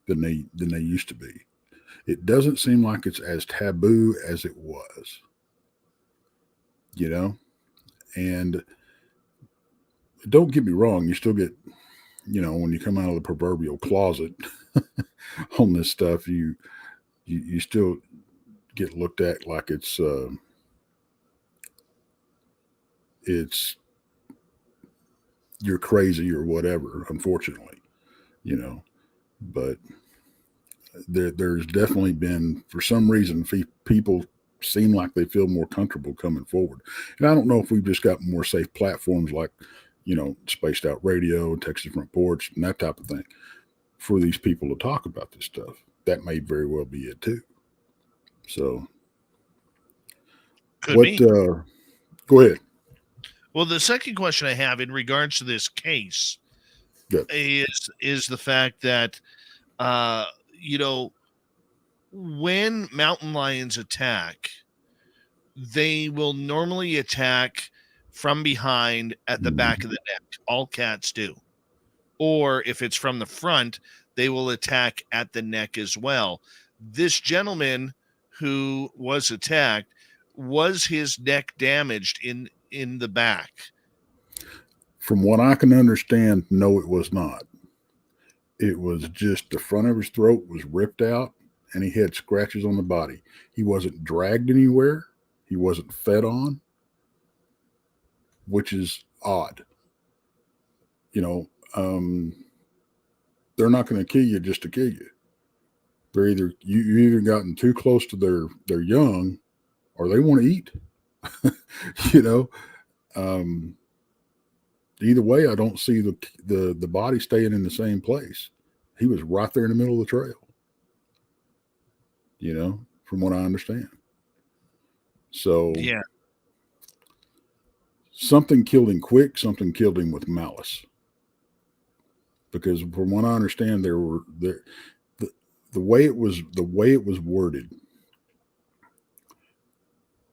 than they used to be. It doesn't seem like it's as taboo as it was, and don't get me wrong, you still get, when you come out of the proverbial closet on this stuff, you still get looked at like it's you're crazy or whatever, unfortunately, but there's definitely been, for some reason, people seem like they feel more comfortable coming forward. And I don't know if we've just got more safe platforms like, Spaced Out Radio, Texas Front Porch, and that type of thing for these people to talk about this stuff. That may very well be it too. So Could be. Go ahead. Well, the second question I have in regards to this case Good. is the fact that, you know, when mountain lions attack, they will normally attack from behind at the back of the neck. All cats do. Or if it's from the front, they will attack at the neck as well. This gentleman who was attacked, was his neck damaged in the back? From what I can understand, no, it was not. It was just the front of his throat was ripped out and he had scratches on the body. He wasn't dragged anywhere. He wasn't fed on, which is odd. You know, they're not going to kill you just to kill you. They're either you either gotten too close to their young, or they want to eat. You know, either way, I don't see the body staying in the same place. He was right there in the middle of the trail. You know, from what I understand. So Yeah. Something killed him quick. Something killed him with malice. Because from what I understand, the way it was worded,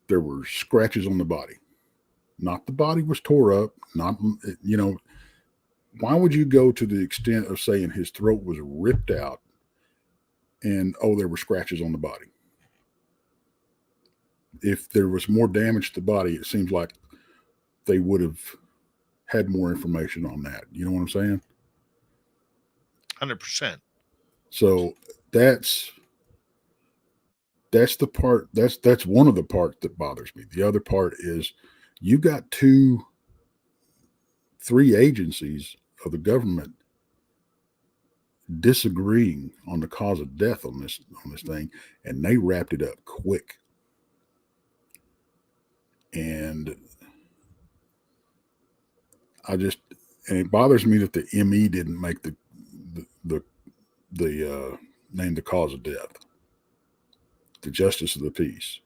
there were scratches on the body. Not the body was tore up. Not, you know, why would you go to the extent of saying his throat was ripped out and, oh, there were scratches on the body? If there was more damage to the body, it seems like they would have had more information on that. You know what I'm saying? 100%. So that's the part, that's one of the parts that bothers me. The other part is you got 3 agencies of the government disagreeing on the cause of death on this thing, and they wrapped it up quick. And it bothers me that the ME didn't make the name the cause of death, the justice of the peace.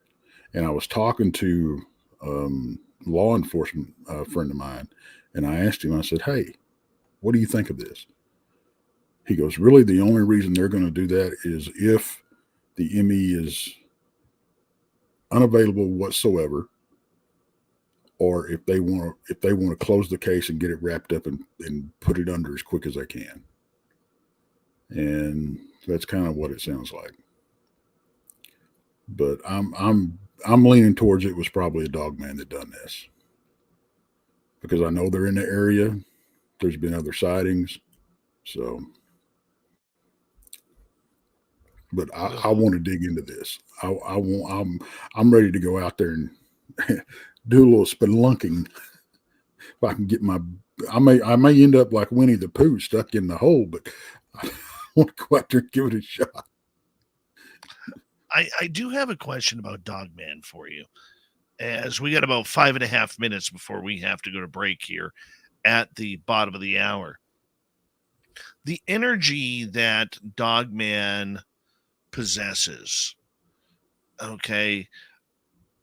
And I was talking to law enforcement friend of mine, and I asked him, I said, hey, what do you think of this? He goes, really, the only reason they're going to do that is if the ME is unavailable whatsoever, or if they want to close the case and get it wrapped up and put it under as quick as they can. And that's kind of what it sounds like. But I'm leaning towards it was probably a dogman that done this, because I know they're in the area. There's been other sightings, so. But I want to dig into this. I'm ready to go out there and do a little spelunking. If I can get I may end up like Winnie the Pooh stuck in the hole, but I want to go out there and give it a shot. I do have a question about Dogman for you, as we got about 5.5 minutes before we have to go to break here at the bottom of the hour. The energy that Dogman possesses, okay,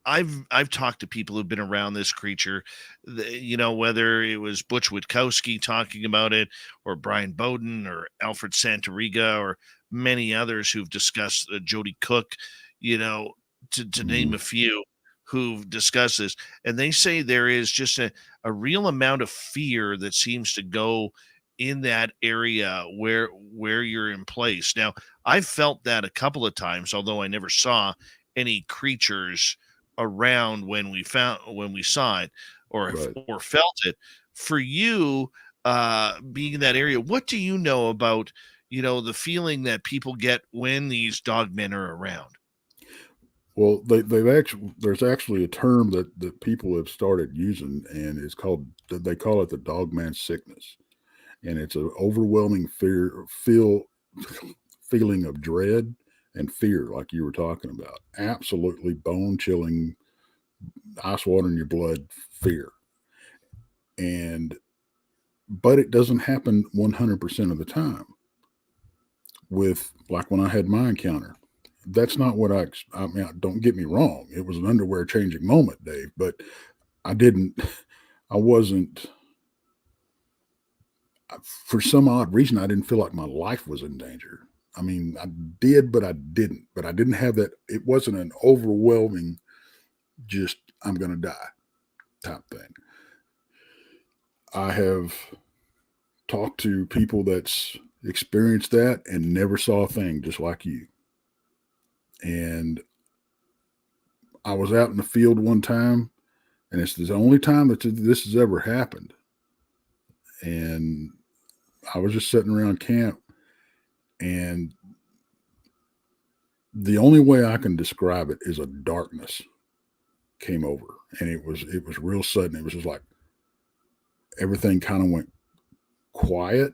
I've talked to people who've been around this creature, you know, whether it was Butch Witkowski talking about it, or Brian Bowden, or Alfred Santariga, or many others who've discussed Jody Cook, you know, to name a few who've discussed this. And they say there is just a real amount of fear that seems to go in that area where you're in place. Now, I've felt that a couple of times, although I never saw any creatures around when we saw it or felt it. For you, being in that area, what do you know about, you know, the feeling that people get when these dogmen are around? Well, there's actually a term that people have started using, and they call it the dogman sickness. And it's an overwhelming feeling of dread and fear, like you were talking about. Absolutely bone-chilling, ice water in your blood fear. But it doesn't happen 100% of the time. With, like when I had my encounter, that's not what I mean, don't get me wrong. It was an underwear changing moment, Dave, but I wasn't, for some odd reason, I didn't feel like my life was in danger. I mean, I did, but I didn't. But I didn't have that. It wasn't an overwhelming, just, I'm going to die type thing. I have talked to people that's experienced that and never saw a thing, just like you. And I was out in the field one time, and it's the only time that this has ever happened. And I was just sitting around camp, and the only way I can describe it is a darkness came over, and it was real sudden. It was just like everything kind of went quiet,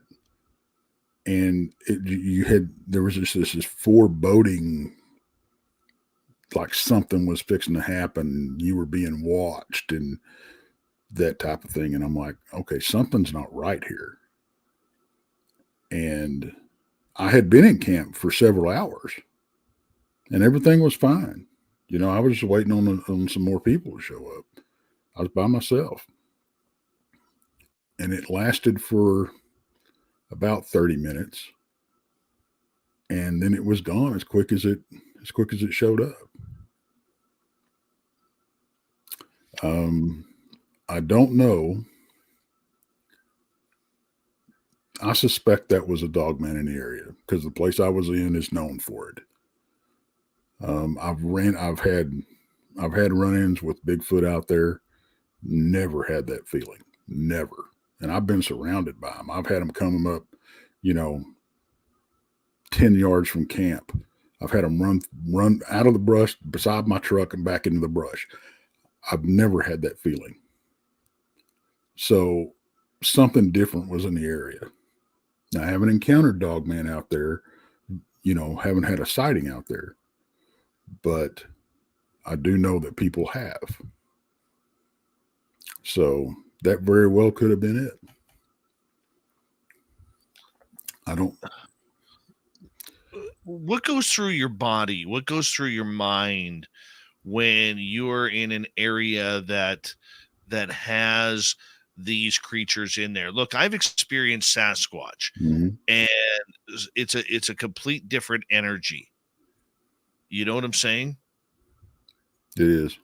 and there was just this foreboding, like something was fixing to happen. You were being watched and that type of thing. And I'm like, okay, something's not right here. And I had been in camp for several hours and everything was fine. You know, I was just waiting on some more people to show up. I was by myself. And it lasted for about 30 minutes. And then it was gone as quick as it showed up. I don't know. I suspect that was a dogman in the area because the place I was in is known for it. I've had run-ins with Bigfoot out there. Never had that feeling. Never. And I've been surrounded by them. I've had them come up, 10 yards from camp. I've had them run out of the brush beside my truck and back into the brush. I've never had that feeling. So something different was in the area. Now, I haven't encountered dogman out there, haven't had a sighting out there, but I do know that people have. So that very well could have been it. What goes through your body? What goes through your mind when you're in an area that has these creatures in there? Look, I've experienced Sasquatch, and it's a complete different energy. You know what I'm saying? It is.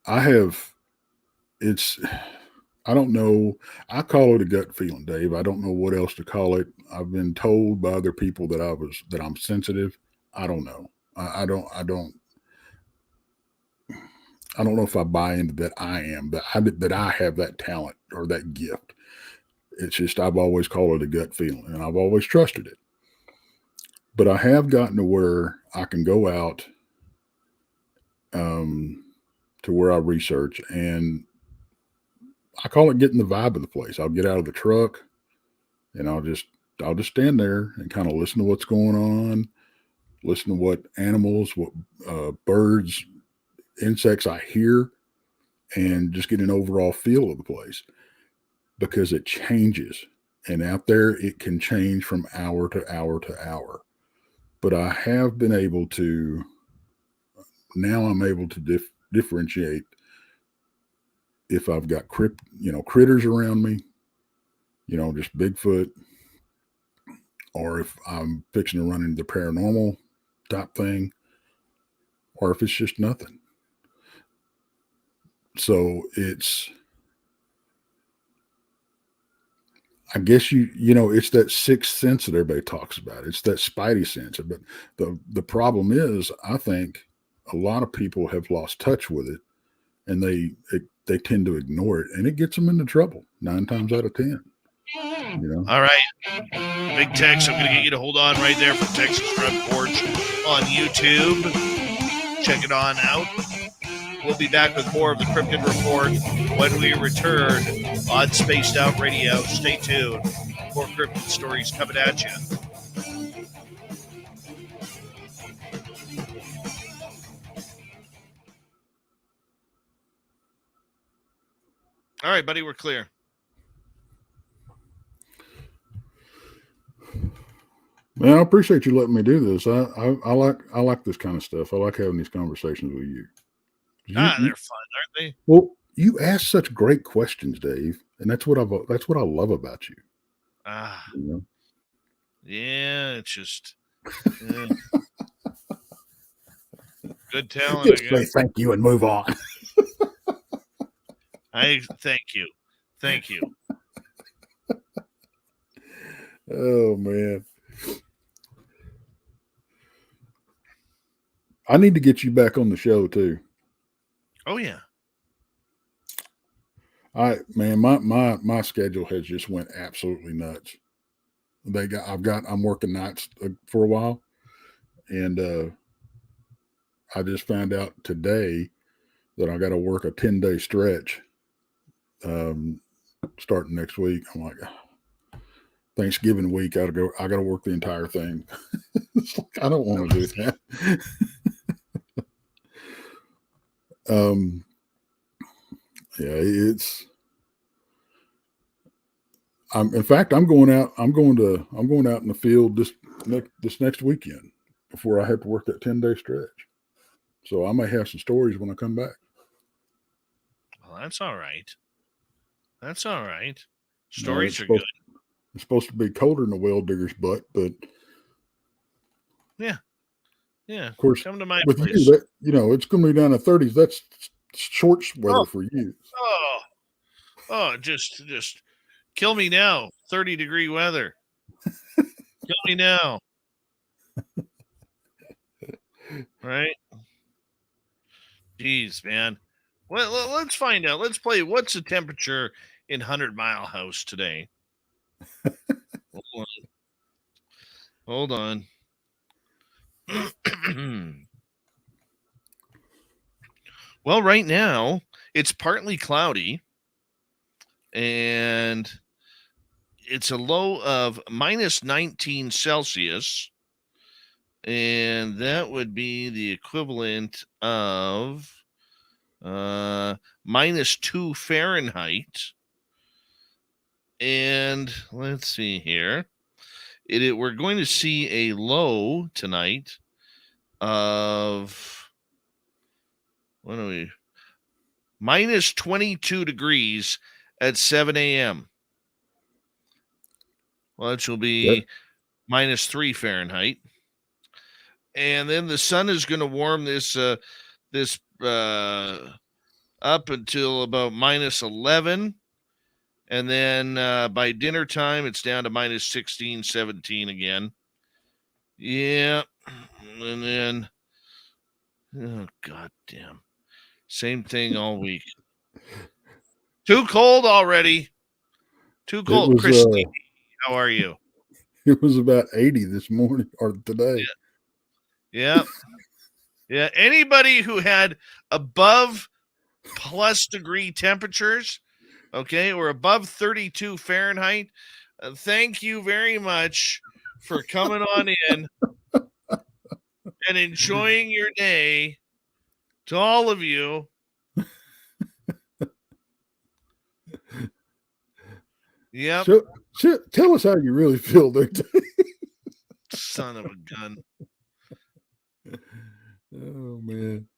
I don't know. I call it a gut feeling, Dave. I don't know what else to call it. I've been told by other people that I'm sensitive. I don't know. I don't know if I buy into that that I have that talent or that gift. It's just, I've always called it a gut feeling and I've always trusted it. But I have gotten to where I can go out to where I research, and I call it getting the vibe of the place. I'll get out of the truck and I'll just stand there and kind of listen to what's going on, listen to what animals, what birds, insects I hear, and just get an overall feel of the place, because it changes. And out there, it can change from hour to hour to hour. But I have been able to, now I'm able to differentiate if I've got critters around me, just Bigfoot, or if I'm fixing to run into the paranormal type thing, or if it's just nothing. So I guess it's that sixth sense that everybody talks about. It's that spidey sense. But the problem is, I think a lot of people have lost touch with it, and they tend to ignore it, and it gets them into trouble 9 times out of 10. All right. Big Tex, I'm going to get you to hold on right there for Texas Front Porch on YouTube. Check it on out. We'll be back with more of the Cryptid Report when we return on Spaced Out Radio. Stay tuned for Cryptid Stories coming at you. All right, buddy, we're clear. Man, I appreciate you letting me do this. I like this kind of stuff. I like having these conversations with you. They're fun, aren't they? Well, you ask such great questions, Dave, and that's what I love about you. You know? Yeah, it's just good talent. Just say thank you and move on. I thank you. Oh man, I need to get you back on the show too. Oh yeah. My schedule has just went absolutely nuts. I'm working nights for a while, and I just found out today that I got to work a 10-day stretch starting next week. I'm like, Thanksgiving week, I got to work the entire thing. I don't want to do that. Yeah, in fact, I'm going out in the field this next weekend before I have to work that 10-day stretch. So I may have some stories when I come back. Well, that's all right. Stories are good. It's supposed to be colder than a well digger's butt, but yeah. Of course, come to my with place. You, it's going to be down to 30s. That's short weather for you. Just kill me now. 30-degree weather. Kill me now. Right? Jeez, man. Well, let's find out. Let's play. What's the temperature in 100 Mile House today? Hold on. Well, right now it's partly cloudy, and it's a low of minus 19 Celsius, and that would be the equivalent of minus 2 Fahrenheit. And let's see here. We're going to see a low tonight of minus 22 degrees at 7 a.m. Which will be minus 3 Fahrenheit. And then the sun is going to warm this up until about minus 11. And then by dinner time, it's down to minus 16, 17 again. Yeah. And then, oh, goddamn. Same thing all week. Too cold already. Too cold. Christy, how are you? It was about 80 this morning or today. Yeah. Anybody who had above plus degree temperatures, okay, or above 32 Fahrenheit, thank you very much for coming on in and enjoying your day. To all of you. Yep. Tell us how you really feel there. Son of a gun. Oh man.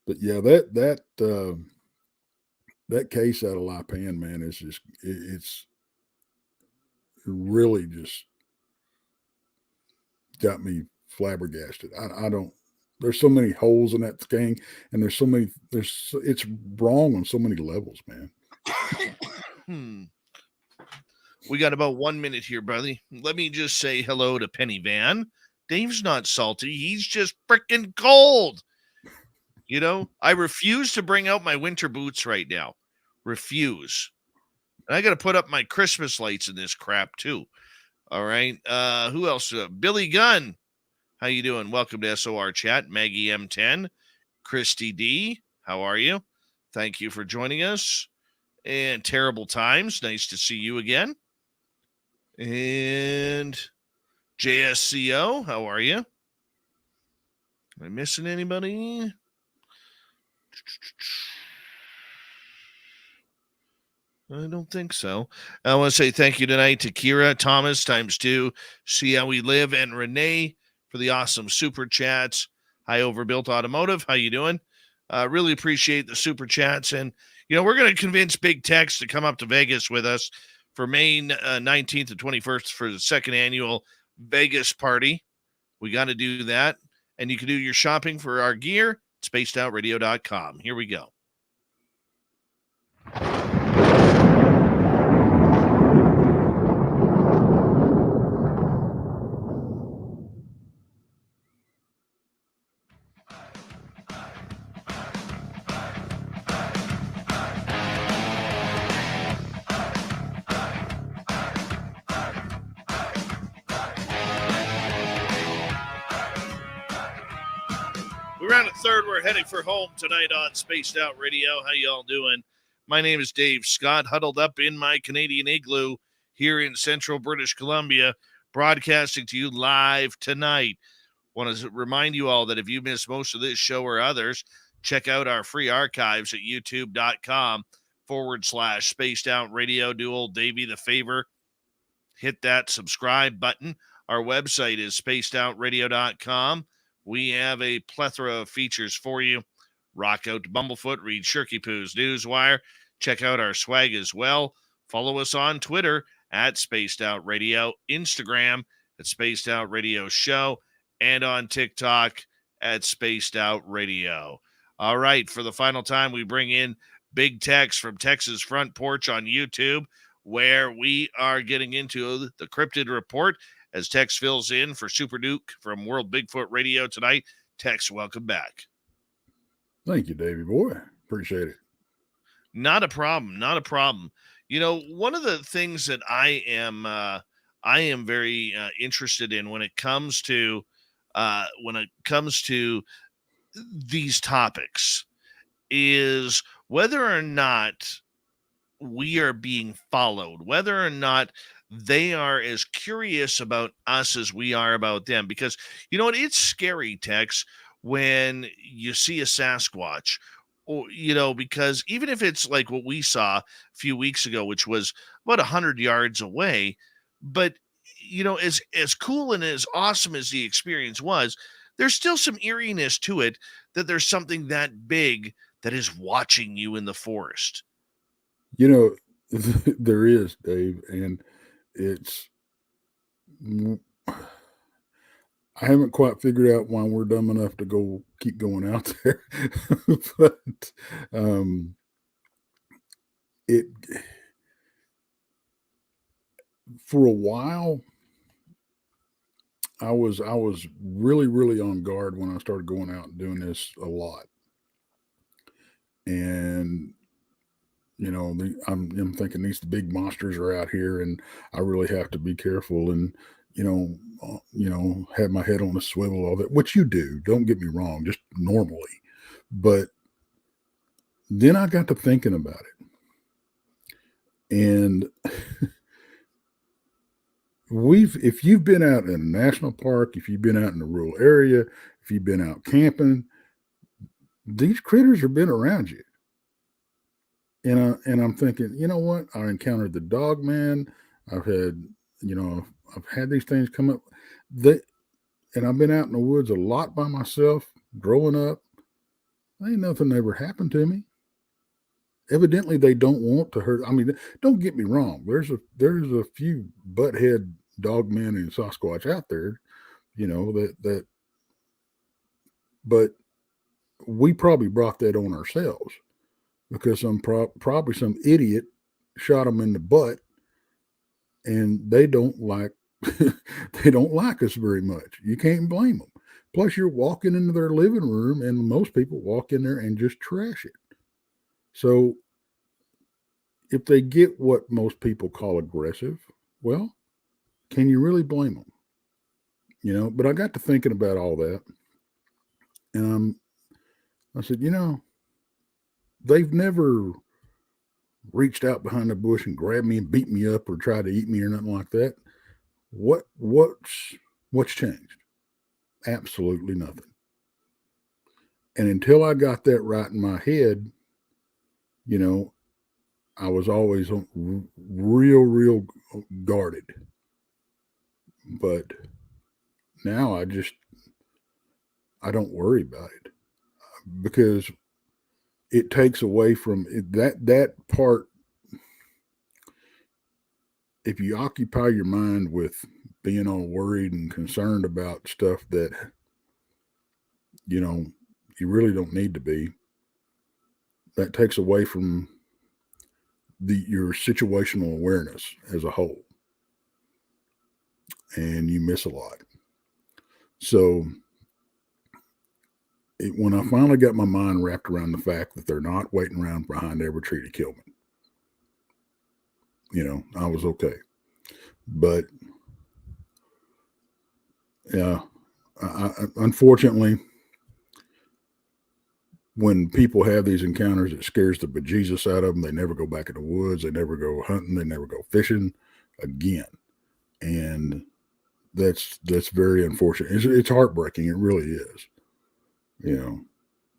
But yeah, that case out of Lipan, man, is just it's really just got me flabbergasted. I don't. There's so many holes in that thing, and it's wrong on so many levels, man. We got about 1 minute here, buddy. Let me just say hello to Penny Van. Dave's not salty. He's just freaking cold. You know, I refuse to bring out my winter boots right now. Refuse. And I got to put up my Christmas lights in this crap too. All right. Who else? Billy Gunn. How you doing? Welcome to SOR Chat. Maggie M10. Christy D. How are you? Thank you for joining us. And Terrible Times. Nice to see you again. And JSCO. How are you? Am I missing anybody? I don't think so. I want to say thank you tonight to Kira, Thomas, ×2, See How We Live, and Renee for the awesome super chats. Hi, Overbuilt Automotive. How you doing? Really appreciate the super chats. And, we're going to convince Big Tex to come up to Vegas with us for May 19th and 21st for the second annual Vegas party. We got to do that. And you can do your shopping for our gear, spacedoutradio.com. Here we go. We're on a third. We're heading for home tonight on Spaced Out Radio. How y'all doing? My name is Dave Scott, huddled up in my Canadian igloo here in central British Columbia, broadcasting to you live tonight. Want to remind you all that if you missed most of this show or others, check out our free archives at youtube.com/Spaced Out Radio. Do old Davey the favor. Hit that subscribe button. Our website is spacedoutradio.com. We have a plethora of features for you. Rock out to Bumblefoot, read Shirky Poo's Newswire. Check out our swag as well. Follow us on Twitter at Spaced Out Radio, Instagram at Spaced Out Radio Show, and on TikTok at Spaced Out Radio. All right, for the final time, we bring in Big Tex from Texas Front Porch on YouTube, where we are getting into the Cryptid Report as Tex fills in for Super Duke from World Bigfoot Radio tonight. Tex, welcome back. Thank you, Davey boy. Appreciate it. Not a problem. Not a problem. One of the things that I am very interested in when it comes to these topics is whether or not we are being followed, whether or not they are as curious about us as we are about them. Because, it's scary, Tex, when you see a Sasquatch, or, because even if it's like what we saw a few weeks ago, which was about 100 yards away, but, as cool and as awesome as the experience was, there's still some eeriness to it that there's something that big that is watching you in the forest. There is, Dave, and I haven't quite figured out why we're dumb enough to keep going out there, but for a while I was really, really on guard when I started going out and doing this a lot, and I'm thinking these big monsters are out here, and I really have to be careful and have my head on a swivel, all that, which you do. Don't get me wrong, just normally. But then I got to thinking about it, and if you've been out in a national park, if you've been out in a rural area, if you've been out camping, these critters have been around you. And I'm thinking, you know what? I encountered the dogman. I've had these things come up. And I've been out in the woods a lot by myself growing up. Ain't nothing ever happened to me. Evidently, they don't want to hurt. I mean, don't get me wrong. There's a few butthead dogmen and Sasquatch out there, but we probably brought that on ourselves. Because probably some idiot shot them in the butt, and they don't like us very much. You can't blame them. Plus, you're walking into their living room, and most people walk in there and just trash it. So, if they get what most people call aggressive, well, can you really blame them? But I got to thinking about all that, and I said, they've never reached out behind the bush and grabbed me and beat me up or tried to eat me or nothing like that. What's changed? Absolutely nothing. And until I got that right in my head, I was always real guarded. But now I don't worry about it, because it takes away from that part. If you occupy your mind with being all worried and concerned about stuff that, you really don't need to be, that takes away from your situational awareness as a whole. And you miss a lot. So when I finally got my mind wrapped around the fact that they're not waiting around behind every tree to kill me, I was okay. But yeah, unfortunately, when people have these encounters, it scares the bejesus out of them. They never go back in the woods. They never go hunting. They never go fishing again. And that's very unfortunate. It's heartbreaking. It really is.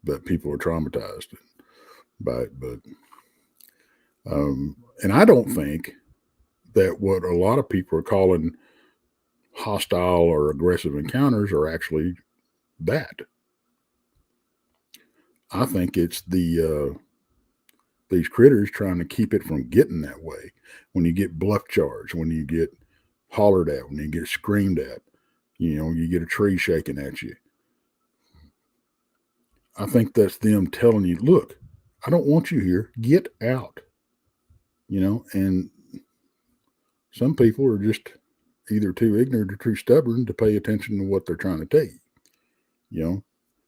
That people are traumatized by it. But and I don't think that what a lot of people are calling hostile or aggressive encounters are actually that. I think it's these critters trying to keep it from getting that way. When you get bluff charged, when you get hollered at, when you get screamed at, you get a tree shaking at you. I think that's them telling you, look, I don't want you here. Get out. And some people are just either too ignorant or too stubborn to pay attention to what they're trying to tell you.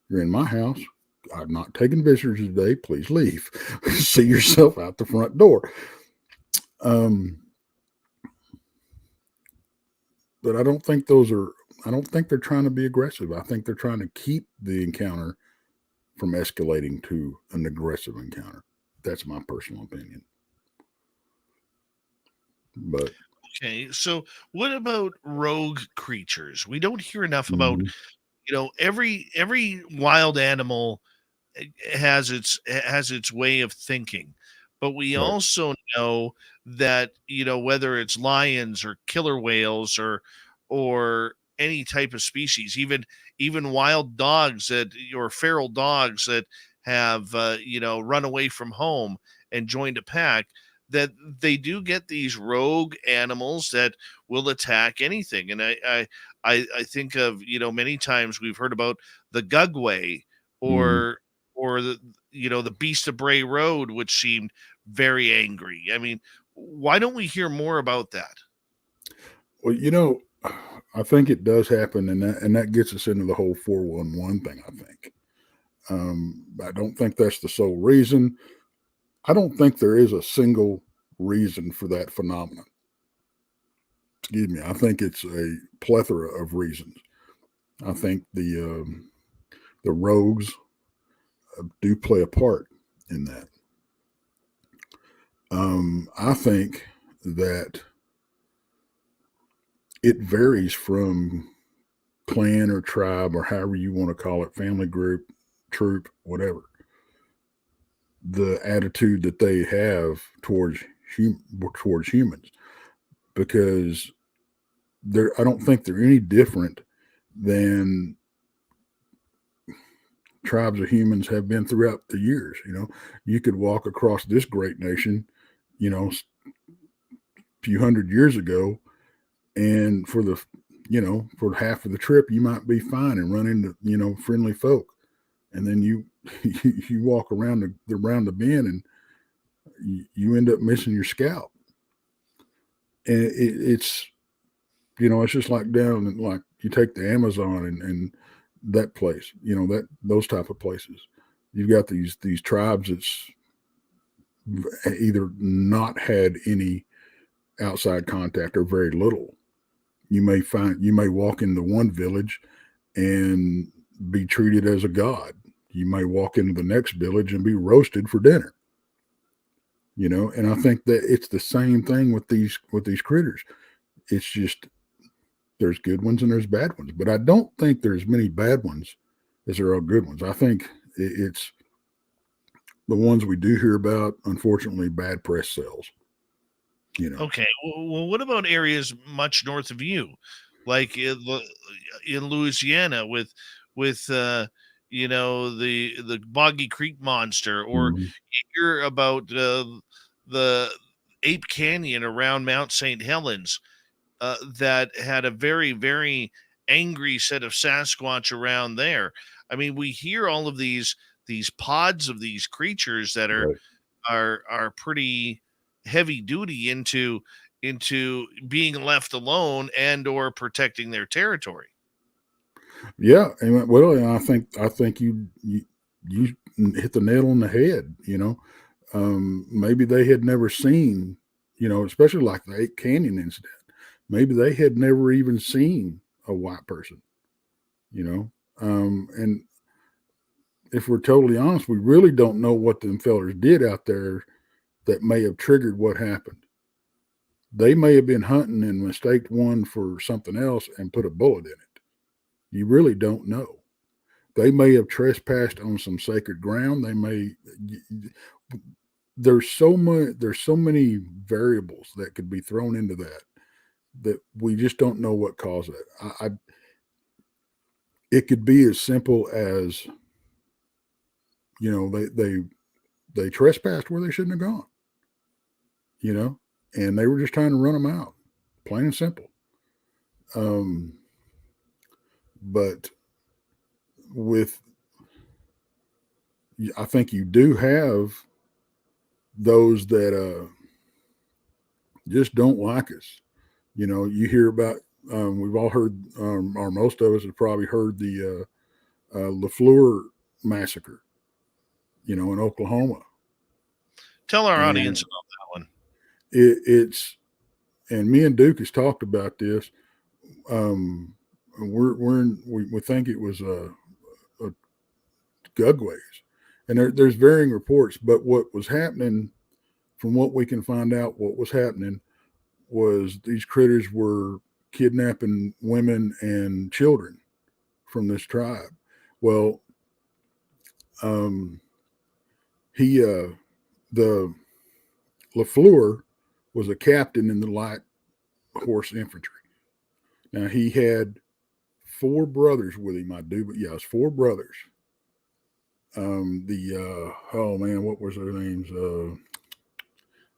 You're in my house. I'm not taking visitors today. Please leave. See yourself out the front door. But I don't think they're trying to be aggressive. I think they're trying to keep the encounter from escalating to an aggressive encounter. That's my personal opinion. But okay, so what about rogue creatures? We don't hear enough about, every wild animal has its way of thinking, but we right. also know that whether it's lions or killer whales or any type of species, even wild dogs or feral dogs that have run away from home and joined a pack, that they do get these rogue animals that will attack anything. And I think of many times we've heard about the Gugway or the Beast of Bray Road, which seemed very angry. I mean, why don't we hear more about that? Well, I think it does happen, and that gets us into the whole 411 thing, I think. I don't think that's the sole reason. I don't think there is a single reason for that phenomenon. Excuse me. I think it's a plethora of reasons. I think the rogues do play a part in that. I think that it varies from clan or tribe or however you want to call it, family group, troop, whatever. The attitude that they have towards humans, because I don't think they're any different than tribes of humans have been throughout the years. You could walk across this great nation, a few hundred years ago, and for half of the trip, you might be fine and run into, friendly folk. And then you walk around the bend and you end up missing your scalp. And it's just like like you take the Amazon and that place, those type of places. You've got these tribes that's either not had any outside contact or very little. You may walk into one village and be treated as a god. You may walk into the next village and be roasted for dinner. And I think that it's the same thing with these critters. It's just there's good ones and there's bad ones, but I don't think there's many bad ones as there are good ones. I think it's the ones we do hear about, unfortunately, bad press sells. Okay. Well, what about areas much north of you, like in Louisiana with the Boggy Creek monster, or Mhm. you hear about the Ape Canyon around Mount St. Helens, that had a very, very angry set of Sasquatch around there. I mean, we hear all of these pods of these creatures that Right. are pretty heavy duty into being left alone and or protecting their territory. Yeah, and I think you hit the nail on the head. Maybe they had never seen, especially like the Eight Canyon incident. Maybe they had never even seen a white person. And if we're totally honest, we really don't know what them fellers did out there that may have triggered what happened. They may have been hunting and mistaked one for something else and put a bullet in it. You really don't know. They may have trespassed on some sacred ground. They may. There's so many variables that could be thrown into that we just don't know what caused it. It could be as simple as they trespassed where they shouldn't have gone. And they were just trying to run them out, plain and simple. But I think you do have those that just don't like us. You hear about, we've all heard, or most of us have probably heard the LaFleur massacre, in Oklahoma. Tell our And audience about that one. it's, and me and Duke has talked about this. We think it was a Gugways, and there's varying reports. But what was happening, from what we can find out, what was happening was these critters were kidnapping women and children from this tribe. Well, the LaFleur was a captain in the light horse infantry. Now he had 4 brothers with him, I do, but yeah, it's 4 brothers. Oh man, what was their names?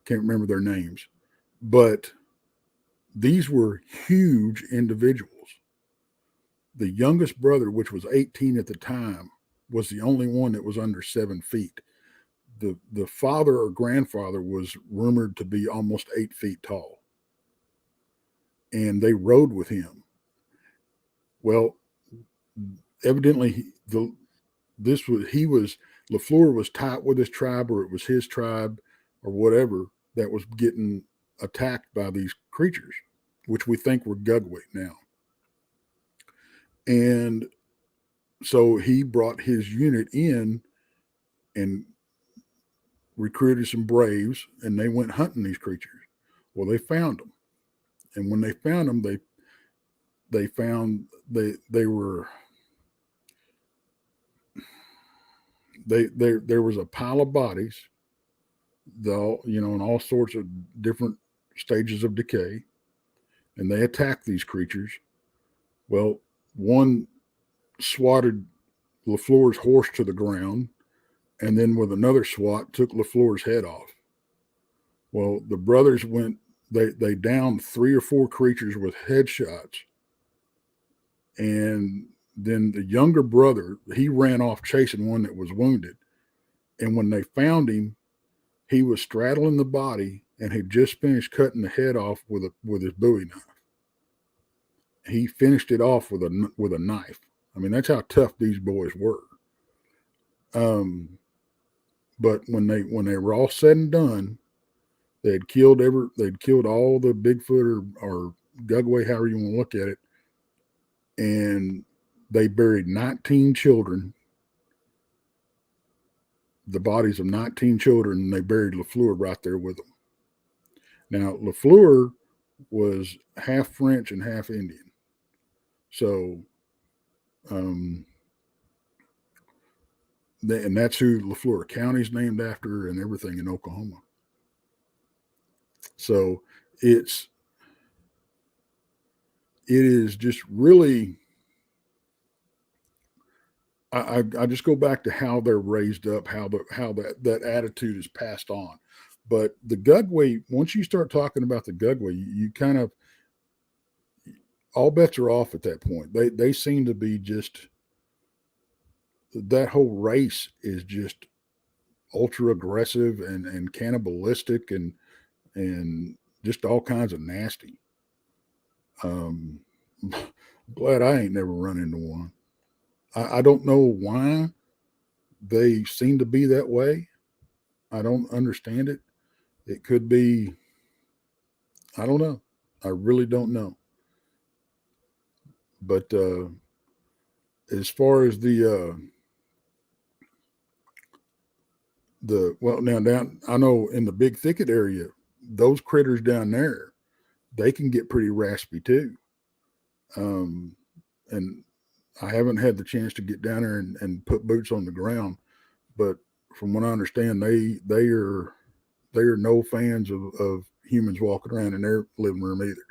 Can't remember their names, but these were huge individuals. The youngest brother, which was 18 at the time, was the only one that was under 7 feet. The father or grandfather was rumored to be almost 8 feet tall, and they rode with him. Well, evidently LaFleur was tight with his tribe, or it was his tribe or whatever that was getting attacked by these creatures, which we think were Gugwait now. And so he brought his unit in and recruited some braves, and they went hunting these creatures. Well, they found them, and when they found them, they found they were there was a pile of bodies, though, in all sorts of different stages of decay, and they attacked these creatures. Well, one swatted LaFleur's horse to the ground, and then with another swat took LaFleur's head off. Well, the brothers they downed 3 or 4 creatures with headshots, and then the younger brother, he ran off chasing one that was wounded. And when they found him, he was straddling the body and had just finished cutting the head off with his Bowie knife. He finished it off with a knife. I mean, that's how tough these boys were. But when they were all said and done, they'd killed all the Bigfoot or Gugway, however you want to look at it, and they buried 19 children, the bodies of 19 children, and they buried LaFleur right there with them. Now, LaFleur was half French and half Indian. So, and that's who LaFleur County's named after and everything in Oklahoma. So it is just really, I just go back to how they're raised up, how that attitude is passed on. But the Gugway, once you start talking about the Gugway, you kind of, all bets are off at that point. They seem to be just, that whole race is just ultra aggressive and cannibalistic and just all kinds of nasty. Glad I ain't never run into one. I don't know why they seem to be that way. I don't understand it. It could be, I don't know. I really don't know. But as far as well, now down, I know in the Big Thicket area, those critters down there, they can get pretty raspy too. And I haven't had the chance to get down there and put boots on the ground, but from what I understand, they are no fans of humans walking around in their living room either.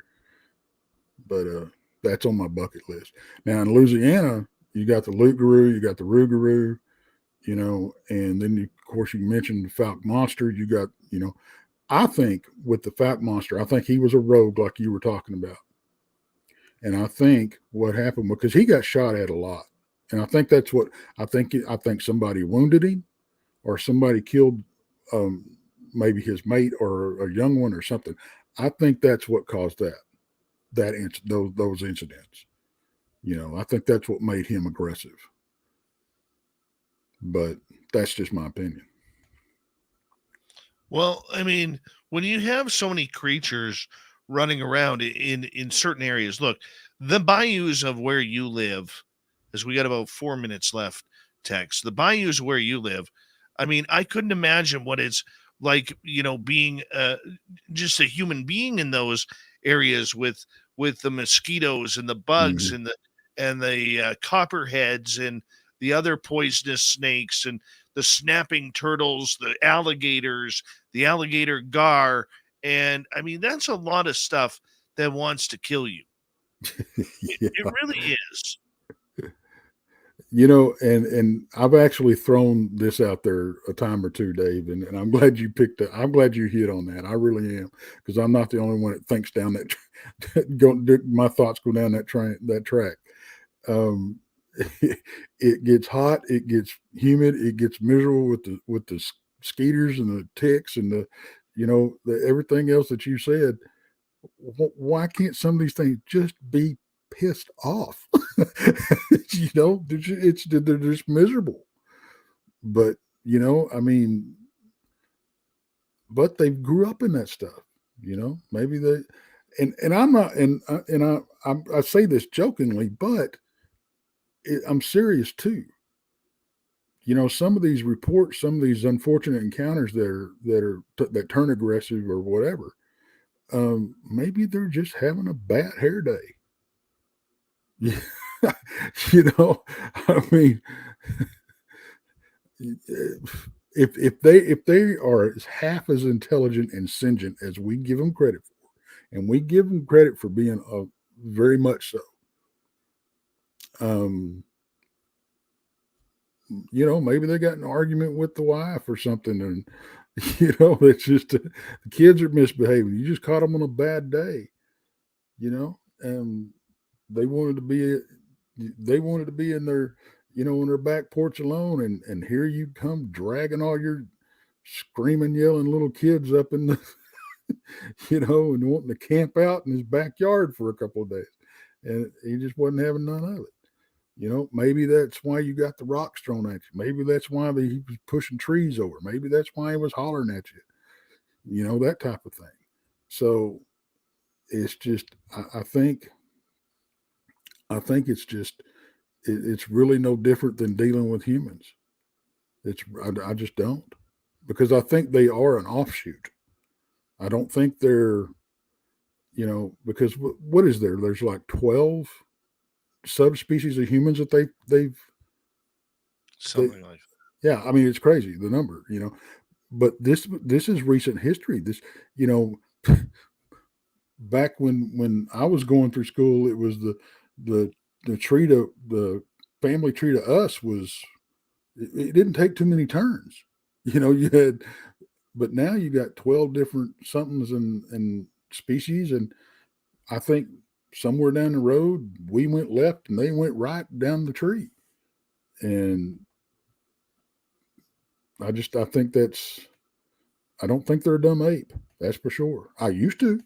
But that's on my bucket list. Now in Louisiana, you got the Loup-garou, you got the Rougarou, you know, and then of course you mentioned the Fouke Monster. You got, you know, I think with the Fouke Monster, I think he was a rogue like you were talking about. And I think what happened, because he got shot at a lot. And I think that's what, I think somebody wounded him, or somebody killed maybe his mate or a young one or something. I think that's what caused those incidents. You know, I think that's what made him aggressive. But that's just my opinion. Well, I mean, when you have so many creatures running around in certain areas, look, the bayous of where you live, as we got about 4 minutes left, Tex, the bayous where you live, I mean, I couldn't imagine what it's like, you know, being just a human being in those areas with the mosquitoes and the bugs and the copperheads and the other poisonous snakes and the snapping turtles, the alligators, the alligator gar. And I mean, that's a lot of stuff that wants to kill you. It really is. You know, and I've actually thrown this out there a time or two, Dave, and I'm glad you picked it. I'm glad you hit on that. I really am, because I'm not the only one that thinks down that my thoughts go down that track. It gets hot, it gets humid, it gets miserable with the skeeters and the ticks and the, you know, everything else that you said. Why can't some of these things just be pissed off? You know, they're just miserable. But, you know, I mean, but they grew up in that stuff, you know. Maybe they, and I'm not, and I say this jokingly, but I'm serious too. You know, some of these reports, some of these unfortunate encounters that turn aggressive or whatever, maybe they're just having a bad hair day. You know, I mean, if they are half as intelligent and sentient as we give them credit for, and we give them credit for being very much so, you know, maybe they got an argument with the wife or something, and you know, it's just the kids are misbehaving. You just caught them on a bad day, you know, and they wanted to be in their, you know, on their back porch alone, and here you come dragging all your screaming, yelling little kids up in the, you know, and wanting to camp out in his backyard for a couple of days, and he just wasn't having none of it. You know, maybe that's why you got the rocks thrown at you. Maybe that's why he was pushing trees over. Maybe that's why he was hollering at you. You know, that type of thing. So it's just, I think it's just, it's really no different than dealing with humans. I just don't, because I think they are an offshoot. I don't think they're, you know, because what is there? There's like 12 subspecies of humans that they've Something like that. Yeah, I mean, it's crazy, the number, you know, but this is recent history. This, you know, back when I was going through school, it was the family tree to us was, it didn't take too many turns. You had, but now you got 12 different somethings and species. And I think somewhere down the road, we went left and they went right down the tree. And I think I don't think they're a dumb ape. That's for sure. I used to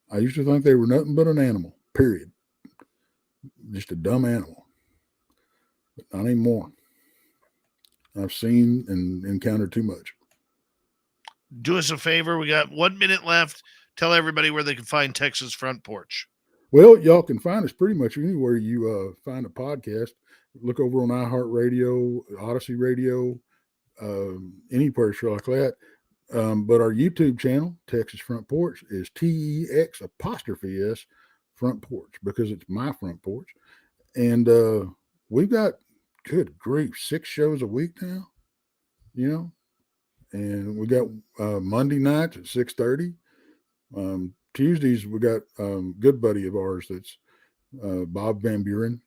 think they were nothing but an animal, period. Just a dumb animal. But not anymore. I've seen and encountered too much. Do us a favor. We got 1 minute left. Tell everybody where they can find Texas Front Porch. Well, y'all can find us pretty much anywhere you find a podcast. Look over on iHeartRadio, Odyssey Radio, any place like that. But our YouTube channel, Texas Front Porch, is TEX' Front Porch, because it's my front porch. And we've got, good grief, 6 shows a week now, and we got Monday nights at 6:30. Tuesdays, we got good buddy of ours that's Bob Van Buren.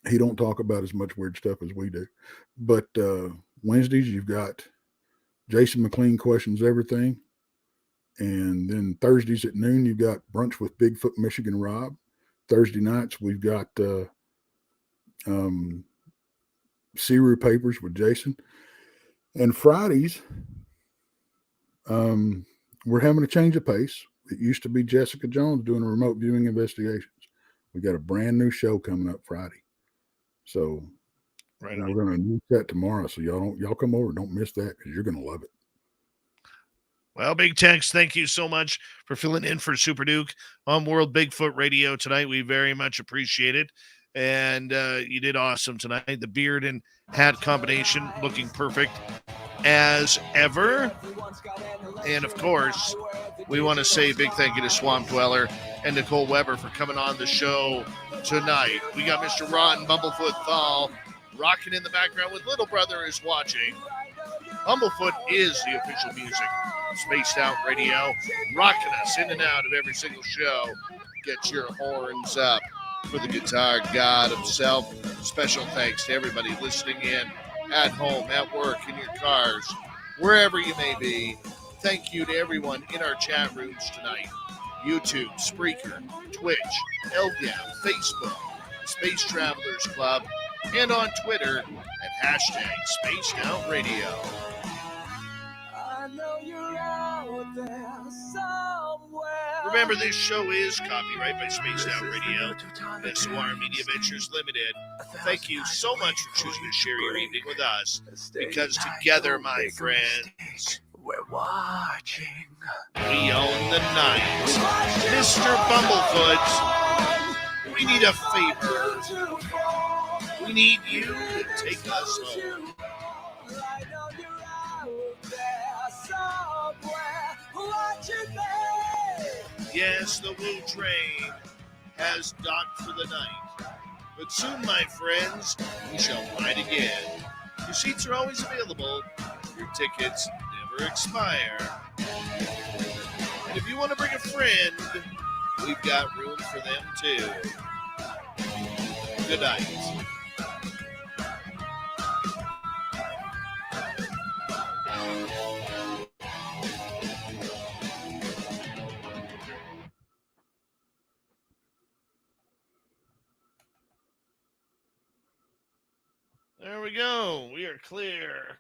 He don't talk about as much weird stuff as we do. But Wednesdays, you've got Jason McLean Questions Everything. And then Thursdays at noon, you've got Brunch with Bigfoot Michigan Rob. Thursday nights, we've got Seru Papers with Jason. And Fridays, we're having a change of pace. It used to be Jessica Jones doing remote viewing investigations. We got a brand new show coming up Friday. So we're going to use that tomorrow. So y'all come over. Don't miss that, because you're going to love it. Well, Big Tex, thank you so much for filling in for Super Duke on World Bigfoot Radio tonight. We very much appreciate it. And you did awesome tonight. The beard and hat combination looking perfect as ever. And, of course, we want to say a big thank you to Swamp Dweller and Nicole Weber for coming on the show tonight. We got Mr. Ron Bumblefoot THAL rocking in the background with Little Brother is watching. Bumblefoot is the official music of Spaced Out Radio, rocking us in and out of every single show. Get your horns up for the guitar god himself. Special thanks to everybody listening in at home, at work, in your cars, wherever you may be. Thank you to everyone in our chat rooms tonight. YouTube, Spreaker, Twitch, LGAP, Facebook, Space Travelers Club, and on Twitter at #SpacedOutRadio. Remember, this show is copyright by Spaced Out Radio, SOR Media Ventures Limited. Thank you so much for choosing to share your evening with us, because together, my friends, we're watching. We own the night. Mr. Bumblefoot, we need a favor. We need you to take us home. Yes, the Woo train has docked for the night. But soon, my friends, we shall ride again. Your seats are always available. Your tickets never expire. And if you want to bring a friend, we've got room for them too. Good night. There we go. We are clear.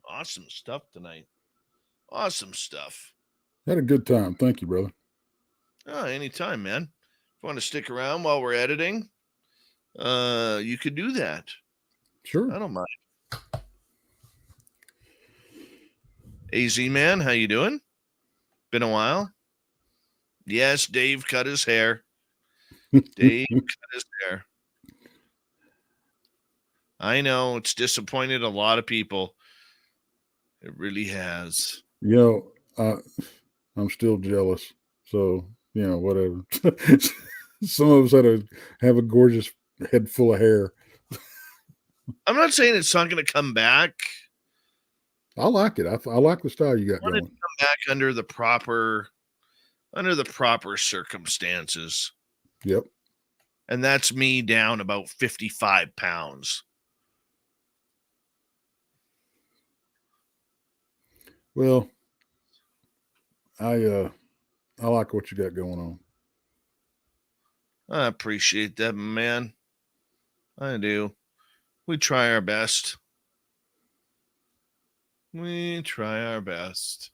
Awesome stuff tonight. Awesome stuff. Had a good time. Thank you, brother. Oh, anytime, man. If you want to stick around while we're editing, you could do that. Sure. I don't mind. AZ man, how you doing? Been a while? Yes, Dave cut his hair. Dave cut his hair. I know it's disappointed a lot of people. It really has. I'm still jealous. So, whatever. Some of us had to have a gorgeous head full of hair. I'm not saying it's not going to come back. I like it. I like the style you got I want it going. to come back under the proper under the proper circumstances. Yep. And that's me down about 55 pounds. Well, I like what you got going on. I appreciate that, man. I do. We try our best. We try our best.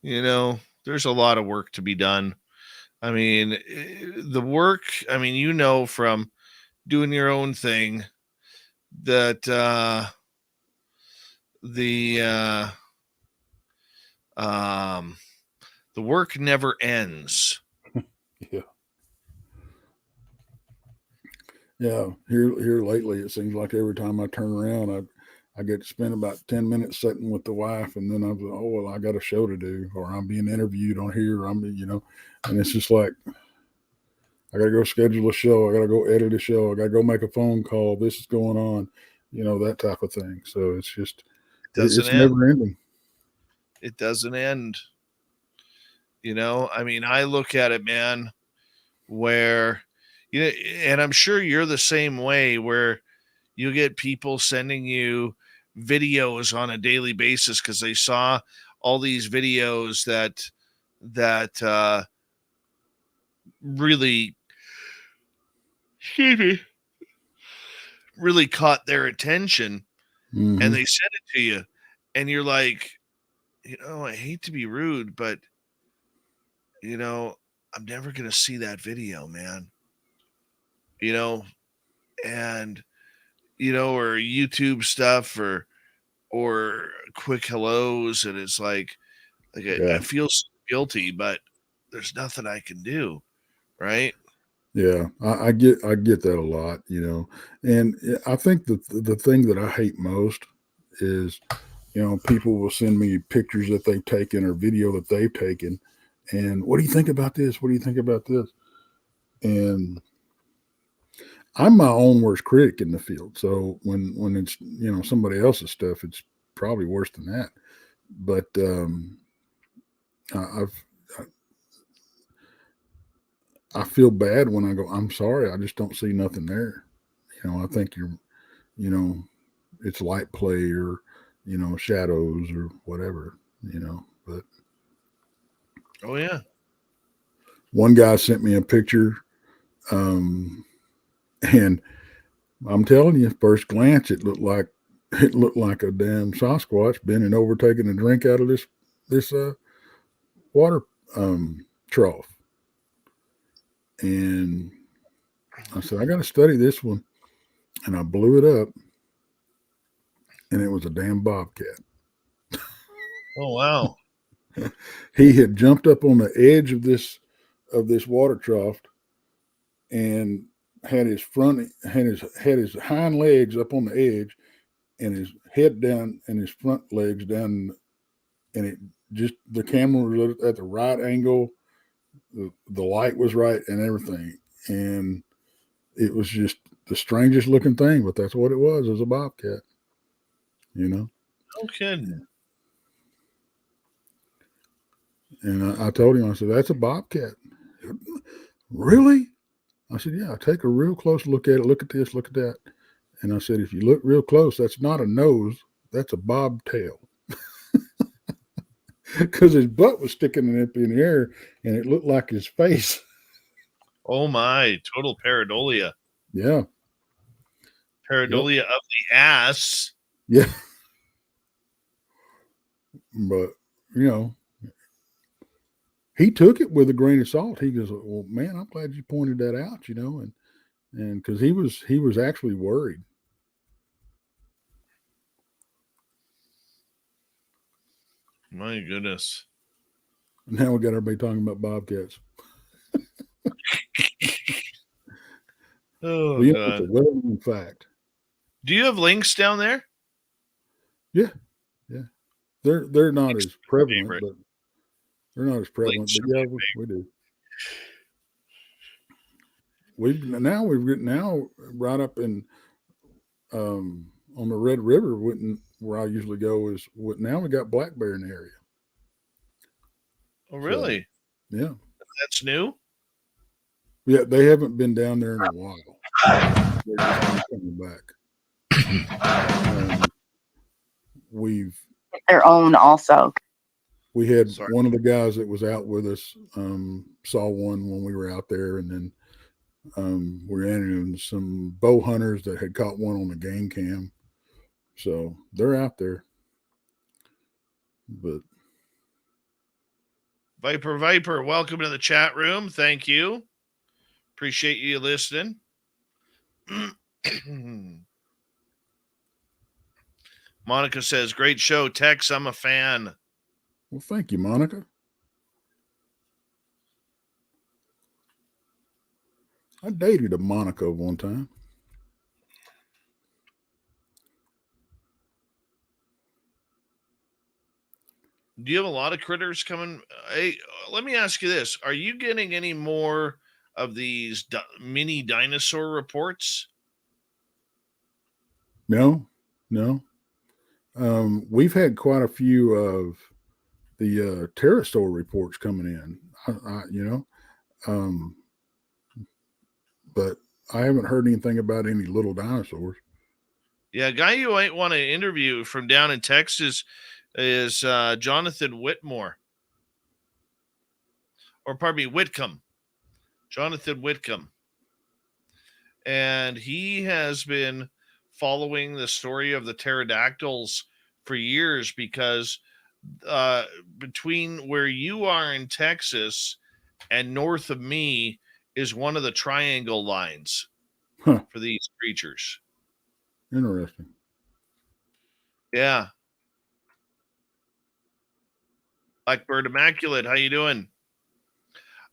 You know, there's a lot of work to be done. I mean, the work, I mean, you know, from doing your own thing that the work never ends. Yeah. Yeah. Here lately, it seems like every time I turn around, I get to spend about 10 minutes sitting with the wife, and then I'm, oh, well, I got a show to do, or I'm being interviewed on here, or and it's just like, I got to go schedule a show. I got to go edit a show. I got to go make a phone call. This is going on, that type of thing. So it's just, it's never ending. It doesn't end. I mean, I look at it, man, where, and I'm sure you're the same way, where you get people sending you videos on a daily basis because they saw all these videos that really, really caught their attention, Mm-hmm. and they send it to you, and you're like, I hate to be rude, but I'm never going to see that video, man. And or YouTube stuff or quick hellos, and it's like I feel so guilty, but there's nothing I can do, right? Yeah, I get that a lot, and I think the thing that I hate most is, people will send me pictures that they've taken or video that they've taken, and what do you think about this? What do you think about this? And I'm my own worst critic in the field. So when it's, somebody else's stuff, it's probably worse than that. But I feel bad when I go, I'm sorry, I just don't see nothing there. I think it's light play or, shadows or whatever, but. Oh yeah. One guy sent me a picture, and I'm telling you, first glance, it looked like a damn Sasquatch bending over, taking a drink out of this water trough. And I said, I got to study this one, and I blew it up, and it was a damn bobcat. Oh wow! He had jumped up on the edge of this water trough, and had his hind legs up on the edge, and his head down, and his front legs down, and it just, the camera was at the right angle, the light was right, and everything, and it was just the strangest looking thing, but that's what it was. It was a bobcat, No kidding. And I told him, I said, that's a bobcat. Really? I said, yeah, take a real close look at it. Look at this, look at that. And I said, if you look real close, that's not a nose, that's a bobtail. Because his butt was sticking up in the air, and it looked like his face. Oh my, total pareidolia. Yeah. Pareidolia of the ass. Yeah. But, he took it with a grain of salt. He goes, well, man, I'm glad you pointed that out, and because he was actually worried. My goodness. Now we got everybody talking about bobcats. Oh, well, God. It's a well-known fact. Do you have lynx down there? Yeah. They're not as prevalent, but they're not as prevalent. But yeah, we do. We've now right up in on the Red River, where I usually go, now we got black bear in the area. Oh, really? So, yeah. That's new? Yeah, they haven't been down there in a while. They're just coming back. We've Their own also. We had Sorry. one of the guys that was out with us saw one when we were out there, and then we ran into some bow hunters that had caught one on the game cam. So they're out there. But Viper, welcome to the chat room. Thank you. Appreciate you listening. Monica says, great show, Tex. I'm a fan. well, thank you, Monica. I dated a Monica one time. Do you have a lot of critters coming? Hey, let me ask you this. Are you getting any more of these mini dinosaur reports? No. We've had quite a few of the pterosaur reports coming in, but I haven't heard anything about any little dinosaurs. Yeah, a guy you might want to interview from down in Texas is Jonathan Whitmore. Or pardon me, Whitcomb. Jonathan Whitcomb. And he has been following the story of the pterodactyls for years because between where you are in Texas and north of me is one of the triangle lines for these creatures. Interesting. Yeah. Blackbird Immaculate, how you doing?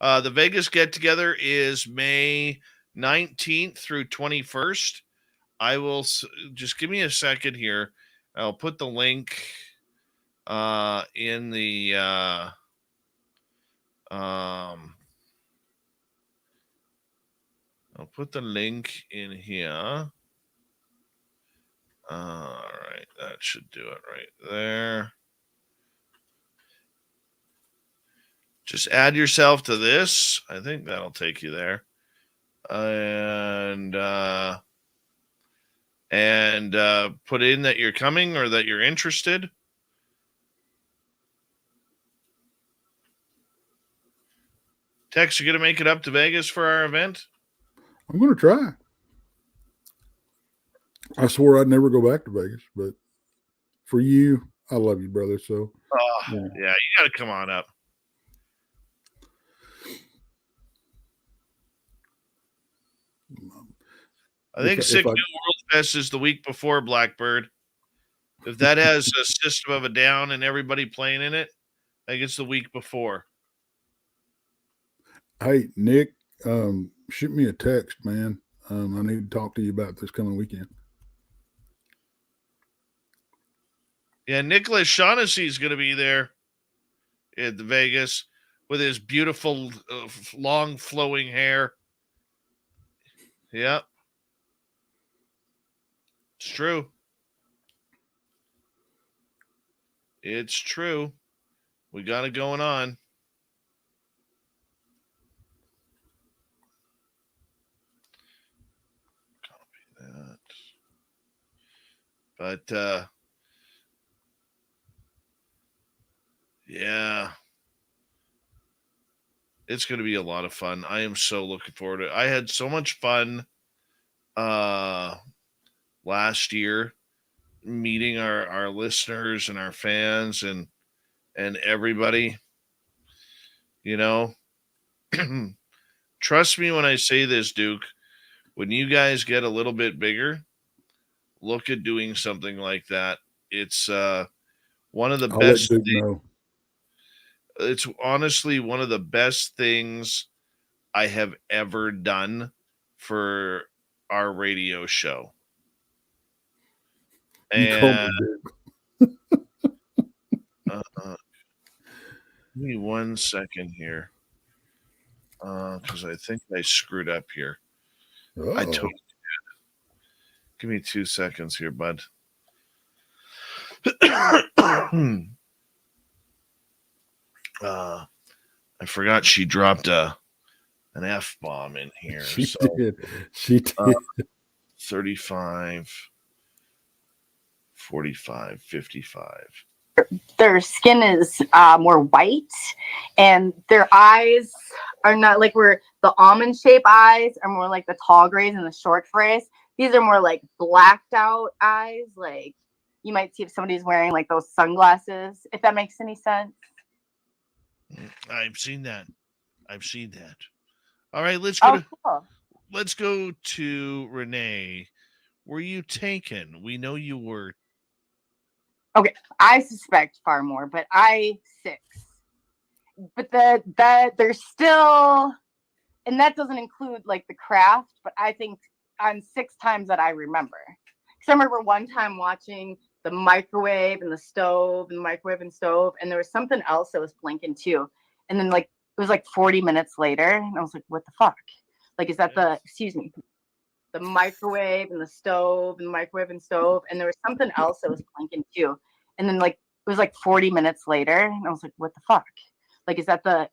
The Vegas get-together is May 19th through 21st. I will just give me a second here. I'll put the link in the I'll put the link in here. All right, that should do it right there. Just add yourself to this. I think that'll take you there. And put in that you're coming or that you're interested. Tex, you going to make it up to Vegas for our event? I'm going to try. I swore I'd never go back to Vegas, but for you, I love you, brother. So, yeah, you got to come on up. I think Sick New World Fest is the week before Blackbird. If that has a System of a Down and everybody playing in it, I think it's the week before. Hey, Nick, shoot me a text, man. I need to talk to you about this coming weekend. Yeah, Nicholas Shaughnessy is going to be there at the Vegas with his beautiful, long, flowing hair. Yep. It's true. It's true. We got it going on. Copy that. But, yeah. It's going to be a lot of fun. I am so looking forward to it. I had so much fun last year meeting our listeners and our fans and everybody, you know. Trust me when I say this, Duke, when you guys get a little bit bigger, look at doing something like that. It's one of the best things. It's honestly one of the best things I have ever done for our radio show. And give me 1 second here, because I think I screwed up here. I totally did. Give me 2 seconds here, bud. I forgot she dropped an F-bomb in here. She So did. She did. 35, 45, 55. Their skin is more white, and their eyes are not like where the almond shaped eyes are more like the tall grays and the short grays. These are more like blacked out eyes. Like you might see if somebody's wearing like those sunglasses, if that makes any sense. I've seen that. All right, let's go. Cool. Let's go to Renee. Were you taken? We know you were. Okay, I suspect far more, but I 6. But that there's still, and that doesn't include like the craft, but I think on 6 times that I remember. Because I remember one time watching the microwave and the stove and the microwave and stove, and there was something else that was blinking too. And then like it was like 40 minutes later, and I was like, what the fuck? Like, is that the microwave and the stove and the microwave and stove, and there was something else that was blinking too. And then like it was like 40 minutes later, and I was like, what the fuck? Like, is that the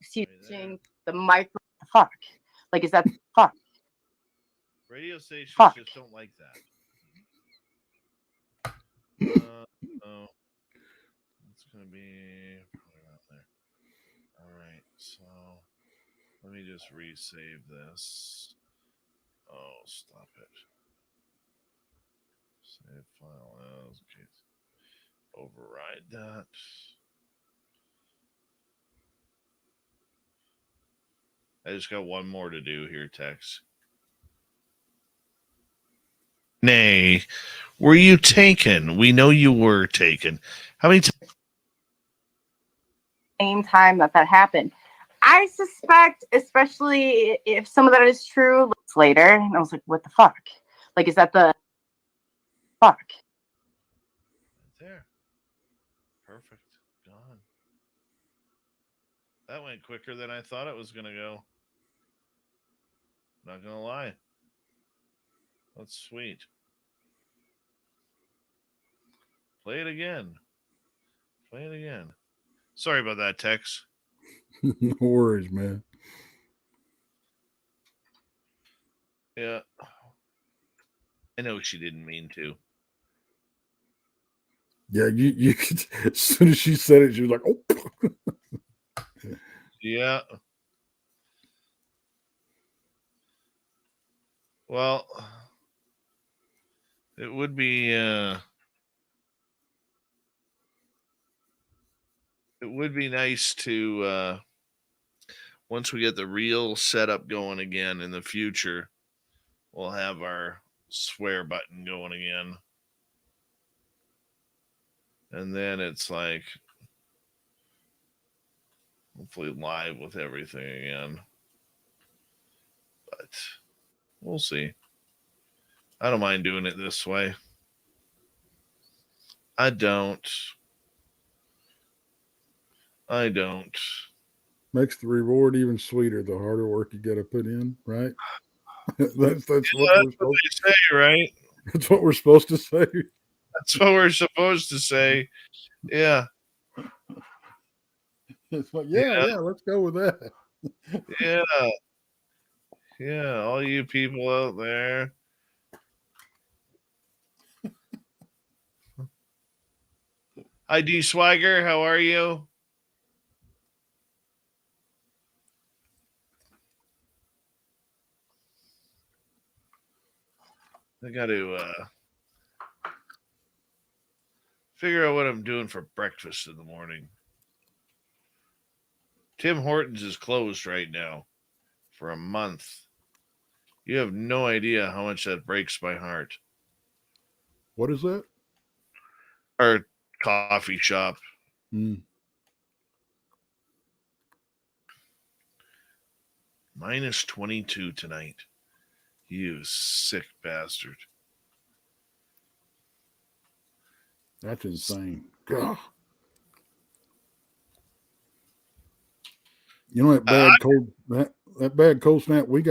microwave? The fuck? Like, is that fuck? Radio stations just don't like that. Oh, it's gonna be probably around there. All right, so let me just resave this. Oh, stop it. Save file as. Okay. Override that. I just got one more to do here, Tex. Nay, were you taken? We know you were taken. How many times? Same time that happened. I suspect, especially if some of that is true, later. And I was like, what the fuck? Like, is that the fuck? There. Perfect. Gone. That went quicker than I thought it was going to go. Not going to lie. That's sweet. Play it again. Sorry about that, Tex. No worries, man. Yeah. I know she didn't mean to. Yeah, you could, as soon as she said it, she was like, oh. Yeah. Well, it would be nice to once we get the real setup going again in the future, we'll have our swear button going again. And then it's like hopefully live with everything again. But we'll see. I don't mind doing it this way. I don't. Makes the reward even sweeter the harder work you got to put in, right? that's what we're supposed to say, right? That's what we're supposed to say. That's what we're supposed to say. Yeah. It's like, yeah, let's go with that. Yeah, all you people out there. Hi, D Swagger. How are you? I got to figure out what I'm doing for breakfast in the morning. Tim Hortons is closed right now for a month. You have no idea how much that breaks my heart. What is that? Our coffee shop. Minus 22 tonight. You sick bastard. That's insane. God. You know that bad cold that bad cold snap we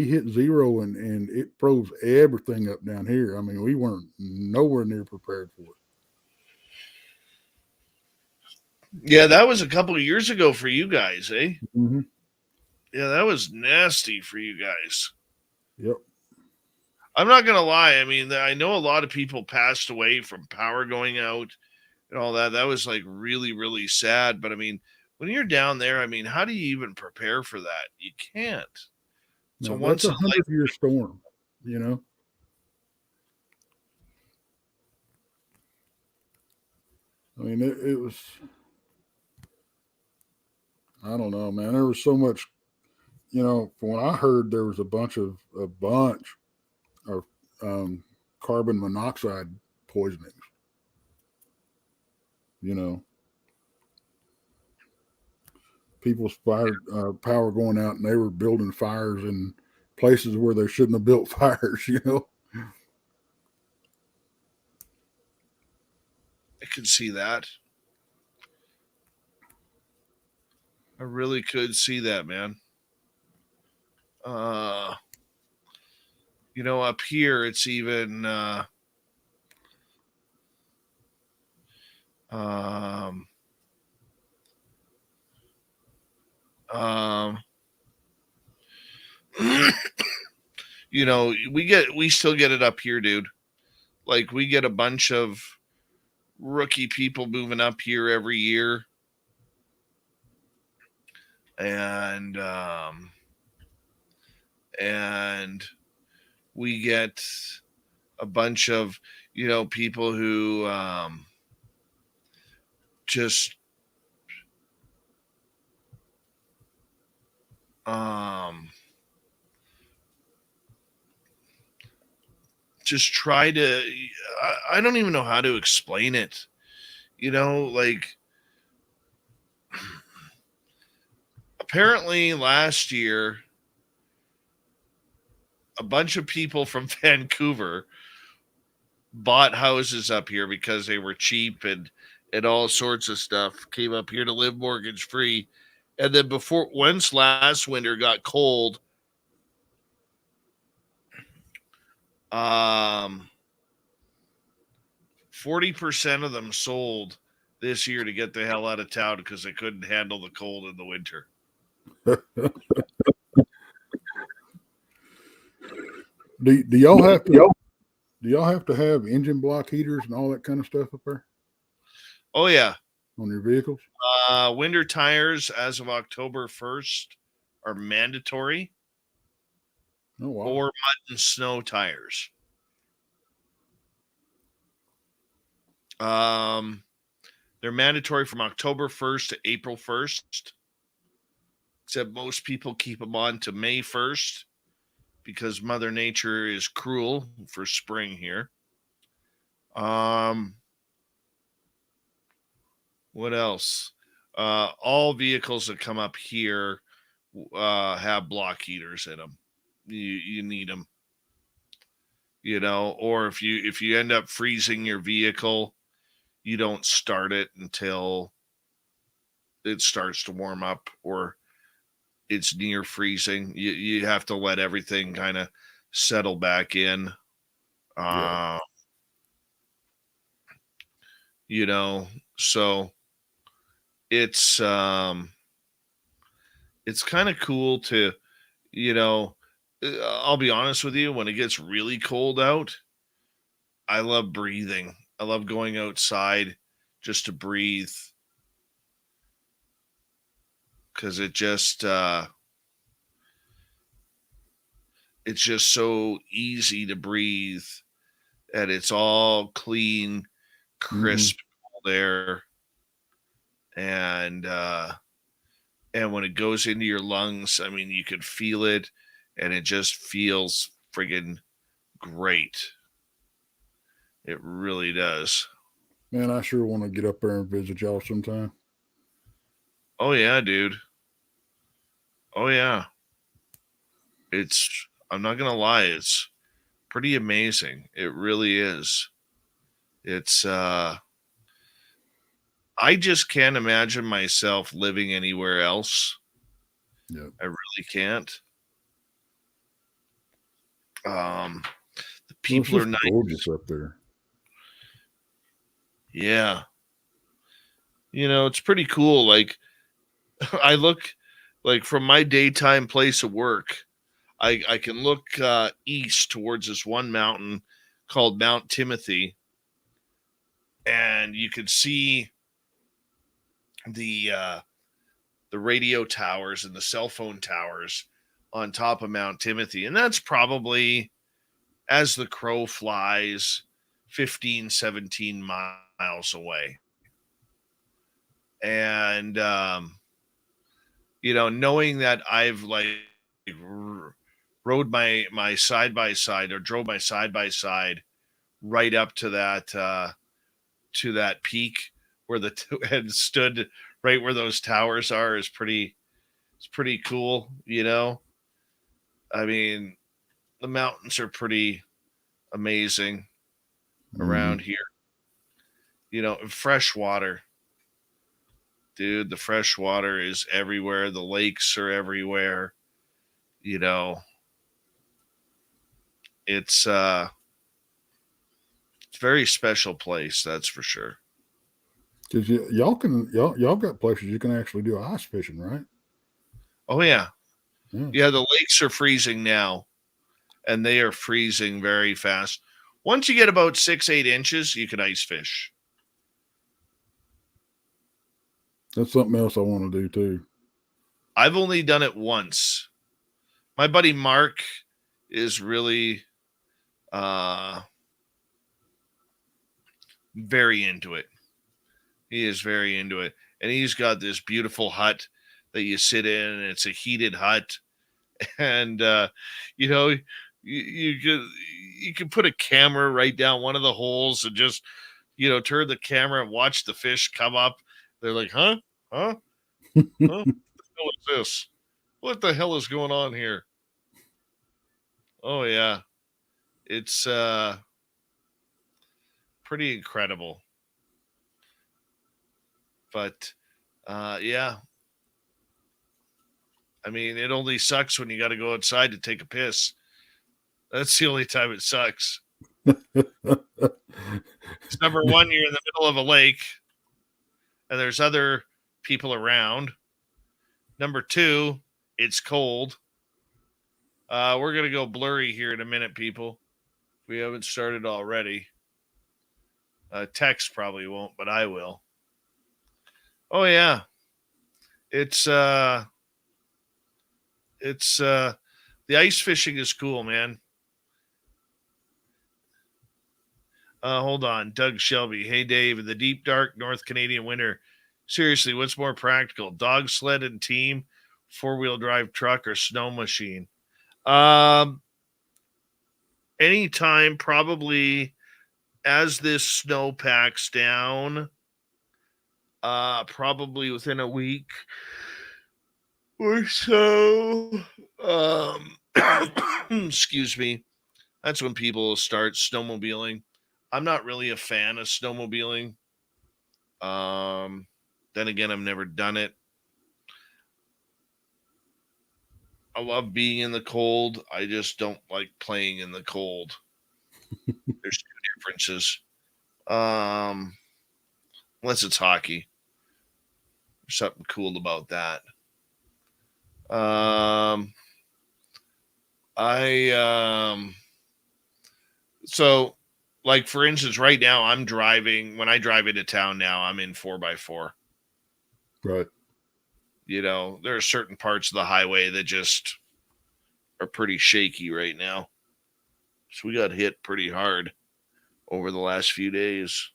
hit 0 and it froze everything up down here. I mean, we weren't nowhere near prepared for it. Yeah, that was a couple of years ago for you guys, eh? Mm-hmm. Yeah, that was nasty for you guys. Yep. I'm not gonna lie. I mean, I know a lot of people passed away from power going out and all that. That was like really, really sad. But I mean, when you're down there, I mean, how do you even prepare for that? You can't. It's a No, that's once in a a life. 100-year storm. You know. I mean, it was. I don't know, man. There was so much. You know, from what I heard, there was a bunch of carbon monoxide poisonings. You know, people's power going out, and they were building fires in places where they shouldn't have built fires. You know. I could see that. I really could see that, man. You know, up here it's even um um you know, we still get it up here, dude. Like we get a bunch of rookie people moving up here every year. And and we get a bunch of, you know, people who just um just try to I don't even know how to explain it. You know, like apparently last year a bunch of people from Vancouver bought houses up here because they were cheap and all sorts of stuff, came up here to live mortgage free. And then before once last winter got cold, um 40% of them sold this year to get the hell out of town because they couldn't handle the cold in the winter. Do y'all have to? Do y'all have to have engine block heaters and all that kind of stuff up there Oh yeah. on your vehicles? Winter tires as of October 1st are mandatory, Oh wow! or mud and snow tires. They're mandatory from October 1st to April 1st. Except most people keep them on to May 1st because Mother Nature is cruel for spring here. What else? All vehicles that come up here have block heaters in them. You need them, you know. Or if you end up freezing your vehicle, you don't start it until it starts to warm up or it's near freezing. You have to let everything kind of settle back in. Yeah. You know, so it's kind of cool to, you know, I'll be honest with you, when it gets really cold out, I love breathing. I love going outside just to breathe because it's just so easy to breathe and it's all clean, crisp air. And when it goes into your lungs, I mean, you can feel it and it just feels friggin' great. It really does. Man, I sure want to get up there and visit y'all sometime. Oh yeah, dude. Oh yeah. I'm not gonna lie, it's pretty amazing. It really is. It's I just can't imagine myself living anywhere else. Yeah. I really can't. The people are nice. Gorgeous up there. Yeah. It's pretty cool. Like, I look, like, from my daytime place of work, I can look east towards this one mountain called Mount Timothy, and you can see the radio towers and the cell phone towers on top of Mount Timothy. And that's probably, as the crow flies, 15, 17 miles away. And, knowing that I've rode my side by side, or drove my side by side right up to that peak where and stood right where those towers are, it's pretty cool. I mean, the mountains are pretty amazing around here. Fresh water. Dude, the fresh water is everywhere. The lakes are everywhere. It's a very special place, that's for sure. Because y'all got places you can actually do ice fishing, right? Oh yeah. Yeah. Yeah, the lakes are freezing now, and they are freezing very fast. Once you get about 6-8 inches, you can ice fish. That's something else I want to do too. I've only done it once. My buddy Mark is really very into it. He is very into it. And he's got this beautiful hut that you sit in, and it's a heated hut. And you can put a camera right down one of the holes and just turn the camera and watch the fish come up. They're like, huh? What the hell is this? What the hell is going on here? Oh yeah, it's pretty incredible. But yeah, I mean, it only sucks when you got to go outside to take a piss. That's the only time it sucks. It's number one, you're in the middle of a lake and there's other people around. Number two, it's cold. We're going to go blurry here in a minute, people. We haven't started already. Text probably won't, but I will. Oh yeah. It's the ice fishing is cool, man. Hold on. Doug Shelby. Hey, Dave, in the deep, dark North Canadian winter, seriously, what's more practical? Dog sled and team, four-wheel drive truck, or snow machine? Anytime, probably as this snow packs down, probably within a week or so. Excuse me. That's when people start snowmobiling. I'm not really a fan of snowmobiling. Then again, I've never done it. I love being in the cold. I just don't like playing in the cold. There's two differences. Unless it's hockey. There's something cool about that. So, like, for instance, right now I'm driving. When I drive into town now, I'm in 4x4. Right. There are certain parts of the highway that just are pretty shaky right now. So we got hit pretty hard over the last few days.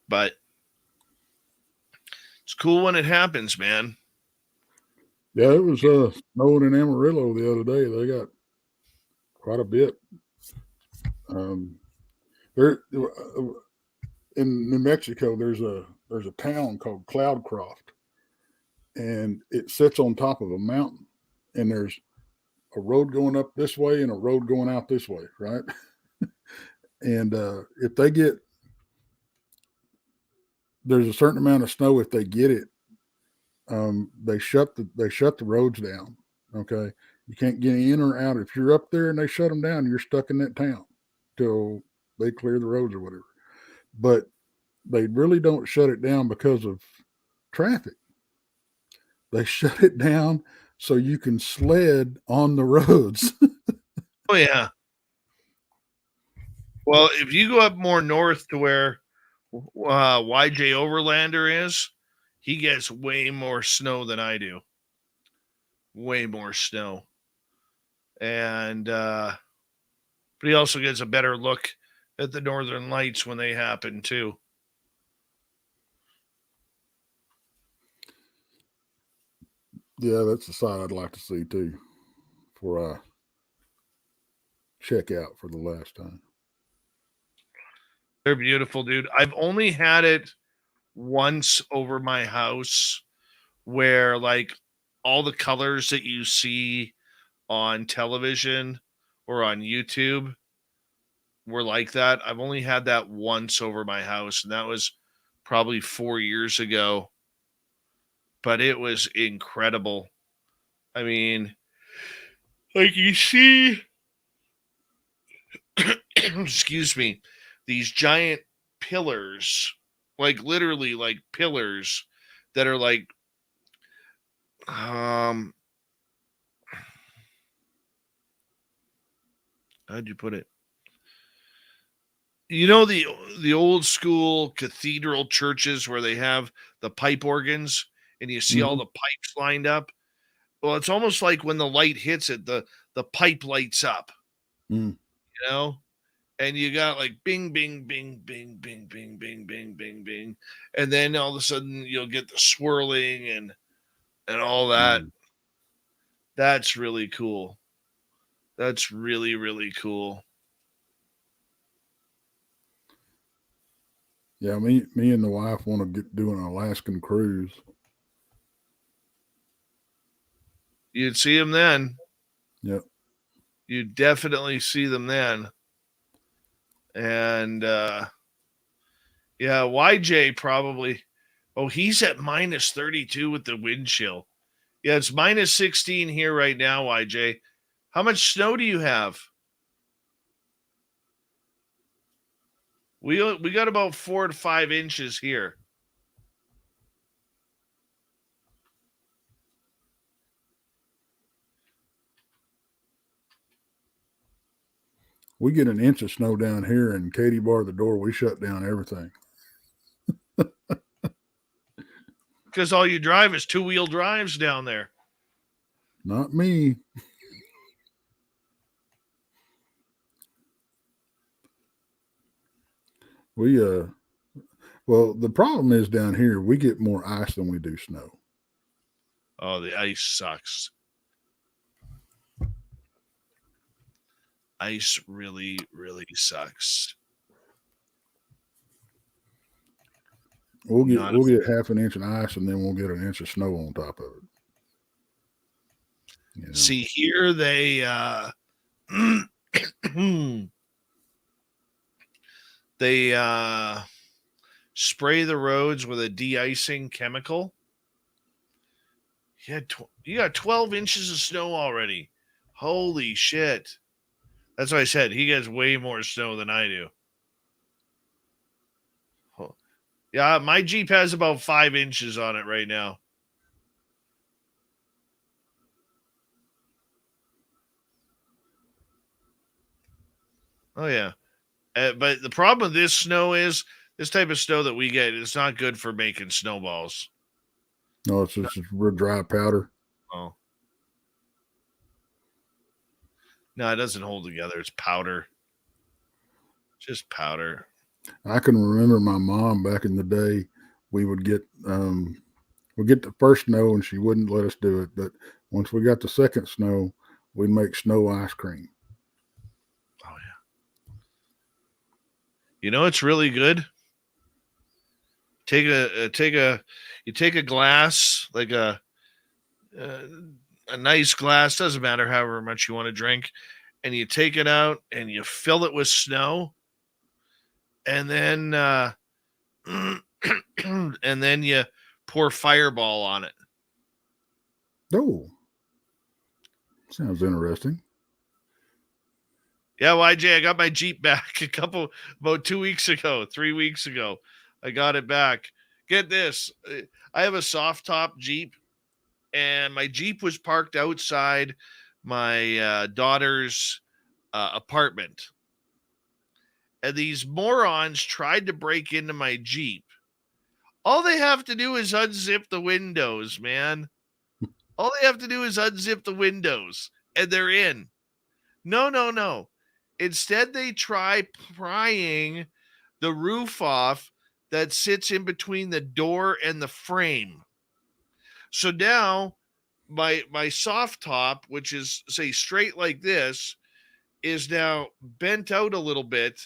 But it's cool when it happens, man. Yeah, it was snowing in Amarillo the other day. They got quite a bit. There in New Mexico, there's a town called Cloudcroft, and it sits on top of a mountain, and there's a road going up this way and a road going out this way, right? And if they get, there's a certain amount of snow. If they get it, they shut the roads down. Okay, you can't get in or out. If you're up there and they shut them down, you're stuck in that town till they clear the roads or whatever. But they really don't shut it down because of traffic. They shut it down so you can sled on the roads. Oh yeah. Well, if you go up more north to where YJ Overlander is, he gets way more snow than I do. Way more snow. And but he also gets a better look at the northern lights when they happen too. Yeah, that's the side I'd like to see too, before I check out for the last time. They're beautiful, dude. I've only had it once over my house where like all the colors that you see on television or on YouTube were like that. I've only had that once over my house, and that was probably 4 years ago. But it was incredible. I mean, like you see, excuse me, these giant pillars, like literally like pillars that are like, how'd you put it? You know, the old school cathedral churches where they have the pipe organs and you see all the pipes lined up. Well, it's almost like when the light hits it, the pipe lights up, you know, and you got like bing, bing, bing, bing, bing, bing, bing, bing, bing, bing. And then all of a sudden you'll get the swirling and all that. That's really cool. That's really, really cool. Yeah, me and the wife want to do an Alaskan cruise. You'd see them then. Yep. You definitely see them then. And yeah, YJ probably. Oh, he's at minus 32 with the wind chill. Yeah, it's minus 16 here right now, YJ. How much snow do you have? We got about 4 to 5 inches here. We get an inch of snow down here, and Katie barred the door. We shut down everything. Because all you drive is 2-wheel drives down there. Not me. Well, the problem is down here, we get more ice than we do snow. Oh, the ice sucks. Ice really, really sucks. We'll get half an inch of ice, and then we'll get an inch of snow on top of it. You know? See, here they they spray the roads with a de-icing chemical. You got 12 inches of snow already. Holy shit. That's what I said. He gets way more snow than I do. Yeah, my Jeep has about 5 inches on it right now. Oh, yeah. But the problem with this snow is this type of snow that we get, it's not good for making snowballs. No, it's just real dry powder. Oh. No, it doesn't hold together. It's powder. Just powder. I can remember my mom back in the day. We would get the first snow, and she wouldn't let us do it. But once we got the second snow, we'd make snow ice cream. Oh yeah. You know it's really good. Take a glass, like a nice glass, doesn't matter however much you want to drink, and you take it out and you fill it with snow, and then and then you pour Fireball on it. Oh, sounds interesting. Yeah, YJ, I got my Jeep back about 2 weeks ago, 3 weeks ago. I got it back. Get this. I have a soft top Jeep, and my Jeep was parked outside my daughter's apartment. And these morons tried to break into my Jeep. All they have to do is unzip the windows, man. All they have to do is unzip the windows, and they're in. No, no, no. Instead, they try prying the roof off that sits in between the door and the frame. So now my soft top, which is say straight like this, is now bent out a little bit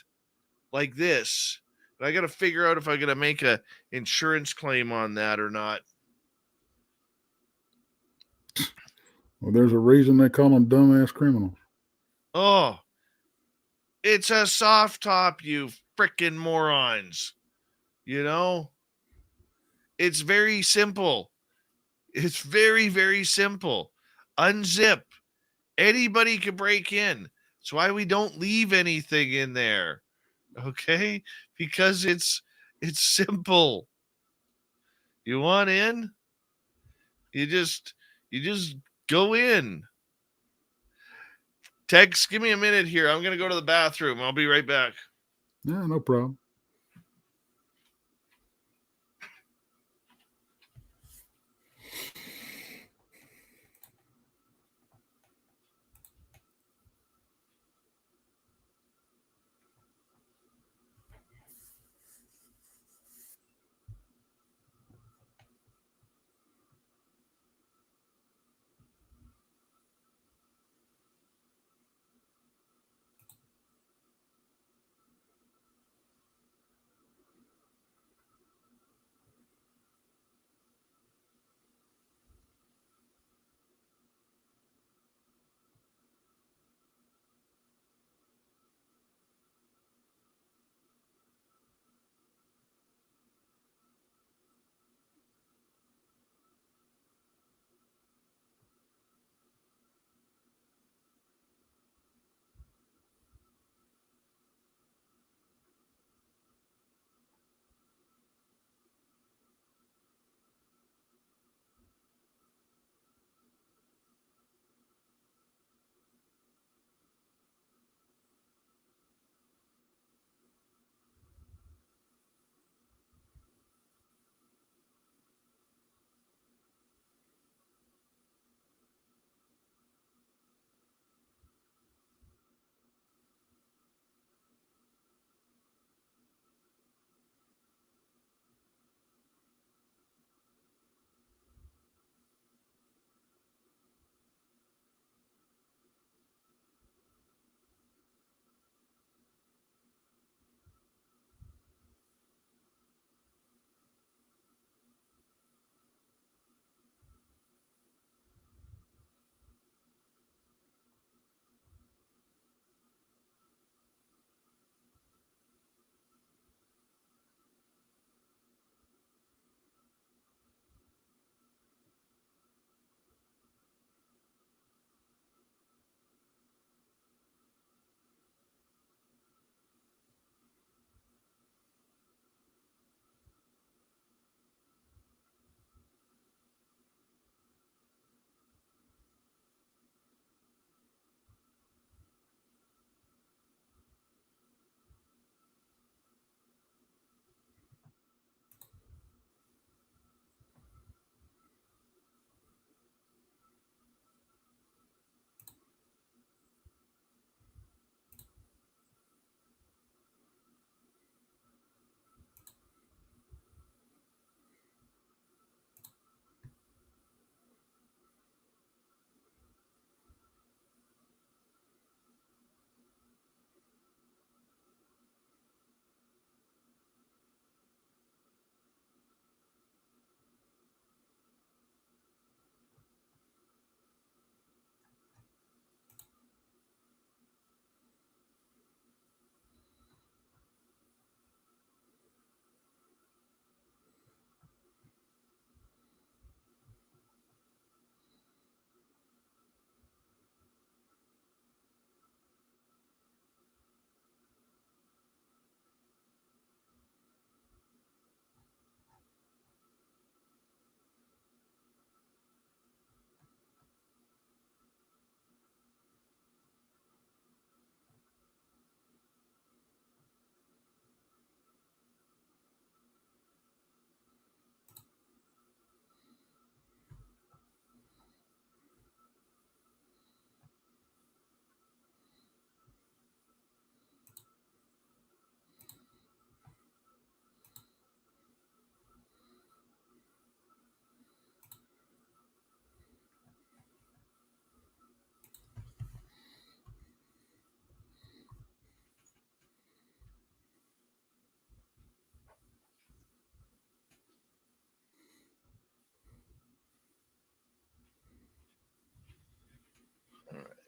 like this. I got to figure out if I'm going to make a insurance claim on that or not. Well, there's a reason they call them dumbass criminals. Oh, it's a soft top, you frickin' morons. You know? It's very simple. It's very, very simple. Unzip. Anybody can break in. That's why we don't leave anything in there. Okay? Because it's simple. You want in? You just go in. Tex, give me a minute here. I'm gonna go to the bathroom. I'll be right back. Yeah, no problem.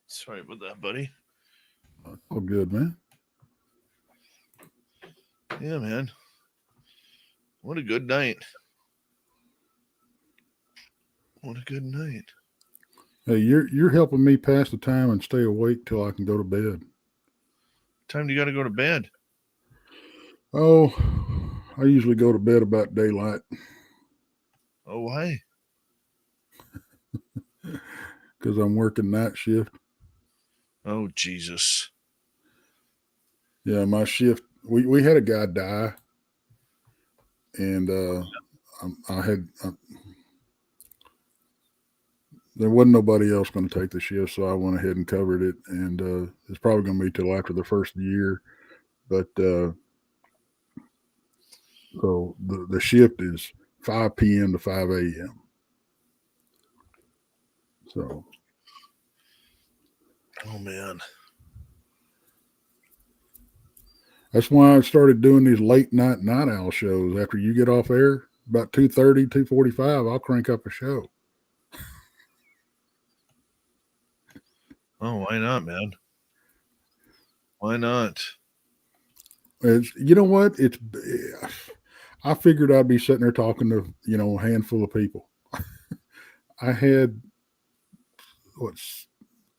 Sorry about that, buddy. Oh, good, man. Yeah, man. What a good night. What a good night. Hey, you're helping me pass the time and stay awake till I can go to bed. Time you got to go to bed? Oh, I usually go to bed about daylight. Oh, why? Because I'm working night shift. Oh, Jesus. Yeah, my shift. We had a guy die, and there wasn't nobody else going to take the shift, so I went ahead and covered it. And it's probably going to be till after the first year, but so the shift is 5 p.m. to 5 a.m. So, oh man, that's why I started doing these late night owl shows. After you get off air, about 2:30, 2:45, I'll crank up a show. Oh, why not, man? Why not? It's, you know what? I figured I'd be sitting there talking to, a handful of people. I had,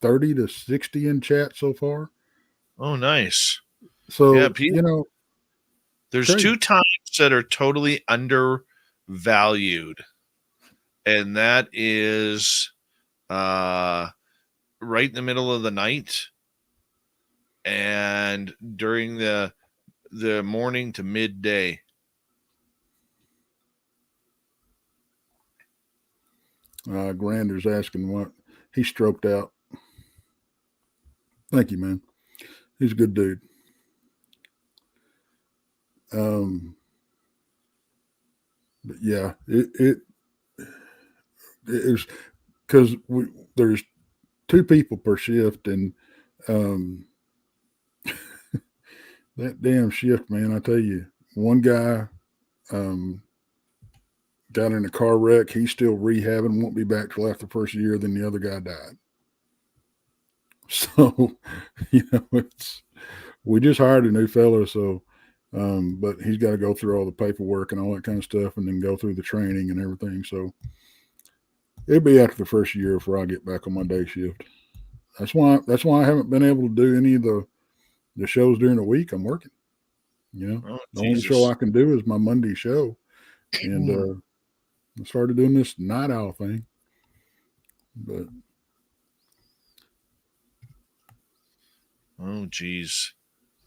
30 to 60 in chat so far. Oh, nice. So, yeah, there's crazy. 2 times that are totally undervalued. And that is right in the middle of the night and during the morning to midday. Grander's asking what he stroked out. Thank you, man. He's a good dude. But yeah, it is because there's 2 people per shift, and that damn shift, man. I tell you, one guy got in a car wreck. He's still rehabbing, won't be back till after the first year. Then the other guy died. So, we just hired a new fella. So, but he's got to go through all the paperwork and all that kind of stuff, and then go through the training and everything. So it'll be after the first year before I get back on my day shift. That's why I haven't been able to do any of the shows during the week. I'm working. Oh, the only show I can do is my Monday show. And I started doing this night owl thing. But oh, geez.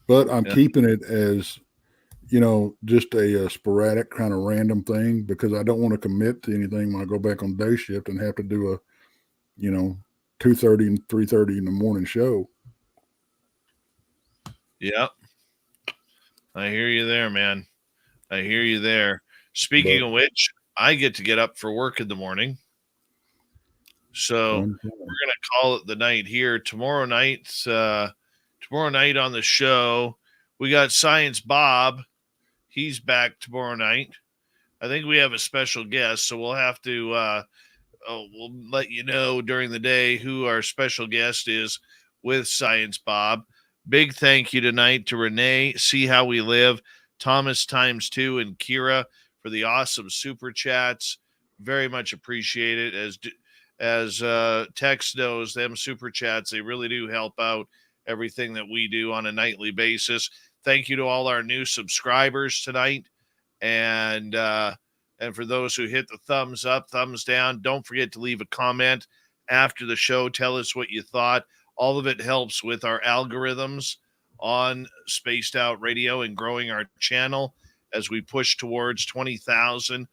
But I'm keeping it as, just a sporadic kind of random thing, because I don't want to commit to anything when I go back on day shift and have to do a, 2:30 and 3:30 in the morning show. Yep. I hear you there, man. I hear you there. Speaking of which, I get to get up for work in the morning. So we're going to call it the night here. Tomorrow night on the show, we got Science Bob. He's back tomorrow night. I think we have a special guest, so we'll have to we'll let you know during the day who our special guest is with Science Bob. Big thank you tonight to Renee, See How We Live, Thomas ×2, and Kira for the awesome super chats. Very much appreciated. As Tex knows, them super chats, they really do help out everything that we do on a nightly basis. Thank you to all our new subscribers tonight. And for those who hit the thumbs up, thumbs down, don't forget to leave a comment after the show. Tell us what you thought. All of it helps with our algorithms on Spaced Out Radio and growing our channel as we push towards 20,000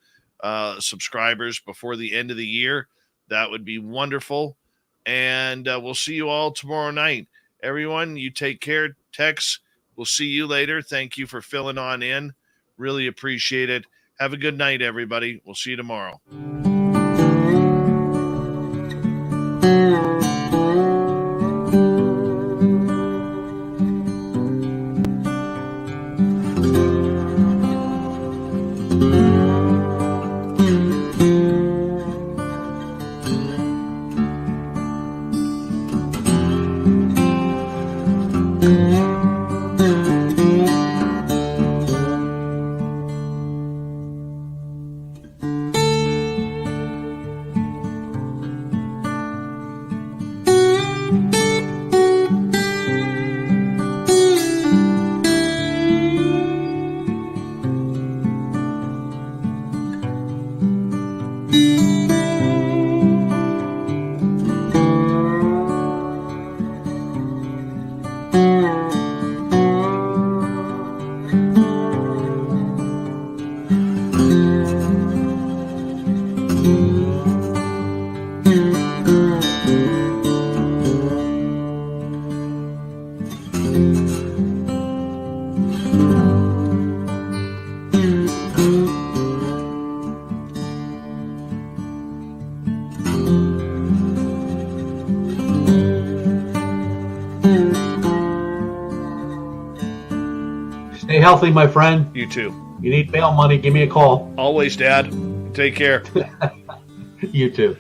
subscribers before the end of the year. That would be wonderful. And we'll see you all tomorrow night. Everyone, you take care. Tex, we'll see you later. Thank you for filling on in. Really appreciate it. Have a good night, everybody. We'll see you tomorrow. Stay healthy, my friend. You too. You need bail money, give me a call. Always, Dad. Take care. You too.